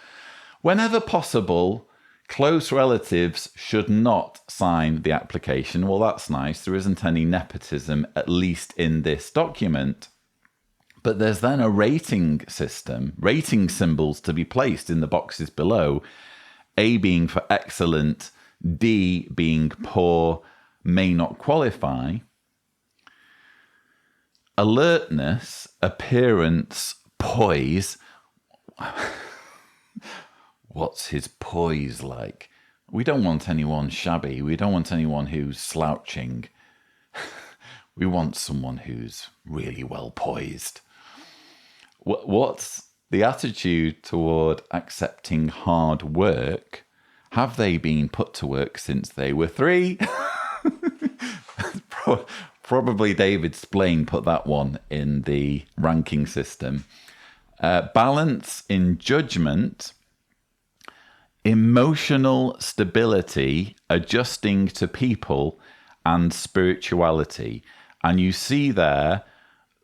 Whenever possible, close relatives should not sign the application. Well, that's nice. There isn't any nepotism, at least in this document. But there's then a rating system, rating symbols to be placed in the boxes below. A being for excellent, D being poor, may not qualify. Alertness, appearance, poise. What's his poise like? We don't want anyone shabby. We don't want anyone who's slouching. We want someone who's really well poised. What's the attitude toward accepting hard work? Have they been put to work since they were 3? Probably David Splain put that one in the ranking system. Balance in judgment, emotional stability, adjusting to people, and spirituality. And you see there,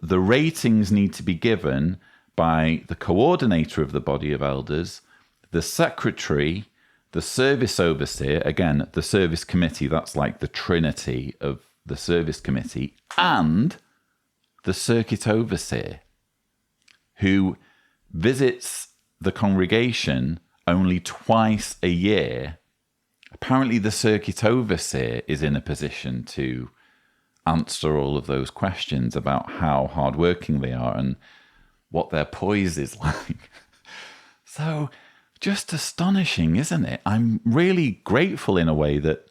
the ratings need to be given by the coordinator of the body of elders, the secretary, the service overseer, again, the service committee, that's like the trinity of the service committee, and the circuit overseer, who visits the congregation only twice a year. Apparently the circuit overseer is in a position to answer all of those questions about how hardworking they are and what their poise is like. So just astonishing, isn't it? I'm really grateful in a way that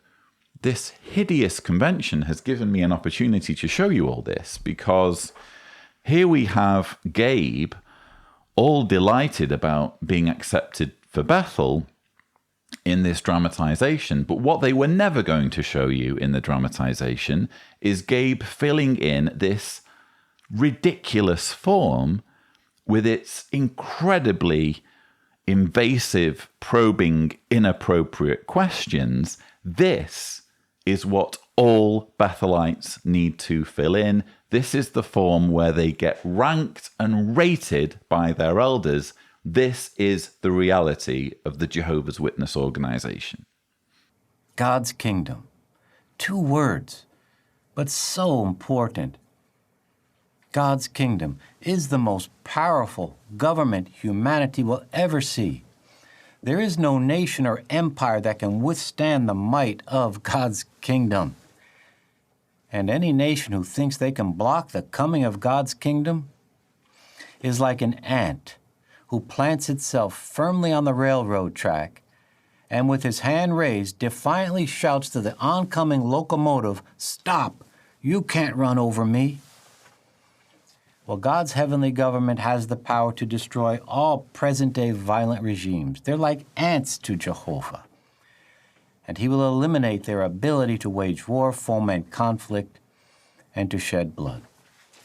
this hideous convention has given me an opportunity to show you all this, because here we have Gabe all delighted about being accepted for Bethel in this dramatization. But what they were never going to show you in the dramatization is Gabe filling in this ridiculous form with its incredibly invasive, probing, inappropriate questions. This is what all Bethelites need to fill in. This is the form where they get ranked and rated by their elders. This is the reality of the Jehovah's Witness organization. God's kingdom. 2 words, but so important. God's kingdom is the most powerful government humanity will ever see. There is no nation or empire that can withstand the might of God's kingdom. And any nation who thinks they can block the coming of God's kingdom is like an ant who plants itself firmly on the railroad track and with his hand raised defiantly shouts to the oncoming locomotive, "Stop! You can't run over me." Well, God's heavenly government has the power to destroy all present-day violent regimes. They're like ants to Jehovah. And he will eliminate their ability to wage war, foment conflict, and to shed blood.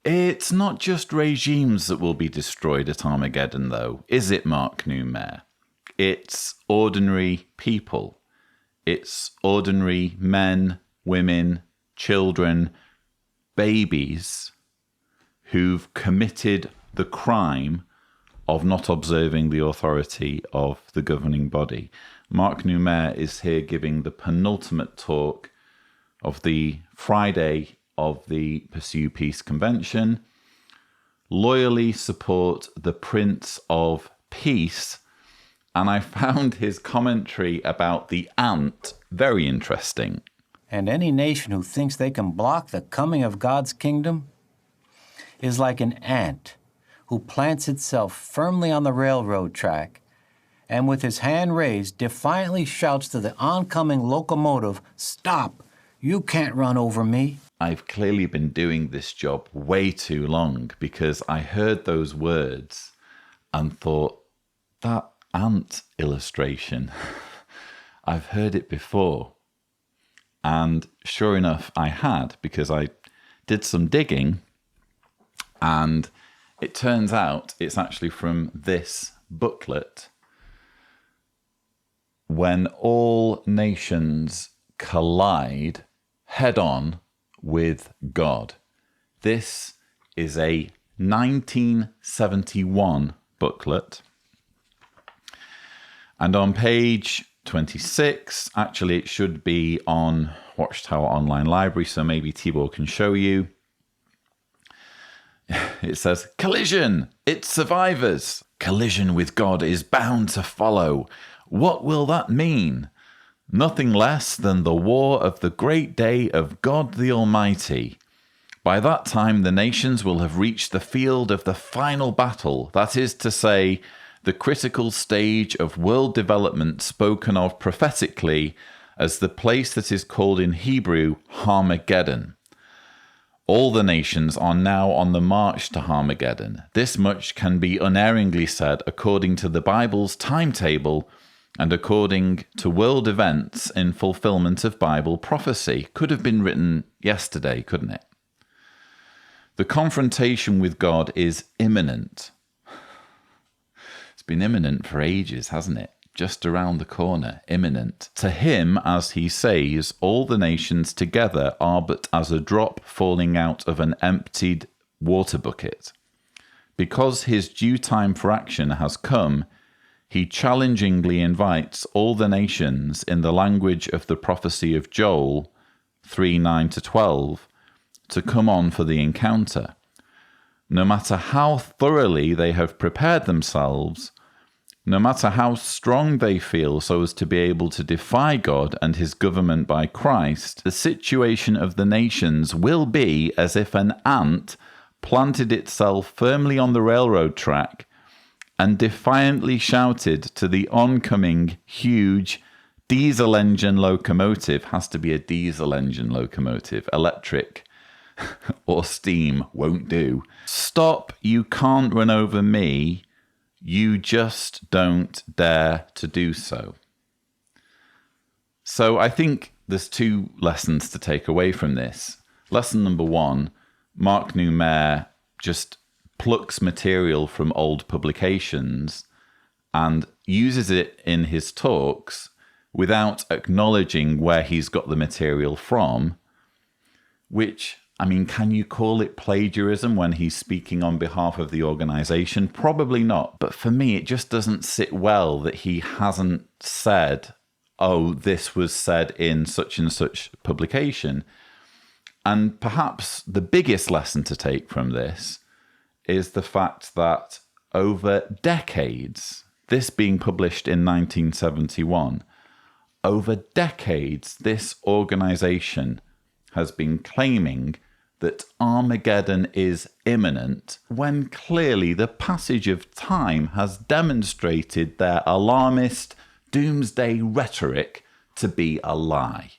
It's not just regimes that will be destroyed at Armageddon, though, is it, Mark Newmare? It's ordinary people. It's ordinary men, women, children, babies who've committed the crime of not observing the authority of the governing body. Mark Newmare is here giving the penultimate talk of the Friday of the Pursue Peace Convention. Loyally support the Prince of Peace. And I found his commentary about the ant very interesting. And any nation who thinks they can block the coming of God's kingdom is like an ant who plants itself firmly on the railroad track and with his hand raised defiantly shouts to the oncoming locomotive, "Stop! You can't run over me." I've clearly been doing this job way too long, because I heard those words and thought, that ant illustration, I've heard it before. And sure enough, I had, because I did some digging, and it turns out it's actually from this booklet, When All Nations Collide Head-On with God. This is a 1971 booklet. And on page 26, actually it should be on Watchtower Online Library, so maybe Tibor can show you. It says, "Collision! Its survivors! Collision with God is bound to follow. What will that mean? Nothing less than the war of the great day of God the Almighty. By that time, the nations will have reached the field of the final battle, that is to say, the critical stage of world development spoken of prophetically as the place that is called in Hebrew Armageddon. All the nations are now on the march to Armageddon. This much can be unerringly said according to the Bible's timetable and according to world events in fulfillment of Bible prophecy. Could have been written yesterday, couldn't it? The confrontation with God is imminent. It's been imminent for ages, hasn't it? Just around the corner, imminent. To him, as he says, all the nations together are but as a drop falling out of an emptied water bucket. Because his due time for action has come, he challengingly invites all the nations in the language of the prophecy of Joel 3:9-12 to come on for the encounter. No matter how thoroughly they have prepared themselves, no matter how strong they feel so as to be able to defy God and his government by Christ, the situation of the nations will be as if an ant planted itself firmly on the railroad track and defiantly shouted to the oncoming huge diesel engine locomotive. Has to be a diesel engine locomotive. Electric or steam won't do. Stop, you can't run over me. You just don't dare to do so. So I think there's two lessons to take away from this. Lesson number one, Mark Newmair just plucks material from old publications and uses it in his talks without acknowledging where he's got the material from, which, I mean, can you call it plagiarism when he's speaking on behalf of the organization? Probably not. But for me, it just doesn't sit well that he hasn't said, oh, this was said in such and such publication. And perhaps the biggest lesson to take from this is the fact that over decades, this being published in 1971, over decades, this organization has been claiming that Armageddon is imminent, when clearly the passage of time has demonstrated their alarmist doomsday rhetoric to be a lie.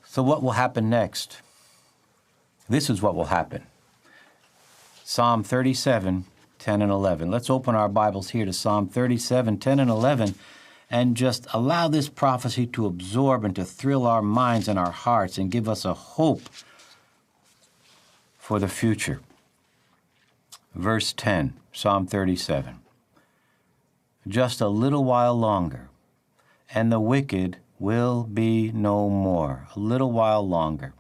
So what will happen next? This is what will happen. Psalm 37, 10 and 11. Let's open our Bibles here to Psalm 37, 10 and 11, and just allow this prophecy to absorb and to thrill our minds and our hearts and give us a hope for the future. Verse 10, Psalm 37. Just a little while longer, and the wicked will be no more. A little while longer.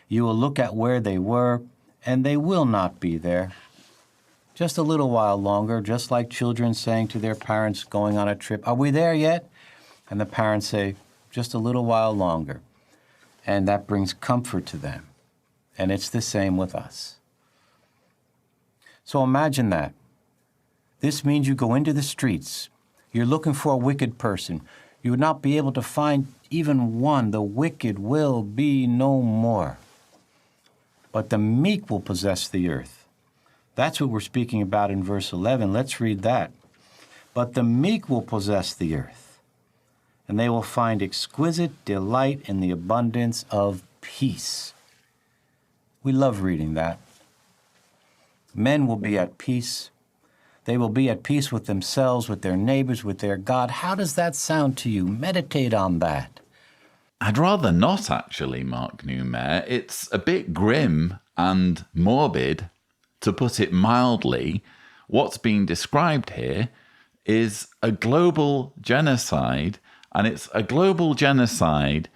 You will look at where they were, and they will not be there. Just a little while longer, just like children saying to their parents going on a trip, "Are we there yet?" And the parents say, "Just a little while longer." And that brings comfort to them. And it's the same with us. So imagine that. This means you go into the streets. You're looking for a wicked person. You would not be able to find even one. The wicked will be no more. But the meek will possess the earth. That's what we're speaking about in verse 11. Let's read that. But the meek will possess the earth, and they will find exquisite delight in the abundance of peace. We love reading that. Men will be at peace. They will be at peace with themselves, with their neighbors, with their God. How does that sound to you? Meditate on that. I'd rather not, actually, Mark Newmair. It's a bit grim and morbid, to put it mildly. What's being described here is a global genocide, and it's a global genocide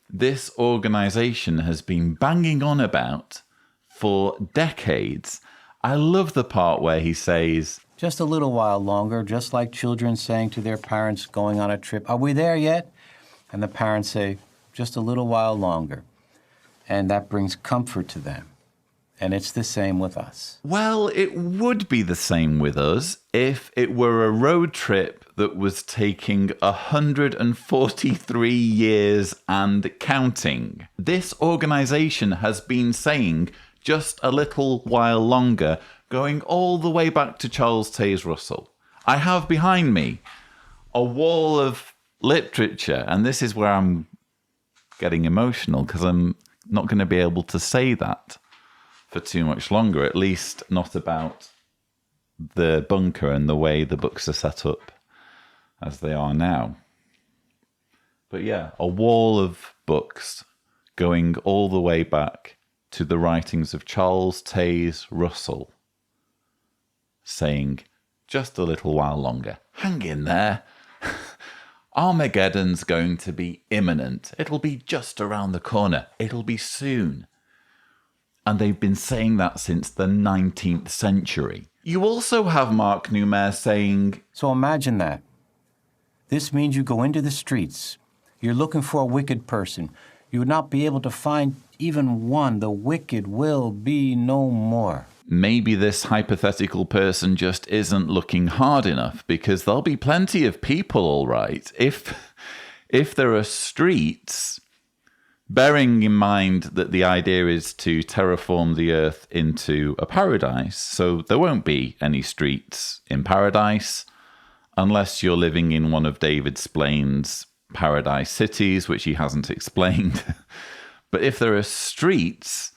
this organization has been banging on about for decades. I love the part where he says, just a little while longer, just like children saying to their parents going on a trip, "Are we there yet?" And the parents say, "Just a little while longer." And that brings comfort to them. And it's the same with us. Well, it would be the same with us if it were a road trip that was taking 143 years and counting. This organization has been saying just a little while longer, going all the way back to Charles Taze Russell. I have behind me a wall of literature, and this is where I'm getting emotional because I'm not going to be able to say that for too much longer, at least not about the bunker and the way the books are set up as they are now. But yeah, a wall of books going all the way back to the writings of Charles Taze Russell, saying, just a little while longer, hang in there. Armageddon's going to be imminent. It'll be just around the corner. It'll be soon. And they've been saying that since the 19th century. You also have Mark Neumayer saying... So imagine that. This means you go into the streets. You're looking for a wicked person. You would not be able to find even one. The wicked will be no more. Maybe this hypothetical person just isn't looking hard enough, because there'll be plenty of people, all right. If there are streets, bearing in mind that the idea is to terraform the earth into a paradise, so there won't be any streets in paradise unless you're living in one of David Splain's paradise cities, which he hasn't explained. But if there are streets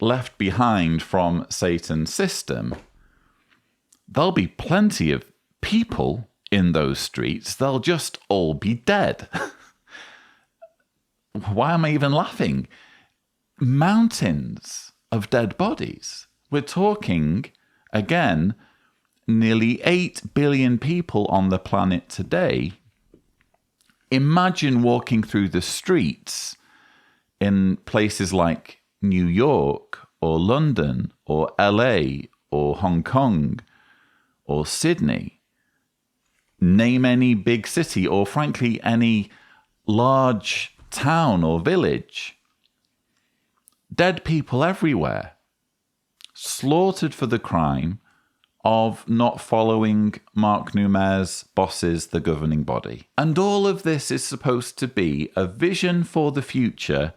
left behind from Satan's system, there'll be plenty of people in those streets. They'll just all be dead. Why am I even laughing? Mountains of dead bodies. We're talking, again, nearly 8 billion people on the planet today. Imagine walking through the streets in places like New York or London or LA or Hong Kong or Sydney. Name any big city or, frankly, any large town or village. Dead people everywhere, slaughtered for the crime of not following Mark Neumeyer's bosses, the governing body. And all of this is supposed to be a vision for the future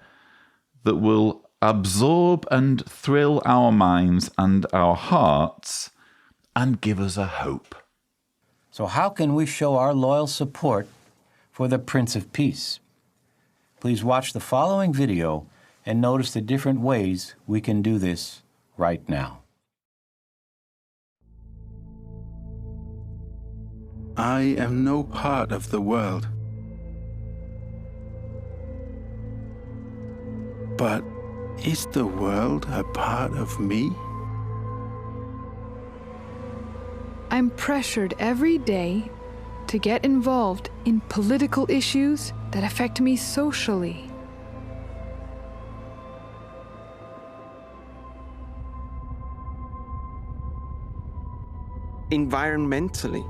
that will absorb and thrill our minds and our hearts and give us a hope. So how can we show our loyal support for the Prince of Peace? Please watch the following video and notice the different ways we can do this right now. I am no part of the world, but is the world a part of me? I'm pressured every day to get involved in political issues that affect me socially. Environmentally.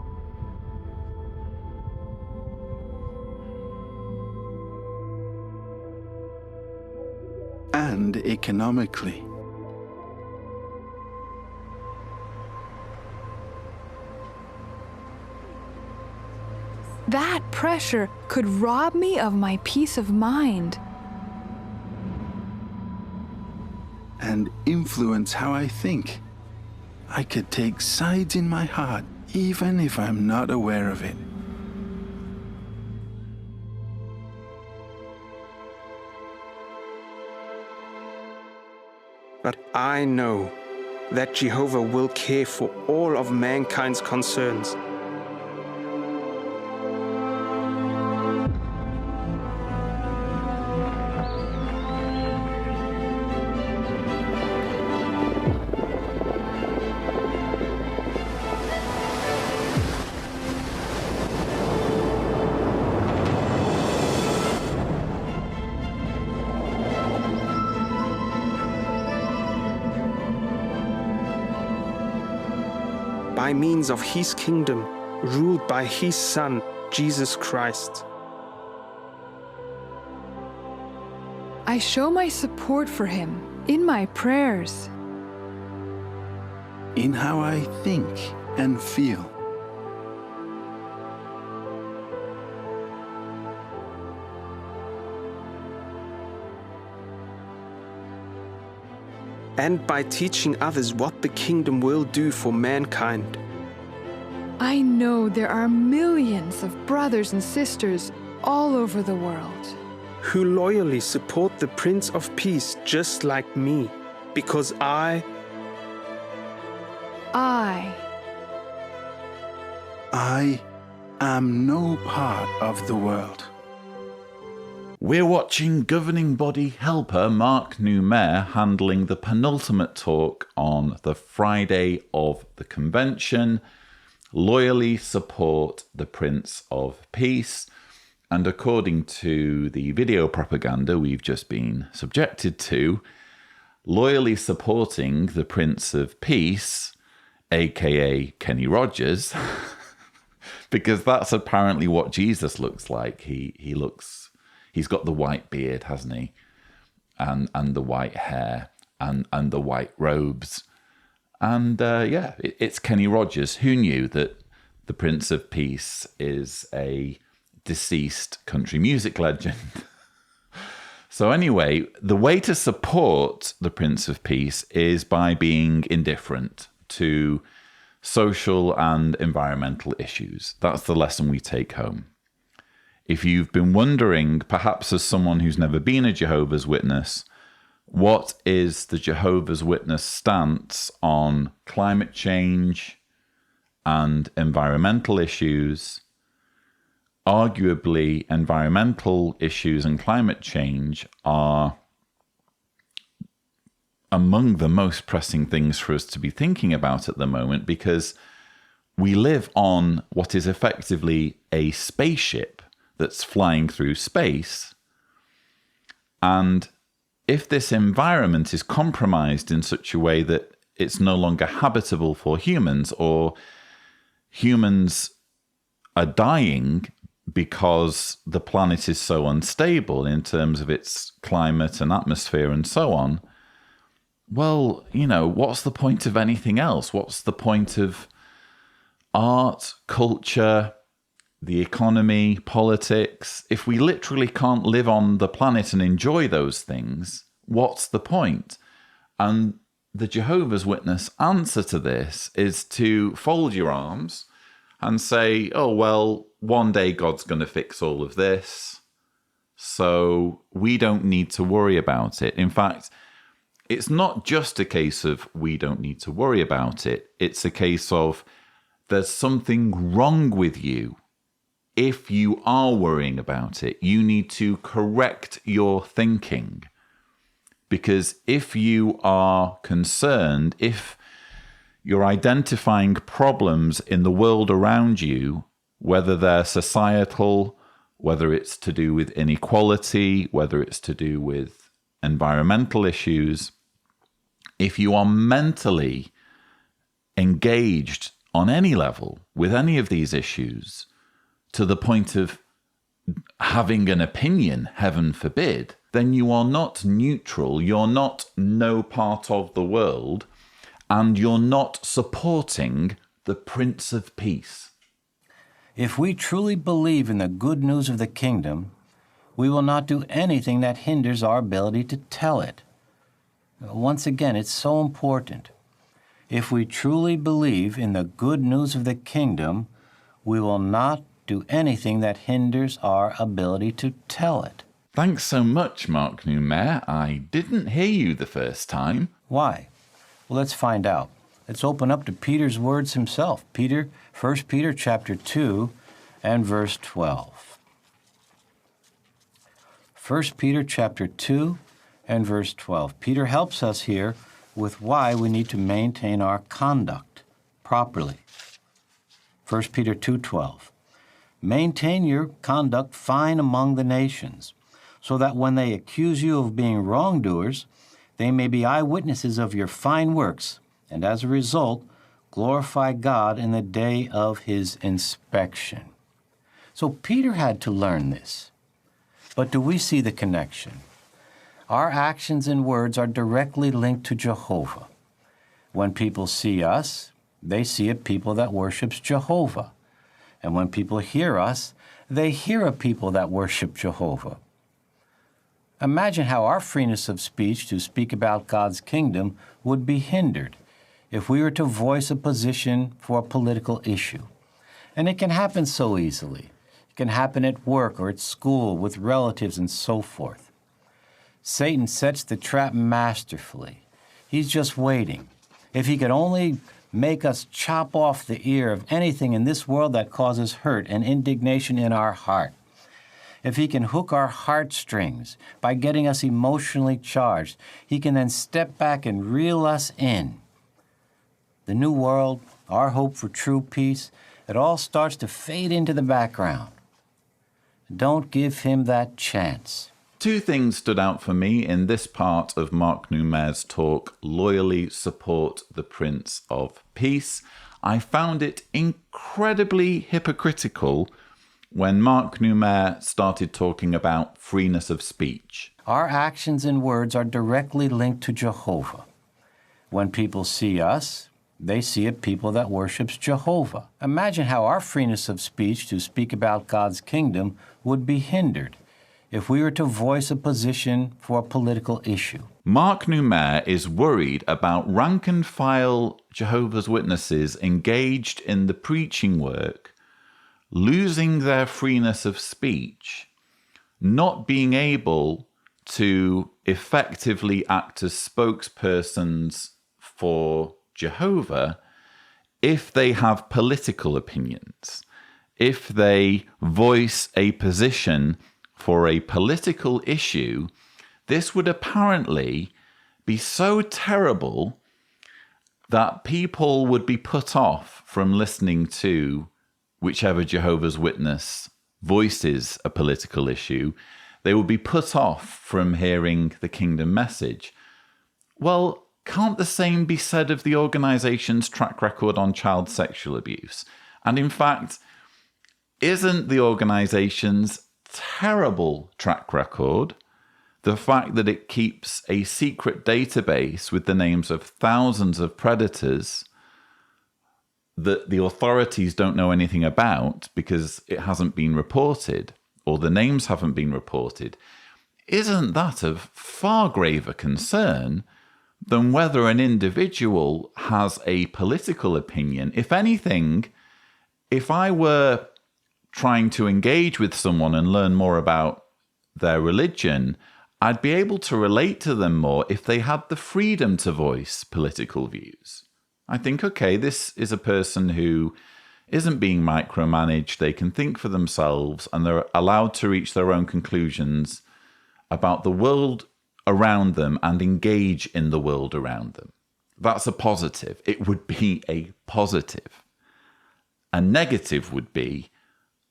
And economically. That pressure could rob me of my peace of mind. And influence how I think. I could take sides in my heart, even if I'm not aware of it. But I know that Jehovah will care for all of mankind's concerns. By means of his kingdom, ruled by his Son, Jesus Christ. I show my support for him in my prayers. In how I think and feel. And by teaching others what the kingdom will do for mankind. I know there are millions of brothers and sisters all over the world who loyally support the Prince of Peace just like me, because I am no part of the world. We're watching governing body helper Mark Newmair handling the penultimate talk on the Friday of the convention, loyally support the Prince of Peace. And according to the video propaganda we've just been subjected to, loyally supporting the Prince of Peace, aka Kenny Rogers, because that's apparently what Jesus looks like. He's got the white beard, hasn't he? And the white hair and the white robes. And it's Kenny Rogers. Who knew that the Prince of Peace is a deceased country music legend? So anyway, the way to support the Prince of Peace is by being indifferent to social and environmental issues. That's the lesson we take home. If you've been wondering, perhaps as someone who's never been a Jehovah's Witness, what is the Jehovah's Witness stance on climate change and environmental issues? Arguably, environmental issues and climate change are among the most pressing things for us to be thinking about at the moment, because we live on what is effectively a spaceship that's flying through space. And if this environment is compromised in such a way that it's no longer habitable for humans, or humans are dying because the planet is so unstable in terms of its climate and atmosphere and so on, well, what's the point of anything else? What's the point of art, culture, the economy, politics? If we literally can't live on the planet and enjoy those things, what's the point? And the Jehovah's Witness answer to this is to fold your arms and say, oh, well, one day God's going to fix all of this, so we don't need to worry about it. In fact, it's not just a case of we don't need to worry about it. It's a case of there's something wrong with you. If you are worrying about it, you need to correct your thinking. Because if you are concerned, if you're identifying problems in the world around you, whether they're societal, whether it's to do with inequality, whether it's to do with environmental issues, if you are mentally engaged on any level with any of these issues, to the point of having an opinion, heaven forbid, then you are not neutral, you're not no part of the world, and you're not supporting the Prince of Peace. If we truly believe in the good news of the kingdom, we will not do anything that hinders our ability to tell it. Once again, it's so important. If we truly believe in the good news of the kingdom, we will not do anything that hinders our ability to tell it. Thanks so much, Mark Newmair. I didn't hear you the first time. Why? Well, let's find out. Let's open up to Peter's words himself. 1 Peter chapter 2 and verse 12. 1 Peter chapter 2 and verse 12. Peter helps us here with why we need to maintain our conduct properly. 1 Peter 2:12. Maintain your conduct fine among the nations, so that when they accuse you of being wrongdoers, they may be eyewitnesses of your fine works, and as a result, glorify God in the day of his inspection. So Peter had to learn this. But do we see the connection? Our actions and words are directly linked to Jehovah. When people see us, they see a people that worships Jehovah. And when people hear us, they hear a people that worship Jehovah. Imagine how our freeness of speech to speak about God's kingdom would be hindered if we were to voice a position for a political issue. And it can happen so easily. It can happen at work or at school with relatives and so forth. Satan sets the trap masterfully. He's just waiting. If he could only make us chop off the ear of anything in this world that causes hurt and indignation in our heart. If he can hook our heartstrings by getting us emotionally charged, he can then step back and reel us in. The new world, our hope for true peace, it all starts to fade into the background. Don't give him that chance. Two things stood out for me in this part of Mark Noumer's talk, Loyally Support the Prince of Peace. I found it incredibly hypocritical when Mark Noumer started talking about freeness of speech. Our actions and words are directly linked to Jehovah. When people see us, they see a people that worships Jehovah. Imagine how our freeness of speech to speak about God's kingdom would be hindered if we were to voice a position for a political issue. Mark Noumer is worried about rank-and-file Jehovah's Witnesses engaged in the preaching work, losing their freeness of speech, not being able to effectively act as spokespersons for Jehovah if they have political opinions, if they voice a position for a political issue. This would apparently be so terrible that people would be put off from listening to whichever Jehovah's Witness voices a political issue. They would be put off from hearing the kingdom message. Well, can't the same be said of the organization's track record on child sexual abuse? And in fact, isn't the organization's terrible track record the fact that it keeps a secret database with the names of thousands of predators that the authorities don't know anything about because it hasn't been reported or the names haven't been reported? Isn't that of far graver concern than whether an individual has a political opinion? If anything, if I were trying to engage with someone and learn more about their religion, I'd be able to relate to them more if they had the freedom to voice political views. I think, okay, this is a person who isn't being micromanaged. They can think for themselves and they're allowed to reach their own conclusions about the world around them and engage in the world around them. That's a positive. It would be a positive. A negative would be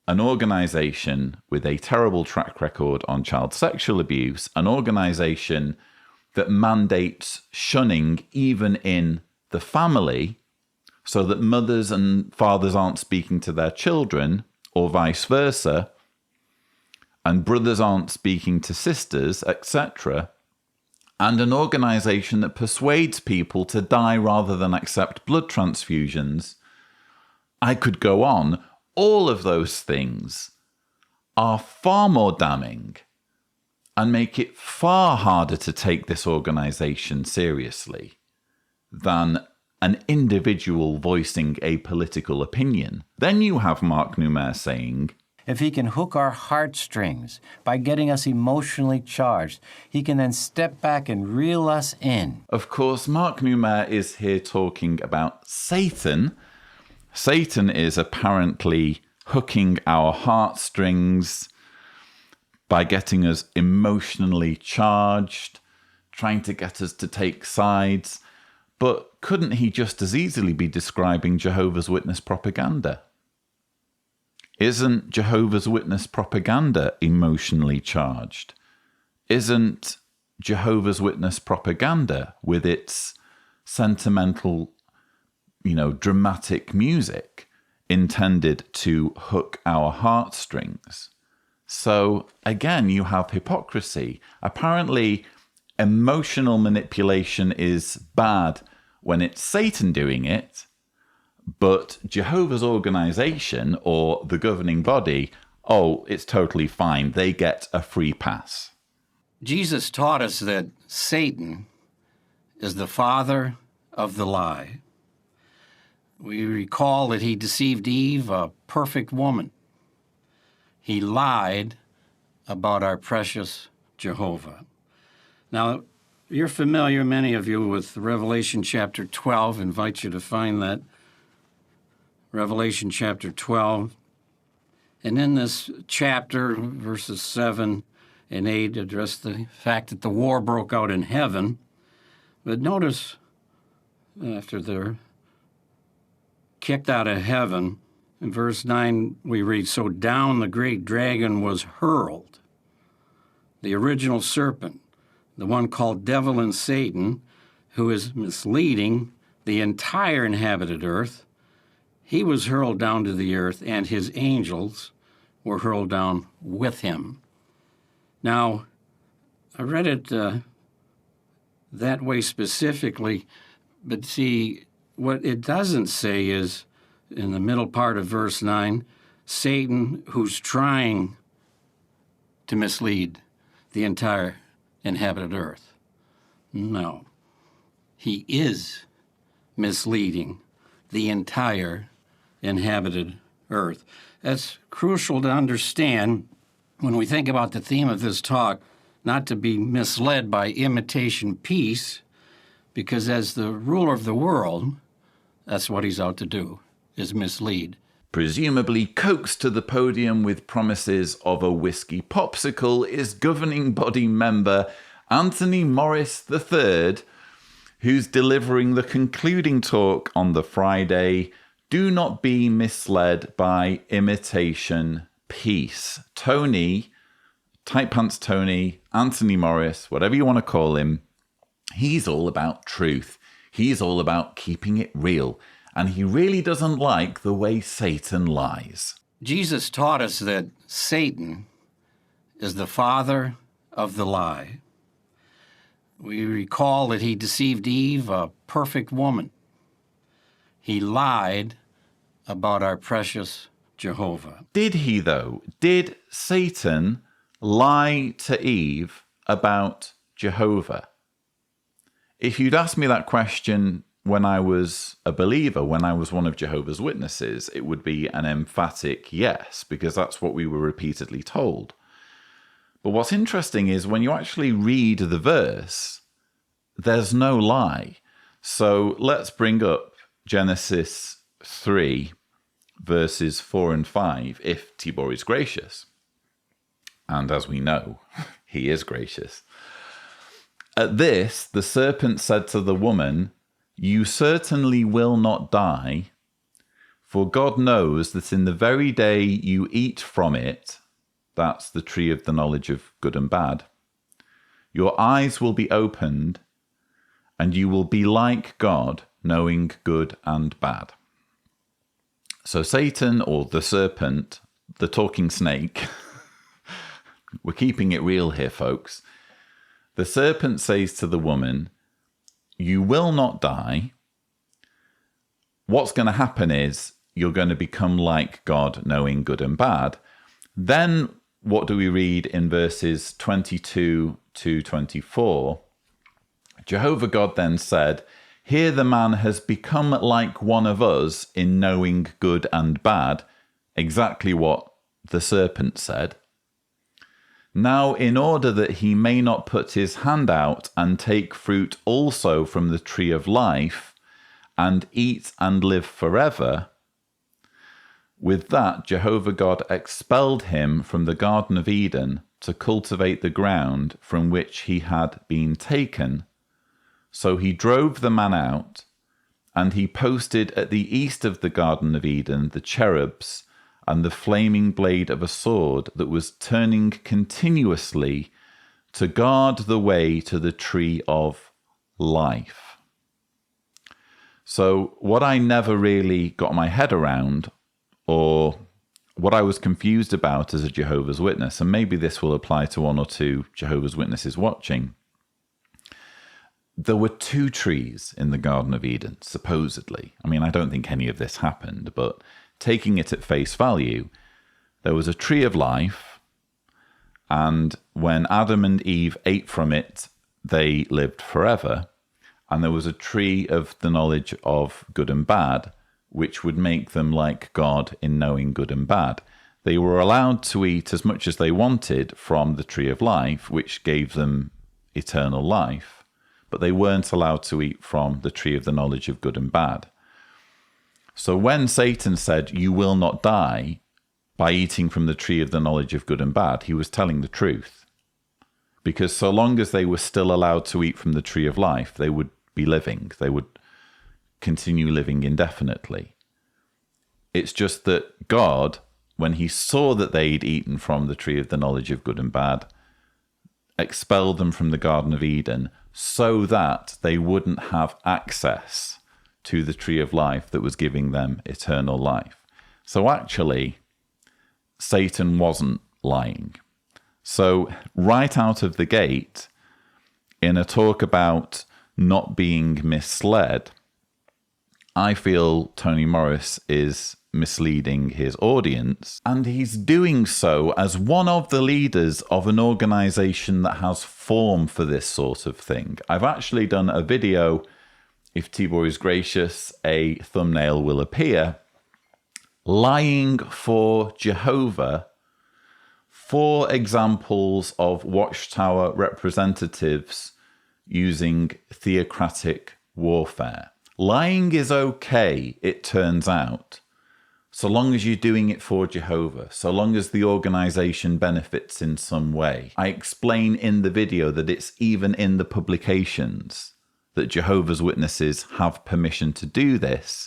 an organization with a terrible track record on child sexual abuse, an organization that mandates shunning even in the family so that mothers and fathers aren't speaking to their children or vice versa, and brothers aren't speaking to sisters, etc., and an organization that persuades people to die rather than accept blood transfusions. I could go on. All of those things are far more damning and make it far harder to take this organization seriously than an individual voicing a political opinion. Then you have Mark Noumer saying, if he can hook our heartstrings by getting us emotionally charged, he can then step back and reel us in. Of course, Mark Noumer is here talking about Satan. Satan is apparently hooking our heartstrings by getting us emotionally charged, trying to get us to take sides. But couldn't he just as easily be describing Jehovah's Witness propaganda? Isn't Jehovah's Witness propaganda emotionally charged? Isn't Jehovah's Witness propaganda, with its sentimental, dramatic music, intended to hook our heartstrings? So again, you have hypocrisy. Apparently, emotional manipulation is bad when it's Satan doing it, but Jehovah's organization or the governing body, it's totally fine. They get a free pass. Jesus taught us that Satan is the father of the lie. We recall that he deceived Eve, a perfect woman. He lied about our precious Jehovah. Now, you're familiar, many of you, with Revelation chapter 12. I invite you to find that. Revelation chapter 12. And in this chapter, verses 7 and 8 address the fact that the war broke out in heaven. But notice, after they're kicked out of heaven, in verse 9 we read, "So down the great dragon was hurled, the original serpent, the one called Devil and Satan, who is misleading the entire inhabited earth. He was hurled down to the earth, and his angels were hurled down with him." Now, I read it that way specifically, but see, what it doesn't say is, in the middle part of verse 9, Satan, who's trying to mislead the entire inhabited earth. No. He is misleading the entire inhabited earth. That's crucial to understand when we think about the theme of this talk, not to be misled by imitation peace, because as the ruler of the world, that's what he's out to do, is mislead. Presumably coaxed to the podium with promises of a whiskey popsicle is governing body member Anthony Morris III, who's delivering the concluding talk on the Friday, "Do Not Be Misled by Imitation Peace." Tony, Tight Pants Tony, Anthony Morris, whatever you want to call him, he's all about truth. He's all about keeping it real. And he really doesn't like the way Satan lies. Jesus taught us that Satan is the father of the lie. We recall that he deceived Eve, a perfect woman. He lied about our precious Jehovah. Did he, though? Did Satan lie to Eve about Jehovah? If you'd asked me that question when I was a believer, when I was one of Jehovah's Witnesses, it would be an emphatic yes, because that's what we were repeatedly told. But what's interesting is when you actually read the verse, there's no lie. So let's bring up Genesis 3, verses 4 and 5, if Tibor is gracious. And as we know, he is gracious. At this, the serpent said to the woman, "You certainly will not die, for God knows that in the very day you eat from it," that's the tree of the knowledge of good and bad, "your eyes will be opened, and you will be like God, knowing good and bad." So Satan, or the serpent, the talking snake, we're keeping it real here, folks. The serpent says to the woman, "You will not die. What's going to happen is you're going to become like God, knowing good and bad." Then what do we read in verses 22 to 24? Jehovah God then said, "Here the man has become like one of us in knowing good and bad," exactly what the serpent said. "Now, in order that he may not put his hand out and take fruit also from the tree of life and eat and live forever." With that, Jehovah God expelled him from the Garden of Eden to cultivate the ground from which he had been taken. So he drove the man out, and he posted at the east of the Garden of Eden the cherubs and the flaming blade of a sword that was turning continuously to guard the way to the tree of life. So what I never really got my head around, or what I was confused about as a Jehovah's Witness, and maybe this will apply to one or two Jehovah's Witnesses watching, there were two trees in the Garden of Eden, supposedly. I mean, I don't think any of this happened, but taking it at face value, there was a tree of life, and when Adam and Eve ate from it, they lived forever. And there was a tree of the knowledge of good and bad, which would make them like God in knowing good and bad. They were allowed to eat as much as they wanted from the tree of life, which gave them eternal life, but they weren't allowed to eat from the tree of the knowledge of good and bad. So when Satan said, "You will not die by eating from the tree of the knowledge of good and bad," he was telling the truth. Because so long as they were still allowed to eat from the tree of life, they would be living. They would continue living indefinitely. It's just that God, when he saw that they'd eaten from the tree of the knowledge of good and bad, expelled them from the Garden of Eden so that they wouldn't have access to the tree of life that was giving them eternal life. So actually, Satan wasn't lying. So right out of the gate, in a talk about not being misled, I feel Tony Morris is misleading his audience, and he's doing so as one of the leaders of an organization that has form for this sort of thing. I've actually done a video, if Tibor is gracious, a thumbnail will appear, lying for Jehovah, 4 examples of Watchtower representatives using theocratic warfare. Lying is okay, it turns out, so long as you're doing it for Jehovah, so long as the organization benefits in some way. I explain in the video that it's even in the publications that Jehovah's Witnesses have permission to do this.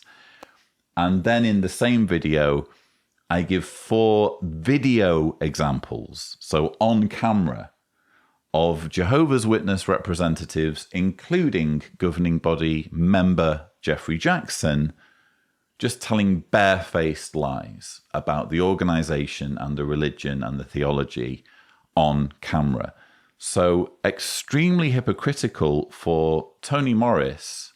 And then in the same video, I give 4 video examples, so on camera, of Jehovah's Witness representatives, including governing body member Jeffrey Jackson, just telling barefaced lies about the organization and the religion and the theology on camera. So extremely hypocritical for Tony Morris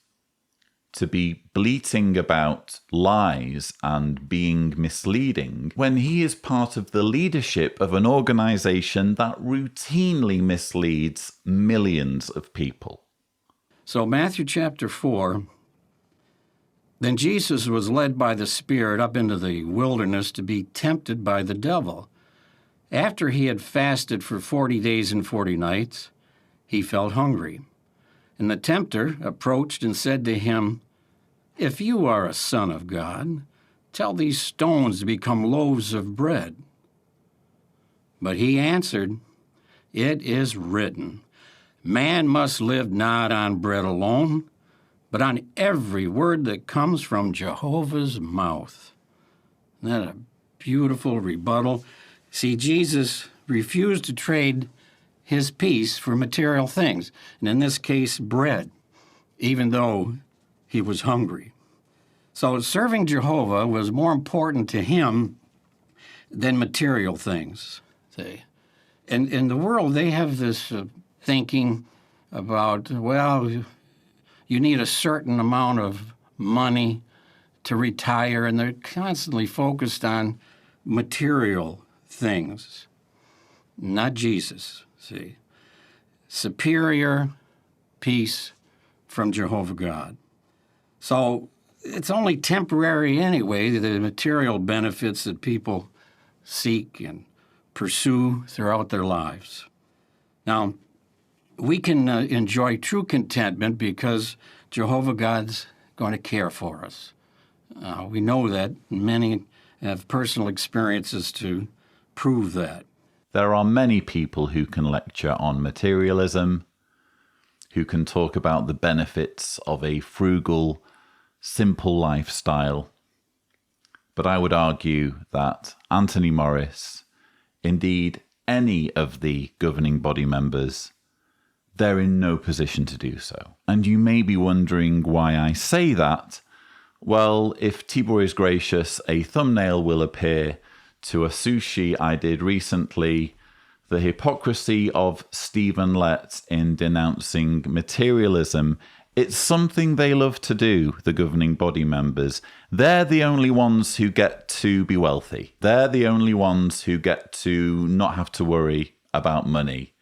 to be bleating about lies and being misleading when he is part of the leadership of an organization that routinely misleads millions of people. So Matthew chapter 4, then Jesus was led by the Spirit up into the wilderness to be tempted by the devil. After he had fasted for 40 days and 40 nights, he felt hungry. And the tempter approached and said to him, "If you are a son of God, tell these stones to become loaves of bread." But he answered, "It is written, man must live not on bread alone, but on every word that comes from Jehovah's mouth." Isn't that a beautiful rebuttal? See, Jesus refused to trade his peace for material things, and in this case, bread, even though he was hungry. So serving Jehovah was more important to him than material things. See? And in the world, they have this thinking about, well, you need a certain amount of money to retire, and they're constantly focused on material things, not Jesus, see. Superior peace from Jehovah God. So it's only temporary anyway, the material benefits that people seek and pursue throughout their lives. Now, we can enjoy true contentment because Jehovah God's going to care for us. We know that. Many have personal experiences to prove that. There are many people who can lecture on materialism, who can talk about the benefits of a frugal, simple lifestyle. But I would argue that Anthony Morris, indeed any of the governing body members, they're in no position to do so. And you may be wondering why I say that. Well, if Tibor is gracious, a thumbnail will appear to a sushi I did recently, the hypocrisy of Stephen Lett in denouncing materialism. It's something they love to do, the governing body members. They're the only ones who get to be wealthy. They're the only ones who get to not have to worry about money,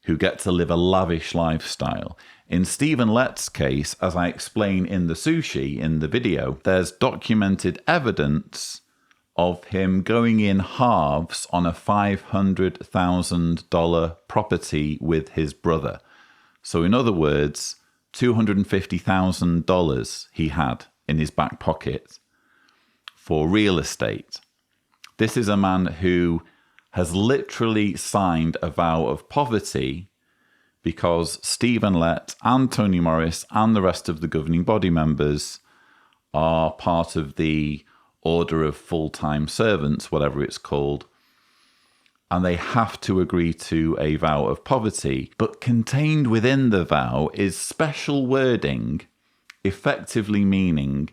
who get to live a lavish lifestyle. In Stephen Lett's case, as I explain in the sushi in the video, there's documented evidence of him going in halves on a $500,000 property with his brother. So in other words, $250,000 he had in his back pocket for real estate. This is a man who has literally signed a vow of poverty because Stephen Lett and Tony Morris and the rest of the governing body members are part of the Order of Full-Time Servants, whatever it's called, and they have to agree to a vow of poverty. But contained within the vow is special wording, effectively meaning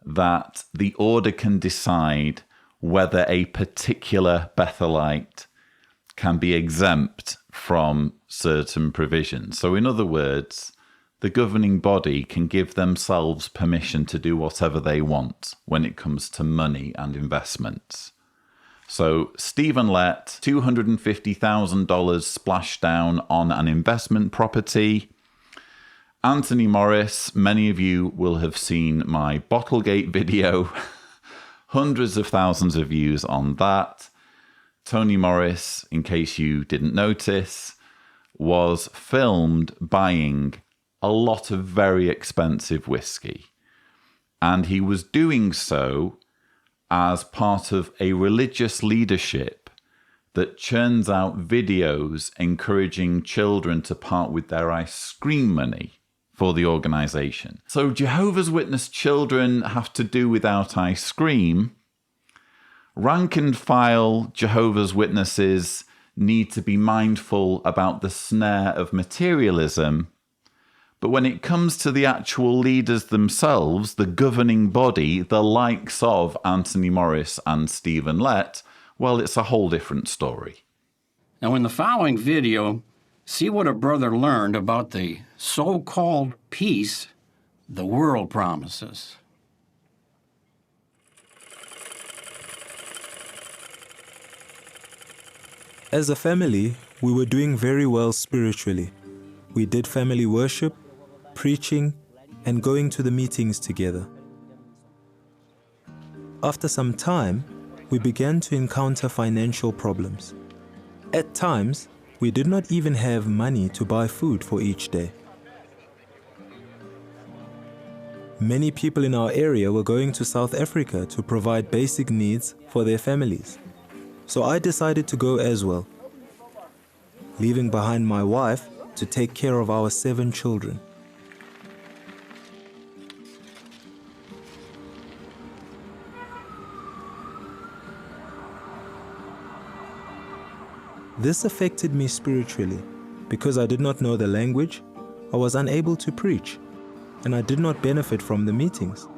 that the order can decide whether a particular Bethelite can be exempt from certain provisions. So in other words, the governing body can give themselves permission to do whatever they want when it comes to money and investments. So Stephen Lett, $250,000 splashed down on an investment property. Anthony Morris, many of you will have seen my Bottlegate video. Hundreds of thousands of views on that. Tony Morris, in case you didn't notice, was filmed buying a lot of very expensive whiskey. And he was doing so as part of a religious leadership that churns out videos encouraging children to part with their ice cream money for the organization. So Jehovah's Witness children have to do without ice cream. Rank and file Jehovah's Witnesses need to be mindful about the snare of materialism. But when it comes to the actual leaders themselves, the governing body, the likes of Anthony Morris and Stephen Lett, well, it's a whole different story. Now, in the following video, see what a brother learned about the so-called peace the world promises. As a family, we were doing very well spiritually. We did family worship, preaching, and going to the meetings together. After some time, we began to encounter financial problems. At times, we did not even have money to buy food for each day. Many people in our area were going to South Africa to provide basic needs for their families. So I decided to go as well, leaving behind my wife to take care of our 7 children. This affected me spiritually because I did not know the language, I was unable to preach, and I did not benefit from the meetings.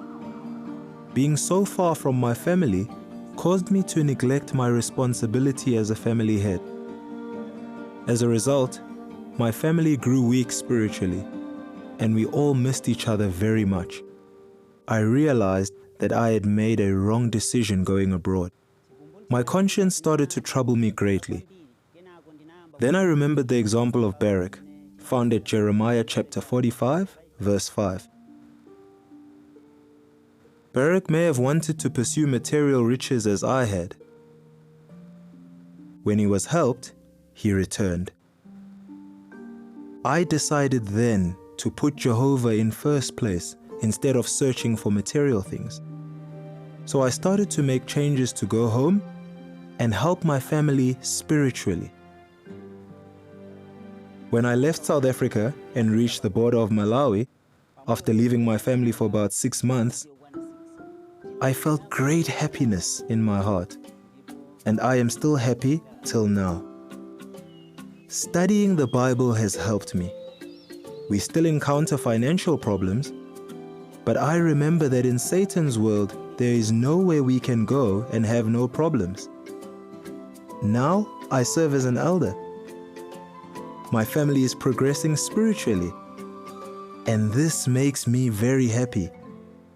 Being so far from my family caused me to neglect my responsibility as a family head. As a result, my family grew weak spiritually, and we all missed each other very much. I realized that I had made a wrong decision going abroad. My conscience started to trouble me greatly. Then I remembered the example of Barak, found at Jeremiah chapter 45, verse 5. Barak may have wanted to pursue material riches as I had. When he was helped, he returned. I decided then to put Jehovah in first place instead of searching for material things. So I started to make changes to go home and help my family spiritually. When I left South Africa and reached the border of Malawi, after leaving my family for about 6 months, I felt great happiness in my heart, and I am still happy till now. Studying the Bible has helped me. We still encounter financial problems, but I remember that in Satan's world, there is nowhere we can go and have no problems. Now I serve as an elder. My family is progressing spiritually, and this makes me very happy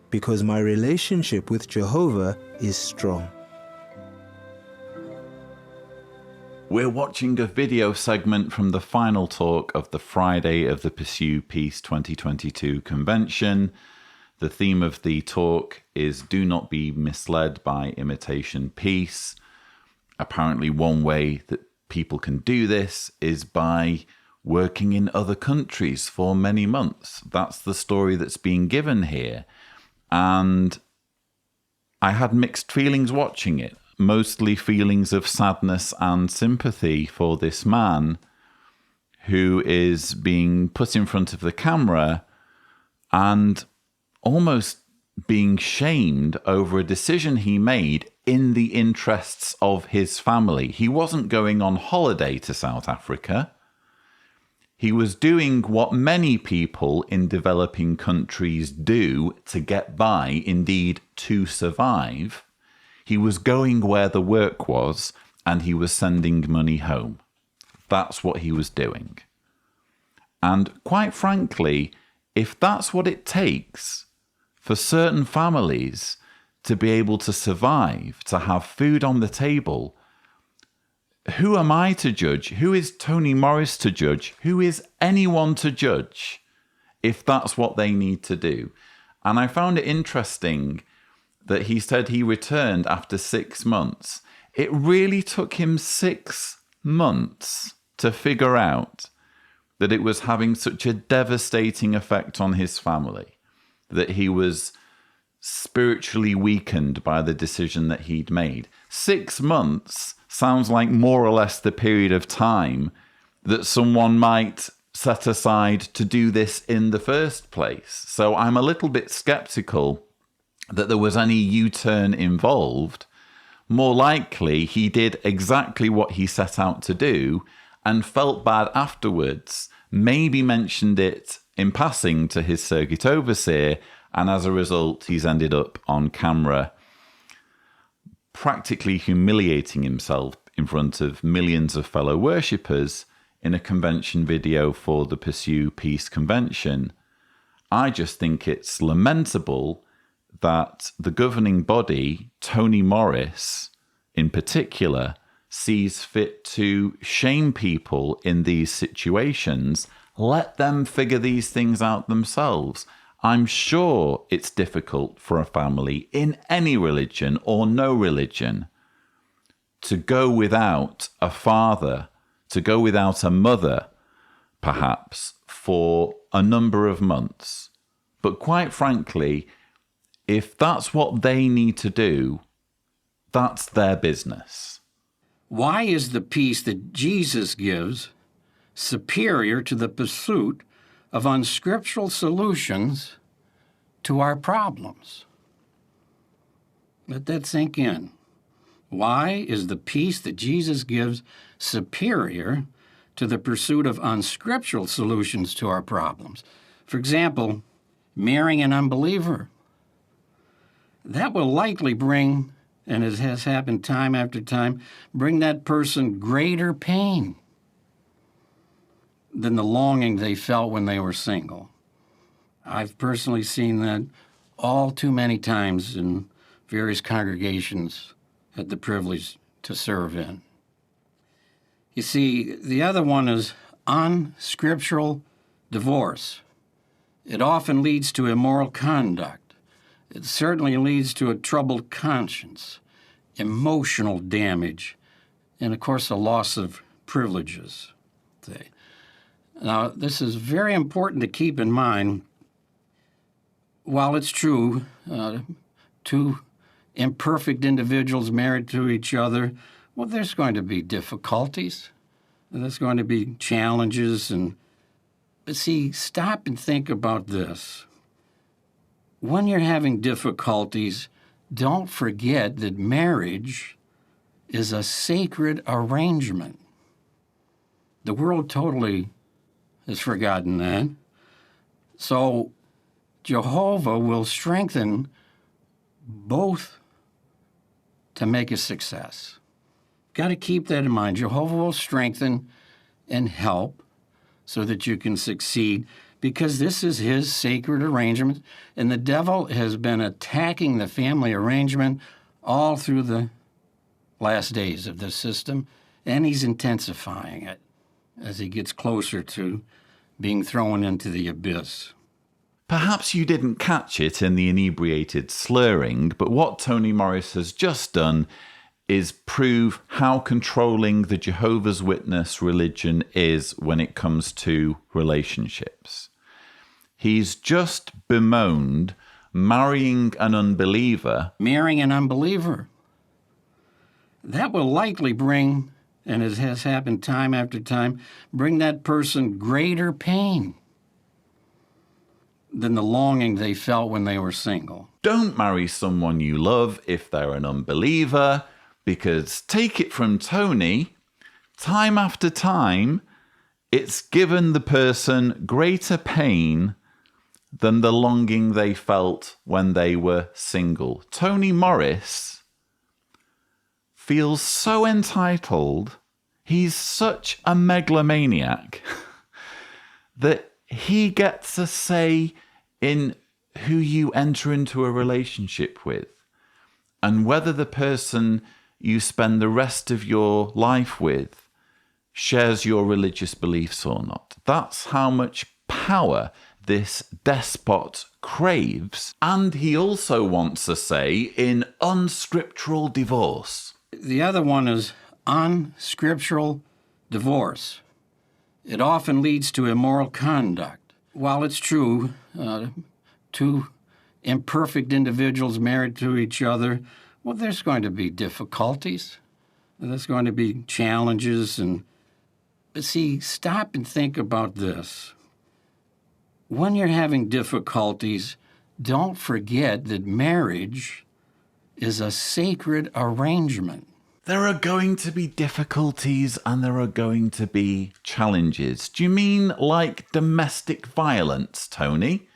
because my relationship with Jehovah is strong. We're watching a video segment from the final talk of the Friday of the Pursue Peace 2022 convention. The theme of the talk is Do Not Be Misled by Imitation Peace. Apparently one way that people can do this is by working in other countries for many months. That's the story that's being given here. And I had mixed feelings watching it. Mostly feelings of sadness and sympathy for this man who is being put in front of the camera and almost being shamed over a decision he made in the interests of his family. He wasn't going on holiday to South Africa. He was doing what many people in developing countries do to get by, indeed to survive. He was going where the work was, and he was sending money home. That's what he was doing. And quite frankly, if that's what it takes for certain families to be able to survive, to have food on the table, who am I to judge? Who is Tony Morris to judge? Who is anyone to judge if that's what they need to do? And I found it interesting that he said he returned after 6 months. It really took him 6 months to figure out that it was having such a devastating effect on his family, that he was spiritually weakened by the decision that he'd made. 6 months sounds like more or less the period of time that someone might set aside to do this in the first place. So I'm a little bit skeptical that there was any U-turn involved. More likely, he did exactly what he set out to do and felt bad afterwards, maybe mentioned it in passing to his circuit overseer, and as a result, he's ended up on camera practically humiliating himself in front of millions of fellow worshippers in a convention video for the Pursue Peace Convention. I just think it's lamentable that the governing body, Tony Morris in particular, sees fit to shame people in these situations. Let them figure these things out themselves. I'm sure it's difficult for a family in any religion or no religion to go without a father, to go without a mother, perhaps, for a number of months. But quite frankly, if that's what they need to do, that's their business. Why is the peace that Jesus gives superior to the pursuit of unscriptural solutions to our problems? Let that sink in. Why is the peace that Jesus gives superior to the pursuit of unscriptural solutions to our problems? For example, marrying an unbeliever. That will likely bring, and it has happened time after time, bring that person greater pain than the longing they felt when they were single. I've personally seen that all too many times in various congregations had the privilege to serve in. You see, the other one is unscriptural divorce. It often leads to immoral conduct. It certainly leads to a troubled conscience, emotional damage, and of course a loss of privileges. Now, this is very important to keep in mind. While it's true, two imperfect individuals married to each other, well, there's going to be difficulties. There's going to be challenges. But see, stop and think about this. When you're having difficulties, don't forget that marriage is a sacred arrangement. The world totally has forgotten that. So Jehovah will strengthen both to make a success. Got to keep that in mind. Jehovah will strengthen and help so that you can succeed, because this is his sacred arrangement, and the devil has been attacking the family arrangement all through the last days of this system, and he's intensifying it as he gets closer to being thrown into the abyss. Perhaps you didn't catch it in the inebriated slurring, but what Tony Morris has just done is prove how controlling the Jehovah's Witness religion is when it comes to relationships. He's just bemoaned marrying an unbeliever. Marrying an unbeliever. That will likely bring, and it has happened time after time, bring that person greater pain than the longing they felt when they were single. Don't marry someone you love if they're an unbeliever, because take it from Tony, time after time, it's given the person greater pain than the longing they felt when they were single. Tony Morris feels so entitled, he's such a megalomaniac, that he gets a say in who you enter into a relationship with and whether the person you spend the rest of your life with shares your religious beliefs or not. That's how much power this despot craves. And he also wants a say in unscriptural divorce. The other one is unscriptural divorce. It often leads to immoral conduct. While it's true, two imperfect individuals married to each other, well, there's going to be difficulties. There's going to be challenges. But see, stop and think about this. When you're having difficulties, don't forget that marriage is a sacred arrangement. There are going to be difficulties and there are going to be challenges. Do you mean like domestic violence, Tony?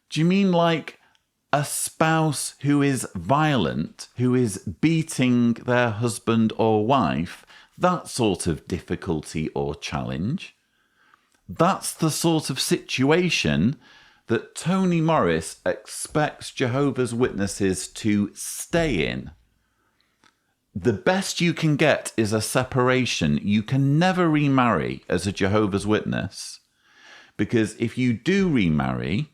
Do you mean like a spouse who is violent, who is beating their husband or wife? That sort of difficulty or challenge? That's the sort of situation that Tony Morris expects Jehovah's Witnesses to stay in. The best you can get is a separation. You can never remarry as a Jehovah's Witness, because if you do remarry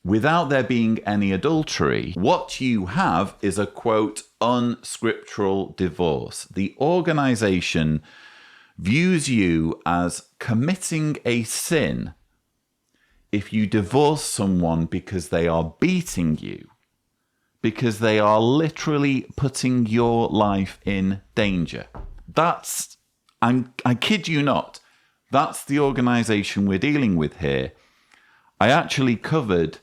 without there being any adultery, what you have is a, quote, unscriptural divorce. The organization views you as committing a sin if you divorce someone because they are beating you, because they are literally putting your life in danger. That's, I kid you not, that's the organization we're dealing with here. I actually covered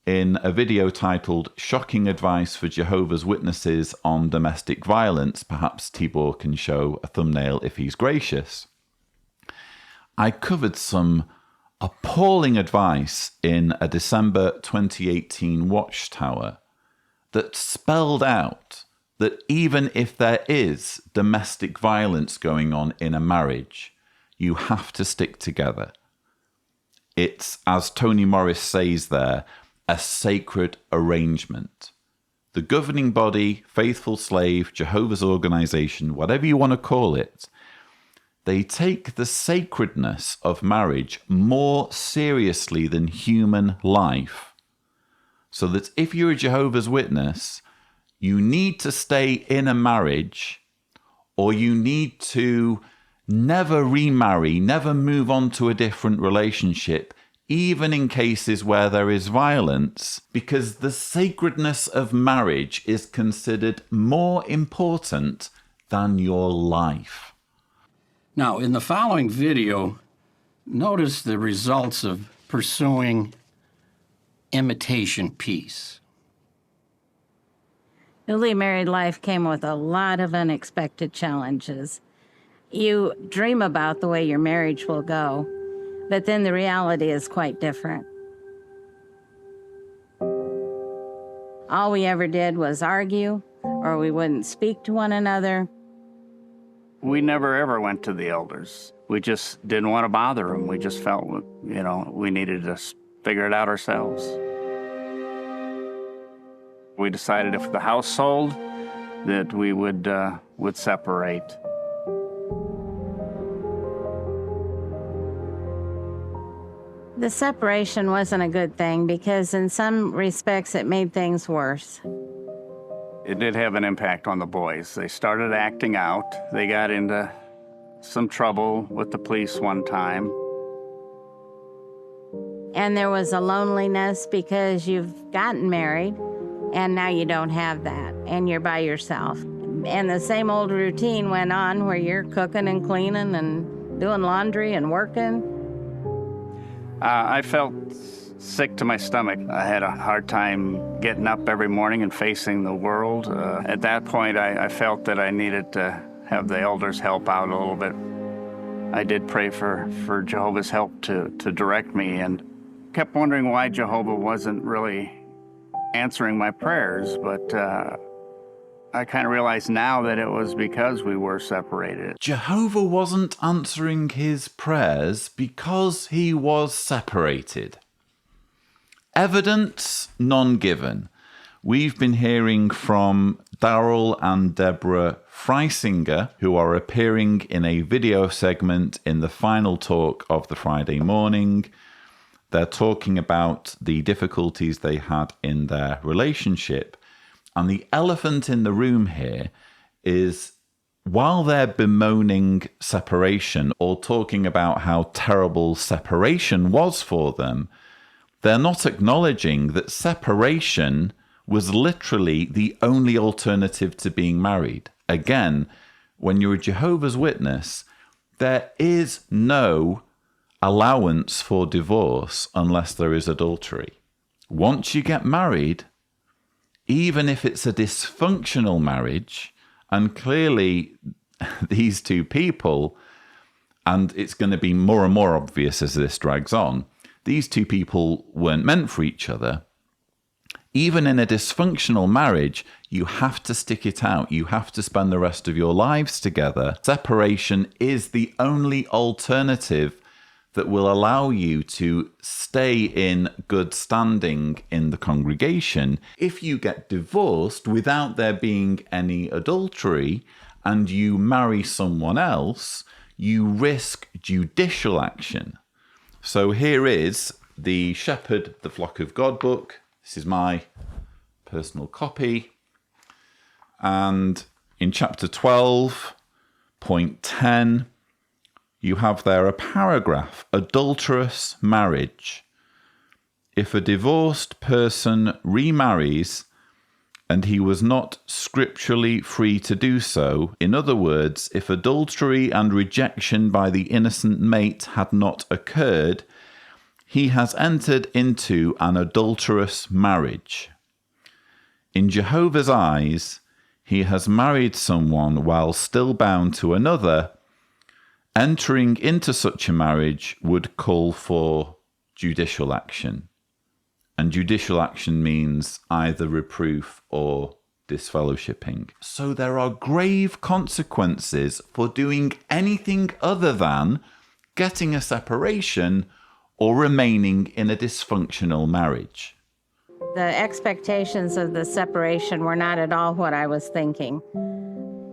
in a video titled Shocking Advice for Jehovah's Witnesses on Domestic Violence. Perhaps Tibor can show a thumbnail if he's gracious. I covered some appalling advice in a December 2018 Watchtower that spelled out that even if there is domestic violence going on in a marriage, you have to stick together. It's, as Tony Morris says there, a sacred arrangement. The governing body, faithful slave, Jehovah's organization, whatever you want to call it, they take the sacredness of marriage more seriously than human life. So that if you're a Jehovah's Witness, you need to stay in a marriage, or you need to never remarry, never move on to a different relationship, even in cases where there is violence, because the sacredness of marriage is considered more important than your life. Now, in the following video, notice the results of pursuing imitation peace. Newly married life came with a lot of unexpected challenges. You dream about the way your marriage will go, but then the reality is quite different. All we ever did was argue, or we wouldn't speak to one another. We never ever went to the elders. We just didn't want to bother them. We just felt, we needed to figure it out ourselves. We decided if the house sold, that we would separate. The separation wasn't a good thing because in some respects it made things worse. It did have an impact on the boys. They started acting out. They got into some trouble with the police one time. And there was a loneliness because you've gotten married and now you don't have that and you're by yourself. And the same old routine went on where you're cooking and cleaning and doing laundry and working. I felt sick to my stomach. I had a hard time getting up every morning and facing the world. At that point, I felt that I needed to have the elders help out a little bit. I did pray for Jehovah's help to direct me and kept wondering why Jehovah wasn't really answering my prayers, but I kind of realize now that it was because we were separated. Jehovah wasn't answering his prayers because he was separated. Evidence none given. We've been hearing from Daryl and Deborah Freisinger, who are appearing in a video segment in the final talk of the Friday morning. They're talking about the difficulties they had in their relationship. And the elephant in the room here is, while they're bemoaning separation or talking about how terrible separation was for them, they're not acknowledging that separation was literally the only alternative to being married. Again, when you're a Jehovah's Witness, there is no allowance for divorce unless there is adultery. Once you get married, even if it's a dysfunctional marriage, and clearly these two people, and it's going to be more and more obvious as this drags on, these two people weren't meant for each other. Even in a dysfunctional marriage, you have to stick it out. You have to spend the rest of your lives together. Separation is the only alternative that will allow you to stay in good standing in the congregation. If you get divorced without there being any adultery and you marry someone else, you risk judicial action. So here is the Shepherd, the Flock of God book. This is my personal copy. And in chapter 12.10, you have there a paragraph, adulterous marriage. If a divorced person remarries and he was not scripturally free to do so, in other words, if adultery and rejection by the innocent mate had not occurred, he has entered into an adulterous marriage. In Jehovah's eyes, he has married someone while still bound to another. Entering into such a marriage would call for judicial action. And judicial action means either reproof or disfellowshipping. So there are grave consequences for doing anything other than getting a separation or remaining in a dysfunctional marriage. The expectations of the separation were not at all what I was thinking.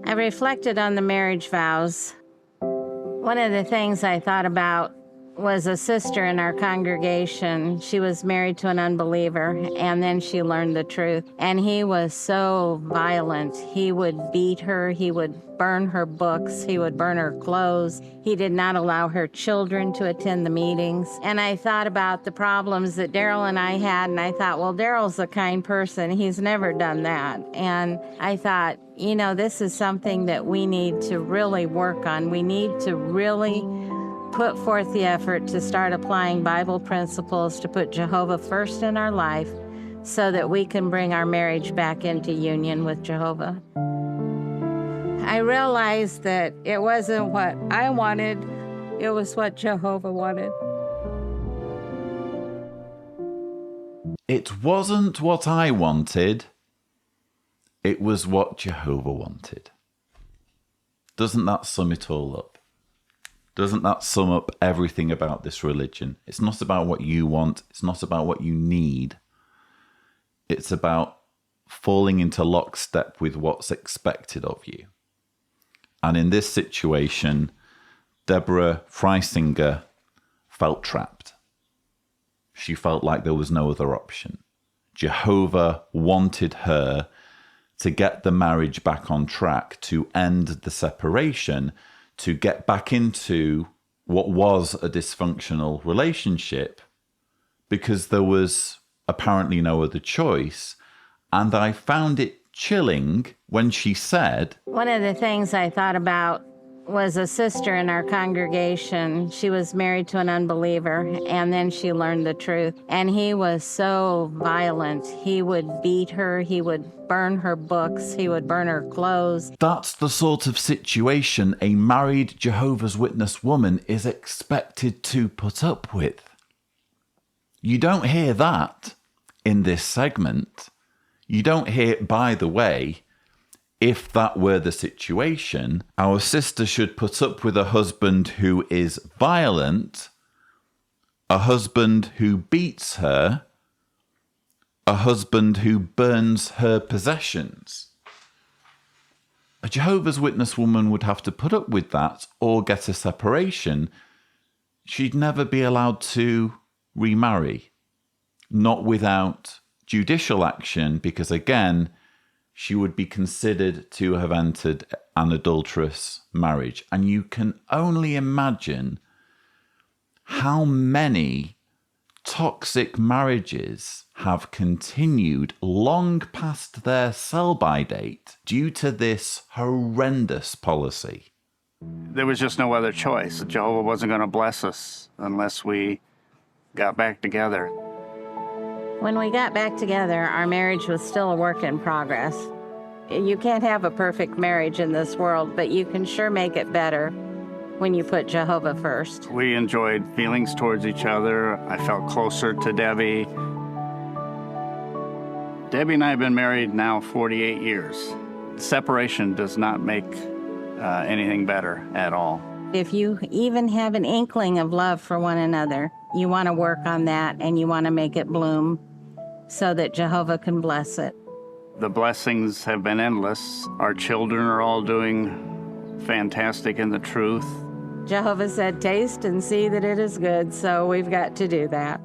I reflected on the marriage vows. One of the things I thought about was a sister in our congregation. She was married to an unbeliever, and then she learned the truth. And he was so violent. He would beat her. He would burn her books. He would burn her clothes. He did not allow her children to attend the meetings. And I thought about the problems that Daryl and I had, and I thought, well, Daryl's a kind person. He's never done that. And I thought, you know, this is something that we need to really work on. We need to really put forth the effort to start applying Bible principles to put Jehovah first in our life so that we can bring our marriage back into union with Jehovah. I realized that it wasn't what I wanted, it was what Jehovah wanted. It wasn't what I wanted, it was what Jehovah wanted. Doesn't that sum it all up? Doesn't that sum up everything about this religion? It's not about what you want. It's not about what you need. It's about falling into lockstep with what's expected of you. And in this situation, Deborah Freisinger felt trapped. She felt like there was no other option. Jehovah wanted her to get the marriage back on track, to end the separation, to get back into what was a dysfunctional relationship, because there was apparently no other choice. And I found it chilling when she said, one of the things I thought about was a sister in our congregation. She was married to an unbeliever, and then she learned the truth. And he was so violent. He would beat her, he would burn her books, he would burn her clothes. that's the sort of situation a married Jehovah's Witness woman is expected to put up with. You don't hear that in this segment. You don't hear, by the way, if that were the situation, our sister should put up with a husband who is violent, a husband who beats her, a husband who burns her possessions. A Jehovah's Witness woman would have to put up with that or get a separation. She'd never be allowed to remarry, not without judicial action, because again, she would be considered to have entered an adulterous marriage. And you can only imagine how many toxic marriages have continued long past their sell-by date due to this horrendous policy. There was just no other choice. Jehovah wasn't going to bless us unless we got back together. When we got back together, our marriage was still a work in progress. You can't have a perfect marriage in this world, but you can sure make it better when you put Jehovah first. We enjoyed feelings towards each other. I felt closer to Debbie. Debbie and I have been married now 48 years. Separation does not make anything better at all. If you even have an inkling of love for one another, you want to work on that and you want to make it bloom so that Jehovah can bless it. The blessings have been endless. Our children are all doing fantastic in the truth. Jehovah said, taste and see that it is good, so we've got to do that.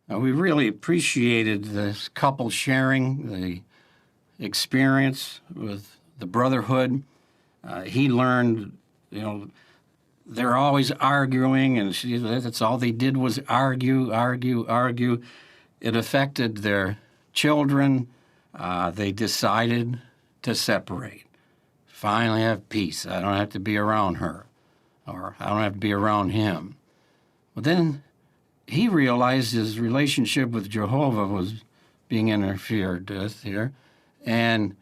We really appreciated this couple sharing the experience with the brotherhood. He learned, they're always arguing, and that's all they did was argue. It affected their children. They decided to separate. Finally have peace. I don't have to be around her, or I don't have to be around him. But then he realized his relationship with Jehovah was being interfered with here, and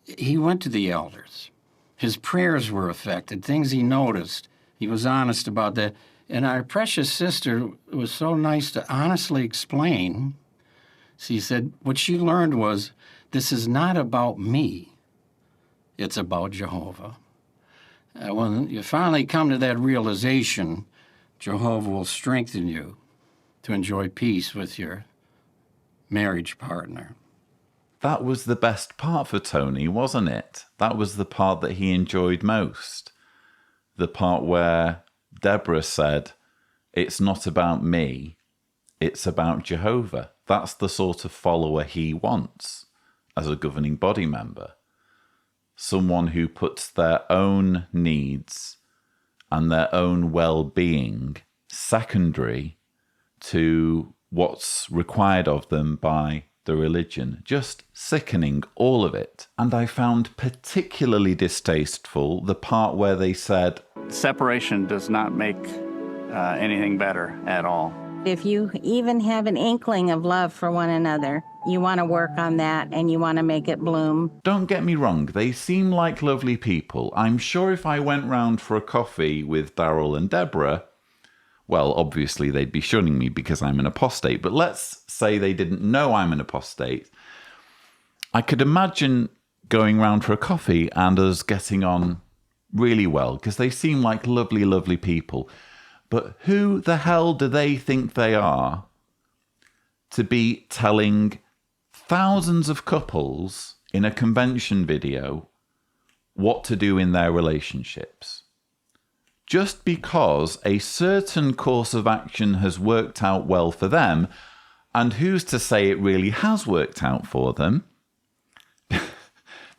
he went to the elders. His prayers were affected, things he noticed. He was honest about that. And our precious sister was so nice to honestly explain. She said what she learned was, this is not about me. It's about Jehovah. When you finally come to that realization, Jehovah will strengthen you to enjoy peace with your marriage partner. That was the best part for Tony, wasn't it? That was the part that he enjoyed most. The part where Deborah said, it's not about me, it's about Jehovah. That's the sort of follower he wants as a governing body member. Someone who puts their own needs and their own well-being secondary to what's required of them by the religion. Just sickening, all of it. And I found particularly distasteful the part where they said, separation does not make anything better at all. If you even have an inkling of love for one another, you want to work on that and you want to make it bloom. Don't get me wrong, they seem like lovely people. I'm sure if I went round for a coffee with Darryl and Deborah, well, obviously they'd be shunning me because I'm an apostate, but let's say they didn't know I'm an apostate. I could imagine going round for a coffee and us getting on really well because they seem like lovely, lovely people. But who the hell do they think they are to be telling thousands of couples in a convention video what to do in their relationships. Just because a certain course of action has worked out well for them, and who's to say it really has worked out for them?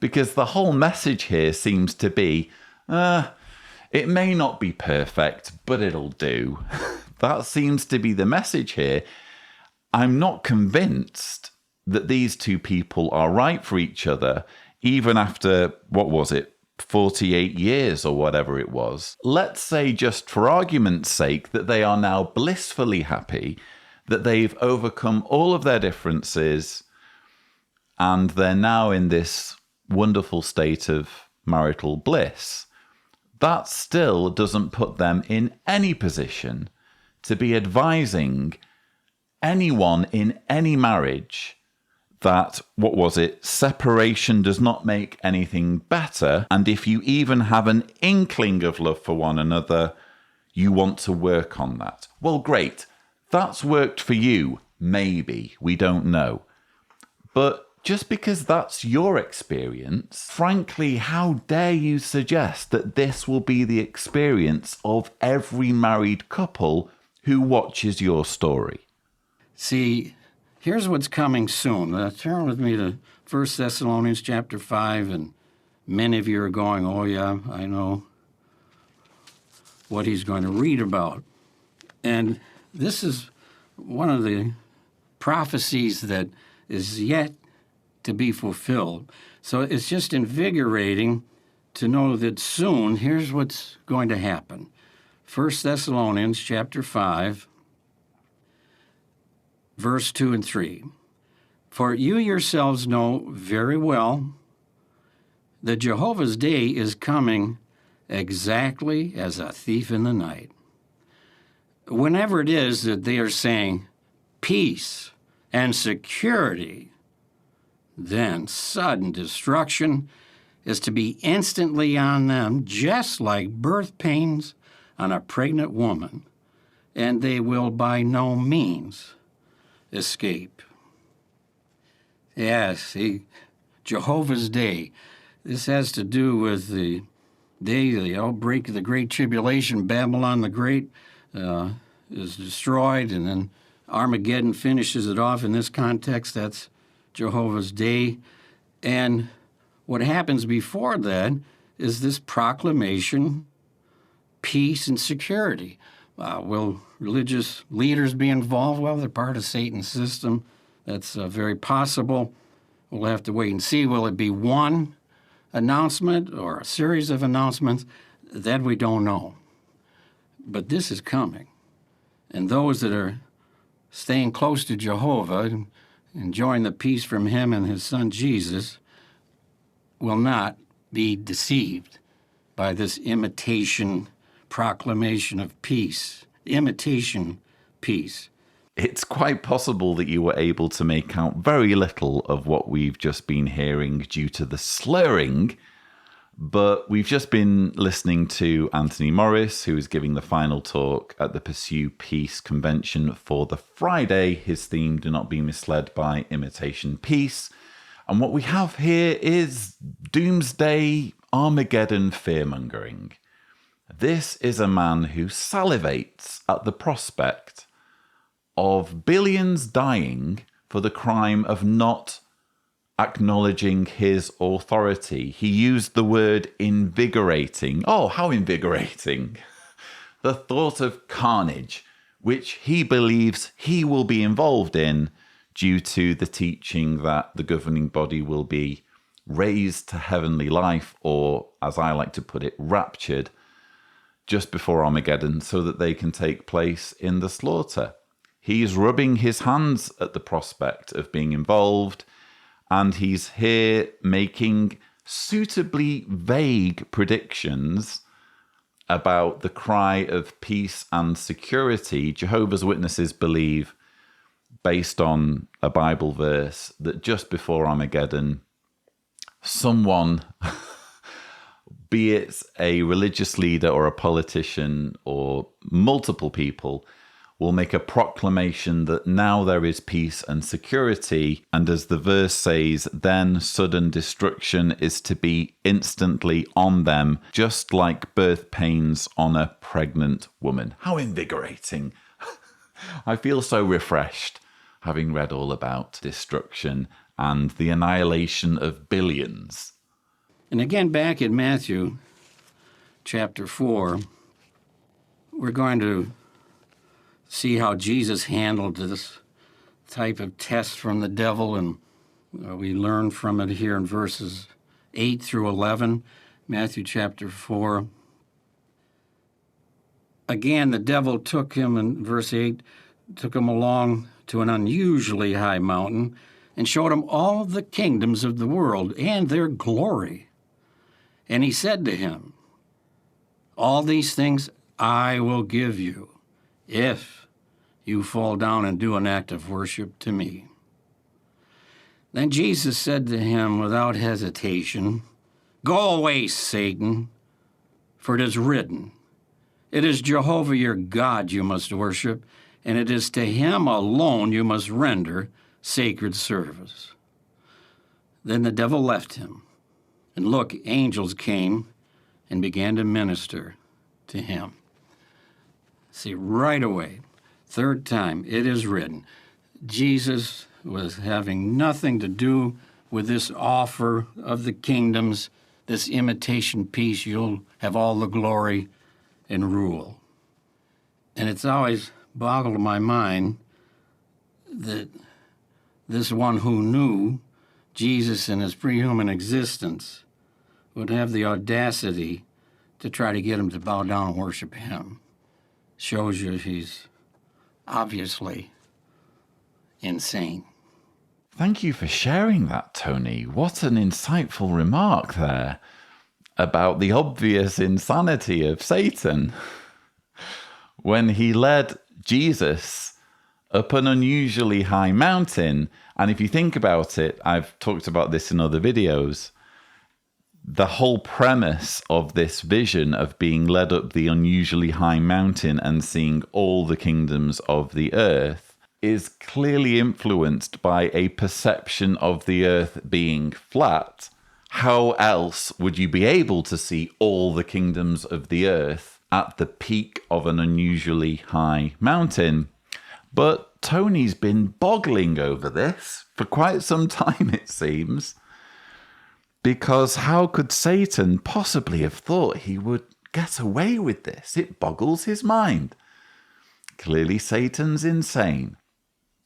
Because the whole message here seems to be, it may not be perfect, but it'll do. That seems to be the message here. I'm not convinced that these two people are right for each other, even after, 48 years or whatever it was. Let's say, just for argument's sake, that they are now blissfully happy, that they've overcome all of their differences, and they're now in this wonderful state of marital bliss. That still doesn't put them in any position to be advising anyone in any marriage that, separation does not make anything better, and if you even have an inkling of love for one another, you want to work on that. Well, great. That's worked for you. Maybe. We don't know. But just because that's your experience, frankly, how dare you suggest that this will be the experience of every married couple who watches your story? See, here's what's coming soon. Turn with me to 1 Thessalonians chapter 5, and many of you are going, oh yeah, I know what he's going to read about. And this is one of the prophecies that is yet to be fulfilled. So it's just invigorating to know that soon, here's what's going to happen. 1 Thessalonians chapter 5, verse 2 and 3. For you yourselves know very well that Jehovah's day is coming exactly as a thief in the night. Whenever it is that they are saying peace and security, then sudden destruction is to be instantly on them, just like birth pains on a pregnant woman, and they will by no means escape. Yes, Jehovah's day. This has to do with the day of the outbreak of the Great Tribulation. Babylon the Great is destroyed, and then Armageddon finishes it off. In this context, that's Jehovah's day. And what happens before that is this proclamation, peace and security. Will religious leaders be involved? Well, they're part of Satan's system. That's very possible. We'll have to wait and see. Will it be one announcement or a series of announcements? That we don't know. But this is coming. And those that are staying close to Jehovah, enjoying the peace from him and his son Jesus, will not be deceived by this imitation proclamation of peace. Imitation peace. It's quite possible that you were able to make out very little of what we've just been hearing due to the slurring, but we've just been listening to Anthony Morris, who is giving the final talk at the Pursue Peace Convention for the Friday. His theme, Do Not Be Misled by Imitation Peace. And what we have here is doomsday Armageddon fearmongering. This is a man who salivates at the prospect of billions dying for the crime of not acknowledging his authority. He used the word invigorating. Oh, how invigorating. The thought of carnage, which he believes he will be involved in due to the teaching that the governing body will be raised to heavenly life, or, as I like to put it, raptured, just before Armageddon so that they can take place in the slaughter. He's rubbing his hands at the prospect of being involved, and he's here making suitably vague predictions about the cry of peace and security. Jehovah's Witnesses believe, based on a Bible verse, that just before Armageddon, someone, be it a religious leader or a politician or multiple people, will make a proclamation that now there is peace and security, and as the verse says, then sudden destruction is to be instantly on them, just like birth pains on a pregnant woman. How invigorating. I feel so refreshed having read all about destruction and the annihilation of billions. And again, back in Matthew chapter 4, we're going to see how Jesus handled this type of test from the devil, and we learn from it here in verses 8 through 11, Matthew chapter 4. Again, the devil took him, in verse 8, took him along to an unusually high mountain and showed him all the kingdoms of the world and their glory. And he said to him, all these things I will give you if you fall down and do an act of worship to me. Then Jesus said to him without hesitation, go away, Satan, for it is written, it is Jehovah your God you must worship, and it is to him alone you must render sacred service. Then the devil left him, and look, angels came and began to minister to him. See, right away, third time, it is written. Jesus was having nothing to do with this offer of the kingdoms, this imitation peace. You'll have all the glory and rule. And it's always boggled my mind that this one who knew Jesus in his pre-human existence would have the audacity to try to get him to bow down and worship him. Shows you he's obviously insane. Thank you for sharing that, Tony. What an insightful remark there about the obvious insanity of Satan. When he led Jesus up an unusually high mountain, and if you think about it, I've talked about this in other videos, the whole premise of this vision of being led up the unusually high mountain and seeing all the kingdoms of the earth is clearly influenced by a perception of the earth being flat. How else would you be able to see all the kingdoms of the earth at the peak of an unusually high mountain? But Tony's been boggling over this for quite some time, it seems. Because how could Satan possibly have thought he would get away with this? It boggles his mind. Clearly, Satan's insane.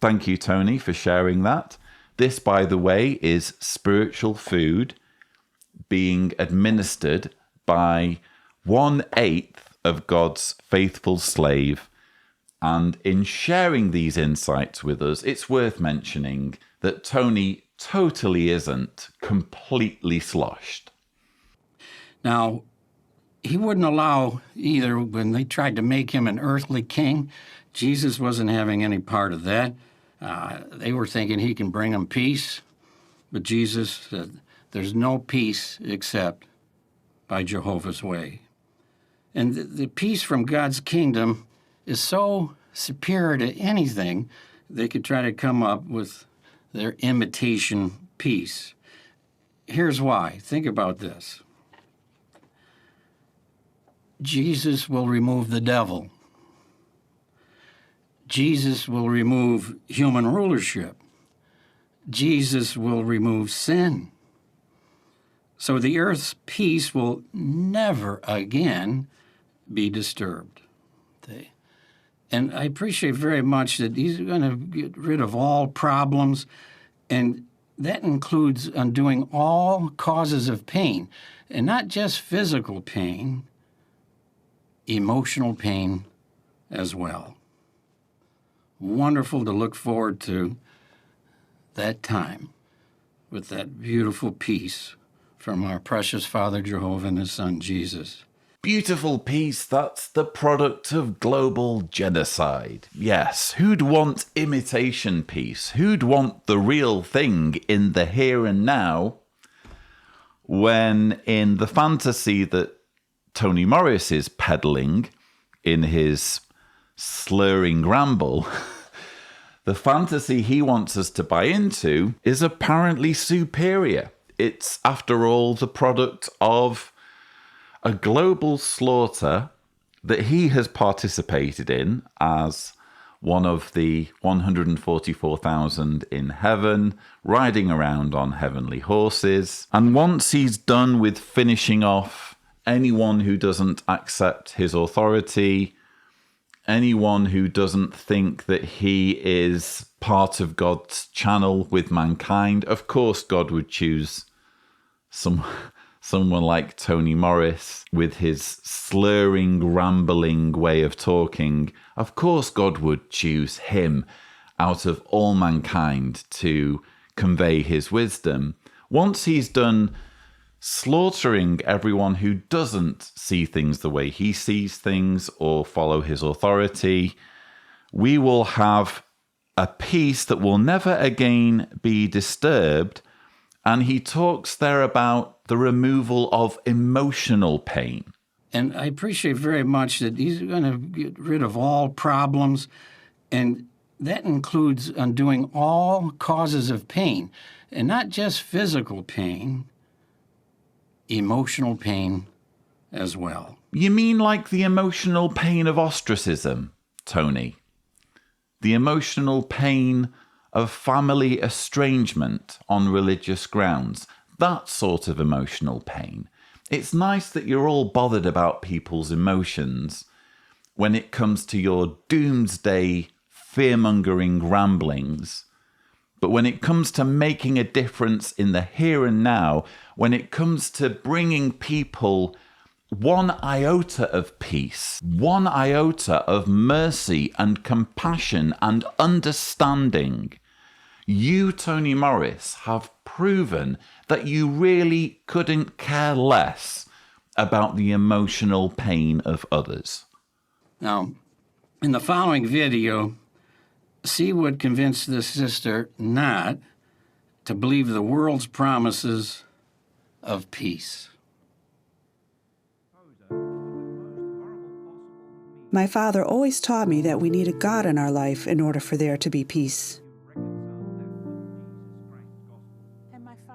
Thank you, Tony, for sharing that. This, by the way, is spiritual food being administered by 1/8 of God's faithful slave. And in sharing these insights with us, it's worth mentioning that Tony totally isn't completely sloshed. Now, he wouldn't allow either when they tried to make him an earthly king. Jesus wasn't having any part of that. They were thinking he can bring them peace, but Jesus said, there's no peace except by Jehovah's way. And the peace from God's kingdom is so superior to anything they could try to come up with their imitation peace. Here's why. Think about this. Jesus will remove the devil. Jesus will remove human rulership. Jesus will remove sin. So the earth's peace will never again be disturbed. And I appreciate very much that he's going to get rid of all problems, and that includes undoing all causes of pain, and not just physical pain, emotional pain as well. Wonderful to look forward to that time with that beautiful peace from our precious Father Jehovah and his Son Jesus. Beautiful peace, that's the product of global genocide. Yes, who'd want imitation peace? Who'd want the real thing in the here and now when in the fantasy that Tony Morris is peddling in his slurring ramble, the fantasy he wants us to buy into is apparently superior. It's, after all, the product of a global slaughter that he has participated in as one of the 144,000 in heaven, riding around on heavenly horses. And once he's done with finishing off anyone who doesn't accept his authority, anyone who doesn't think that he is part of God's channel with mankind, of course God would choose someone like Tony Morris with his slurring, rambling way of talking. Of course God would choose him out of all mankind to convey his wisdom. Once he's done slaughtering everyone who doesn't see things the way he sees things or follow his authority, we will have a peace that will never again be disturbed. And he talks there about the removal of emotional pain. And I appreciate very much that he's going to get rid of all problems, and that includes undoing all causes of pain, and not just physical pain, emotional pain as well. You mean like the emotional pain of ostracism, Tony? The emotional pain of family estrangement on religious grounds? That sort of emotional pain. It's nice that you're all bothered about people's emotions when it comes to your doomsday fear-mongering ramblings. But when it comes to making a difference in the here and now, when it comes to bringing people one iota of peace, one iota of mercy and compassion and understanding, you, Tony Morris, have proven that you really couldn't care less about the emotional pain of others. Now, in the following video, C would convince this sister not to believe the world's promises of peace. My father always taught me that we needed God in our life in order for there to be peace.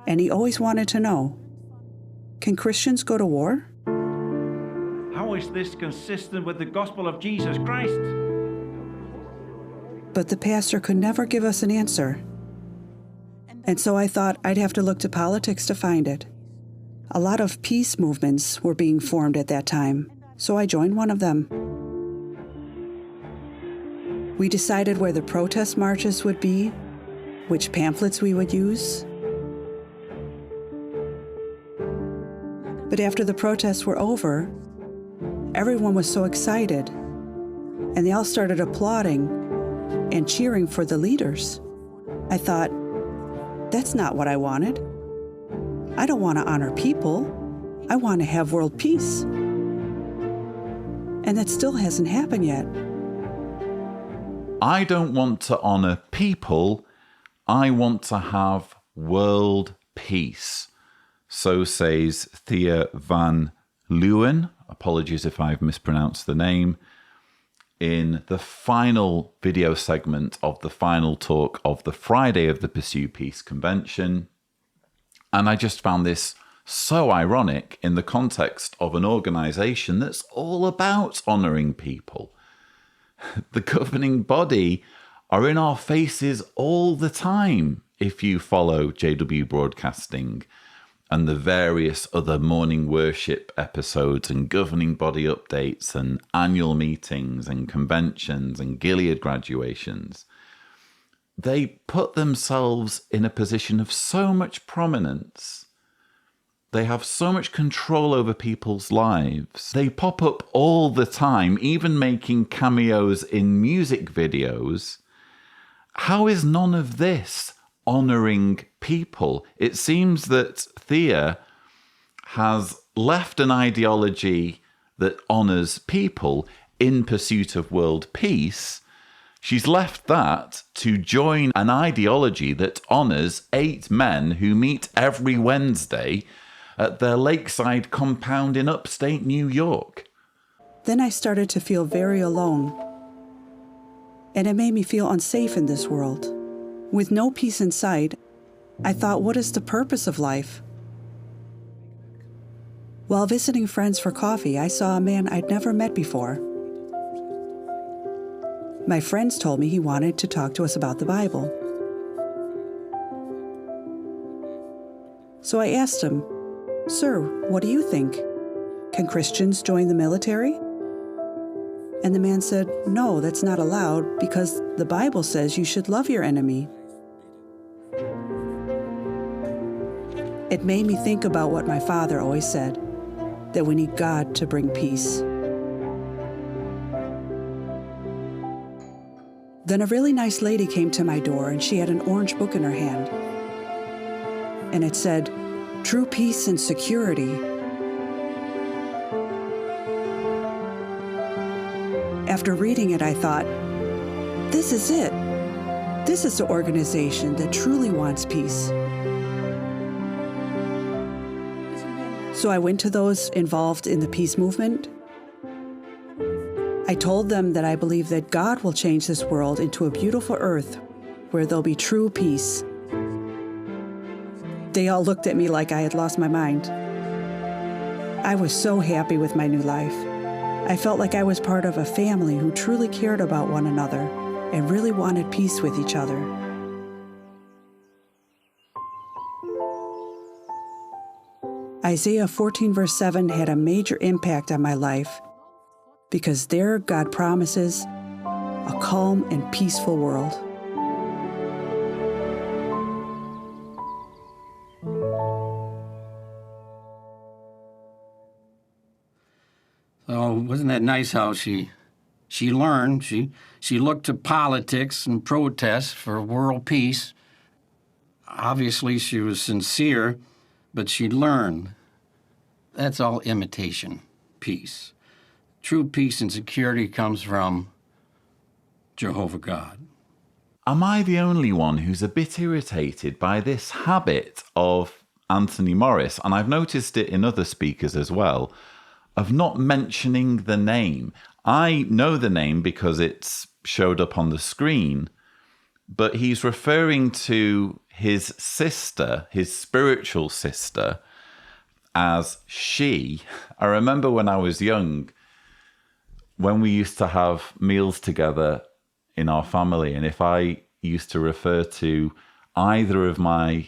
And he always wanted to know, can Christians go to war? How is this consistent with the gospel of Jesus Christ? But the pastor could never give us an answer. And so I thought I'd have to look to politics to find it. A lot of peace movements were being formed at that time, so I joined one of them. We decided where the protest marches would be, which pamphlets we would use. But after the protests were over, everyone was so excited, and they all started applauding and cheering for the leaders. I thought, that's not what I wanted. I don't want to honor people. I want to have world peace. And that still hasn't happened yet. I don't want to honor people. I want to have world peace. So says Thea van Leeuwen, apologies if I've mispronounced the name, in the final video segment of the final talk of the Friday of the Pursue Peace Convention. And I just found this so ironic in the context of an organization that's all about honoring people. The governing body are in our faces all the time if you follow JW Broadcasting and the various other morning worship episodes and governing body updates and annual meetings and conventions and Gilead graduations. They put themselves in a position of so much prominence. They have so much control over people's lives. They pop up all the time, even making cameos in music videos. How is none of this honoring people? It seems that Thea has left an ideology that honors people in pursuit of world peace. She's left that to join an ideology that honors 8 men who meet every Wednesday at their lakeside compound in upstate New York. Then I started to feel very alone. and it made me feel unsafe in this world. With no peace in sight, I thought, what is the purpose of life? While visiting friends for coffee, I saw a man I'd never met before. My friends told me he wanted to talk to us about the Bible. So I asked him, "Sir, what do you think? Can Christians join the military?" And the man said, "No, that's not allowed because the Bible says you should love your enemy." It made me think about what my father always said, that we need God to bring peace. Then a really nice lady came to my door and she had an orange book in her hand. And it said, "True Peace and Security." After reading it, I thought, this is it. This is the organization that truly wants peace. So I went to those involved in the peace movement. I told them that I believe that God will change this world into a beautiful earth where there'll be true peace. They all looked at me like I had lost my mind. I was so happy with my new life. I felt like I was part of a family who truly cared about one another and really wanted peace with each other. Isaiah 14 verse 7 had a major impact on my life because there God promises a calm and peaceful world. So wasn't that nice how she learned? She looked to politics and protests for world peace. Obviously, she was sincere, but she learned. That's all imitation peace. True peace and security comes from Jehovah God. Am I the only one who's a bit irritated by this habit of Anthony Morris, and I've noticed it in other speakers as well, of not mentioning the name? I know the name because it's showed up on the screen, but he's referring to his sister, his spiritual sister, as she. I remember when I was young, when we used to have meals together in our family, and if I used to refer to either of my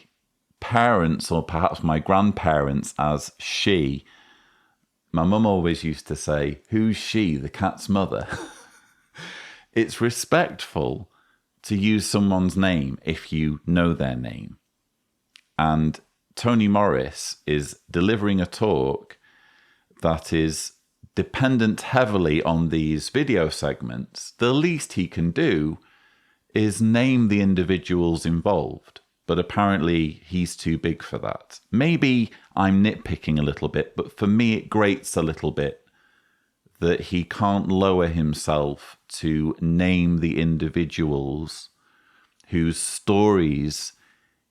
parents or perhaps my grandparents as she, my mum always used to say, "Who's she? The cat's mother." It's respectful to use someone's name if you know their name. And Tony Morris is delivering a talk that is dependent heavily on these video segments. The least he can do is name the individuals involved, but apparently he's too big for that. Maybe I'm nitpicking a little bit, but for me it grates a little bit that he can't lower himself to name the individuals whose stories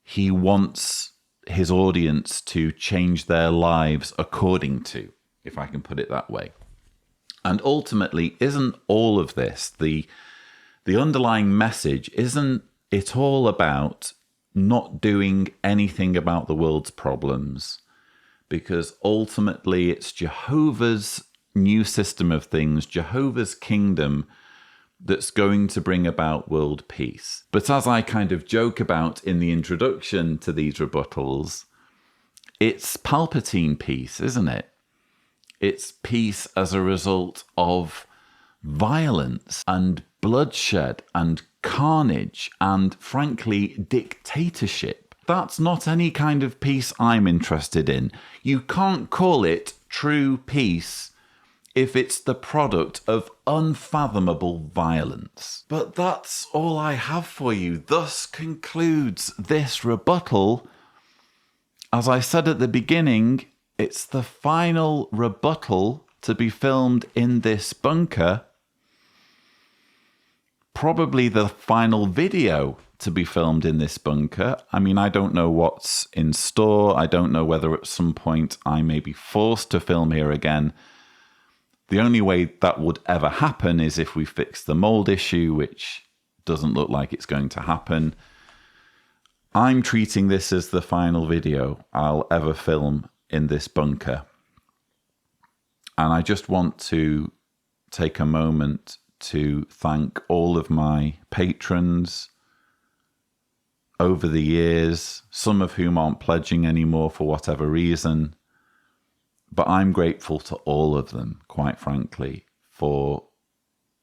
he wants his audience to change their lives according to, if I can put it that way. And ultimately, isn't all of this, the underlying message, isn't it all about not doing anything about the world's problems? Because ultimately it's Jehovah's new system of things, Jehovah's kingdom, that's going to bring about world peace. But as I kind of joke about in the introduction to these rebuttals, it's Palpatine peace, isn't it? It's peace as a result of violence and bloodshed and carnage and, frankly, dictatorship. That's not any kind of peace I'm interested in. You can't call it true peace if it's the product of unfathomable violence. But that's all I have for you. Thus concludes this rebuttal. As I said at the beginning, it's the final rebuttal to be filmed in this bunker. Probably the final video to be filmed in this bunker. I mean, I don't know what's in store. I don't know whether at some point I may be forced to film here again. The only way that would ever happen is if we fix the mold issue, which doesn't look like it's going to happen. I'm treating this as the final video I'll ever film in this bunker. And I just want to take a moment to thank all of my patrons over the years, some of whom aren't pledging anymore for whatever reason. But I'm grateful to all of them, quite frankly, for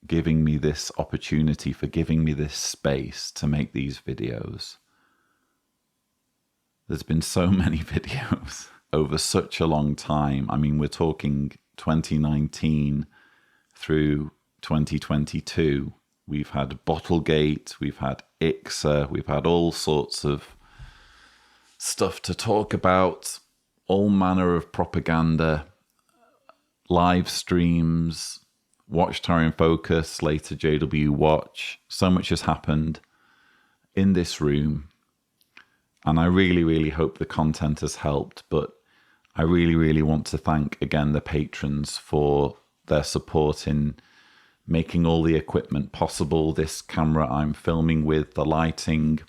giving me this opportunity, for giving me this space to make these videos. There's been so many videos over such a long time. I mean, we're talking 2019 through 2022. We've had Bottlegate, we've had ICSA, we've had all sorts of stuff to talk about, all manner of propaganda, live streams, Watchtower in Focus, later JW Watch. So much has happened in this room. And I really, really hope the content has helped. But I really, really want to thank again the patrons for their support in making all the equipment possible. This camera I'm filming with, the lighting,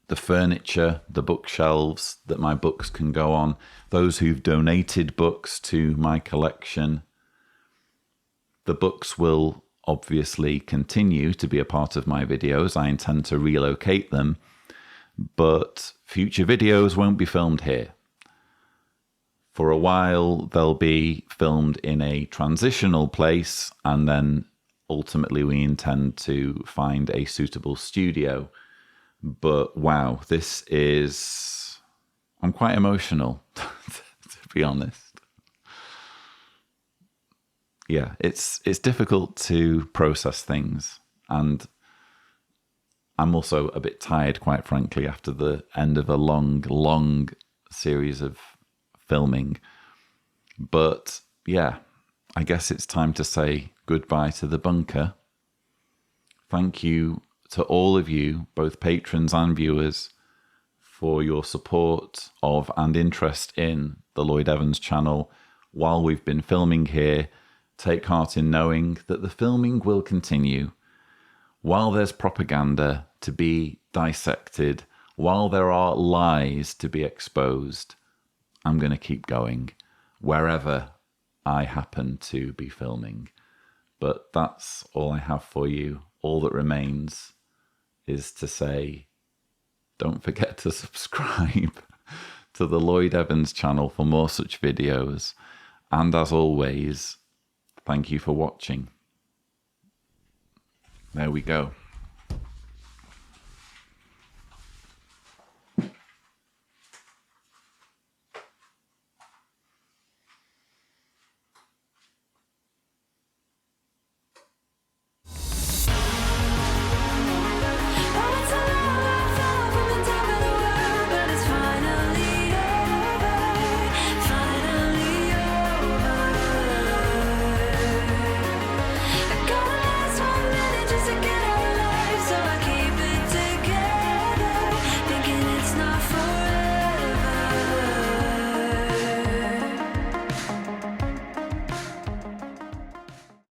the furniture, the bookshelves that my books can go on, those who've donated books to my collection. The books will obviously continue to be a part of my videos. I intend to relocate them, but future videos won't be filmed here. For a while, they'll be filmed in a transitional place, and then ultimately we intend to find a suitable studio. But wow, this is... I'm quite emotional, to be honest. Yeah, it's difficult to process things, and I'm also a bit tired, quite frankly, after the end of a long series of filming. But yeah, I guess it's time to say goodbye to the bunker. Thank you to all of you, both patrons and viewers, for your support of and interest in the Lloyd Evans channel while we've been filming here. Take heart in knowing that the filming will continue. While there's propaganda to be dissected, while there are lies to be exposed, I'm going to keep going wherever I happen to be filming. But that's all I have for you. All that remains is to say, don't forget to subscribe to the Lloyd Evans channel for more such videos. And as always, thank you for watching. There we go.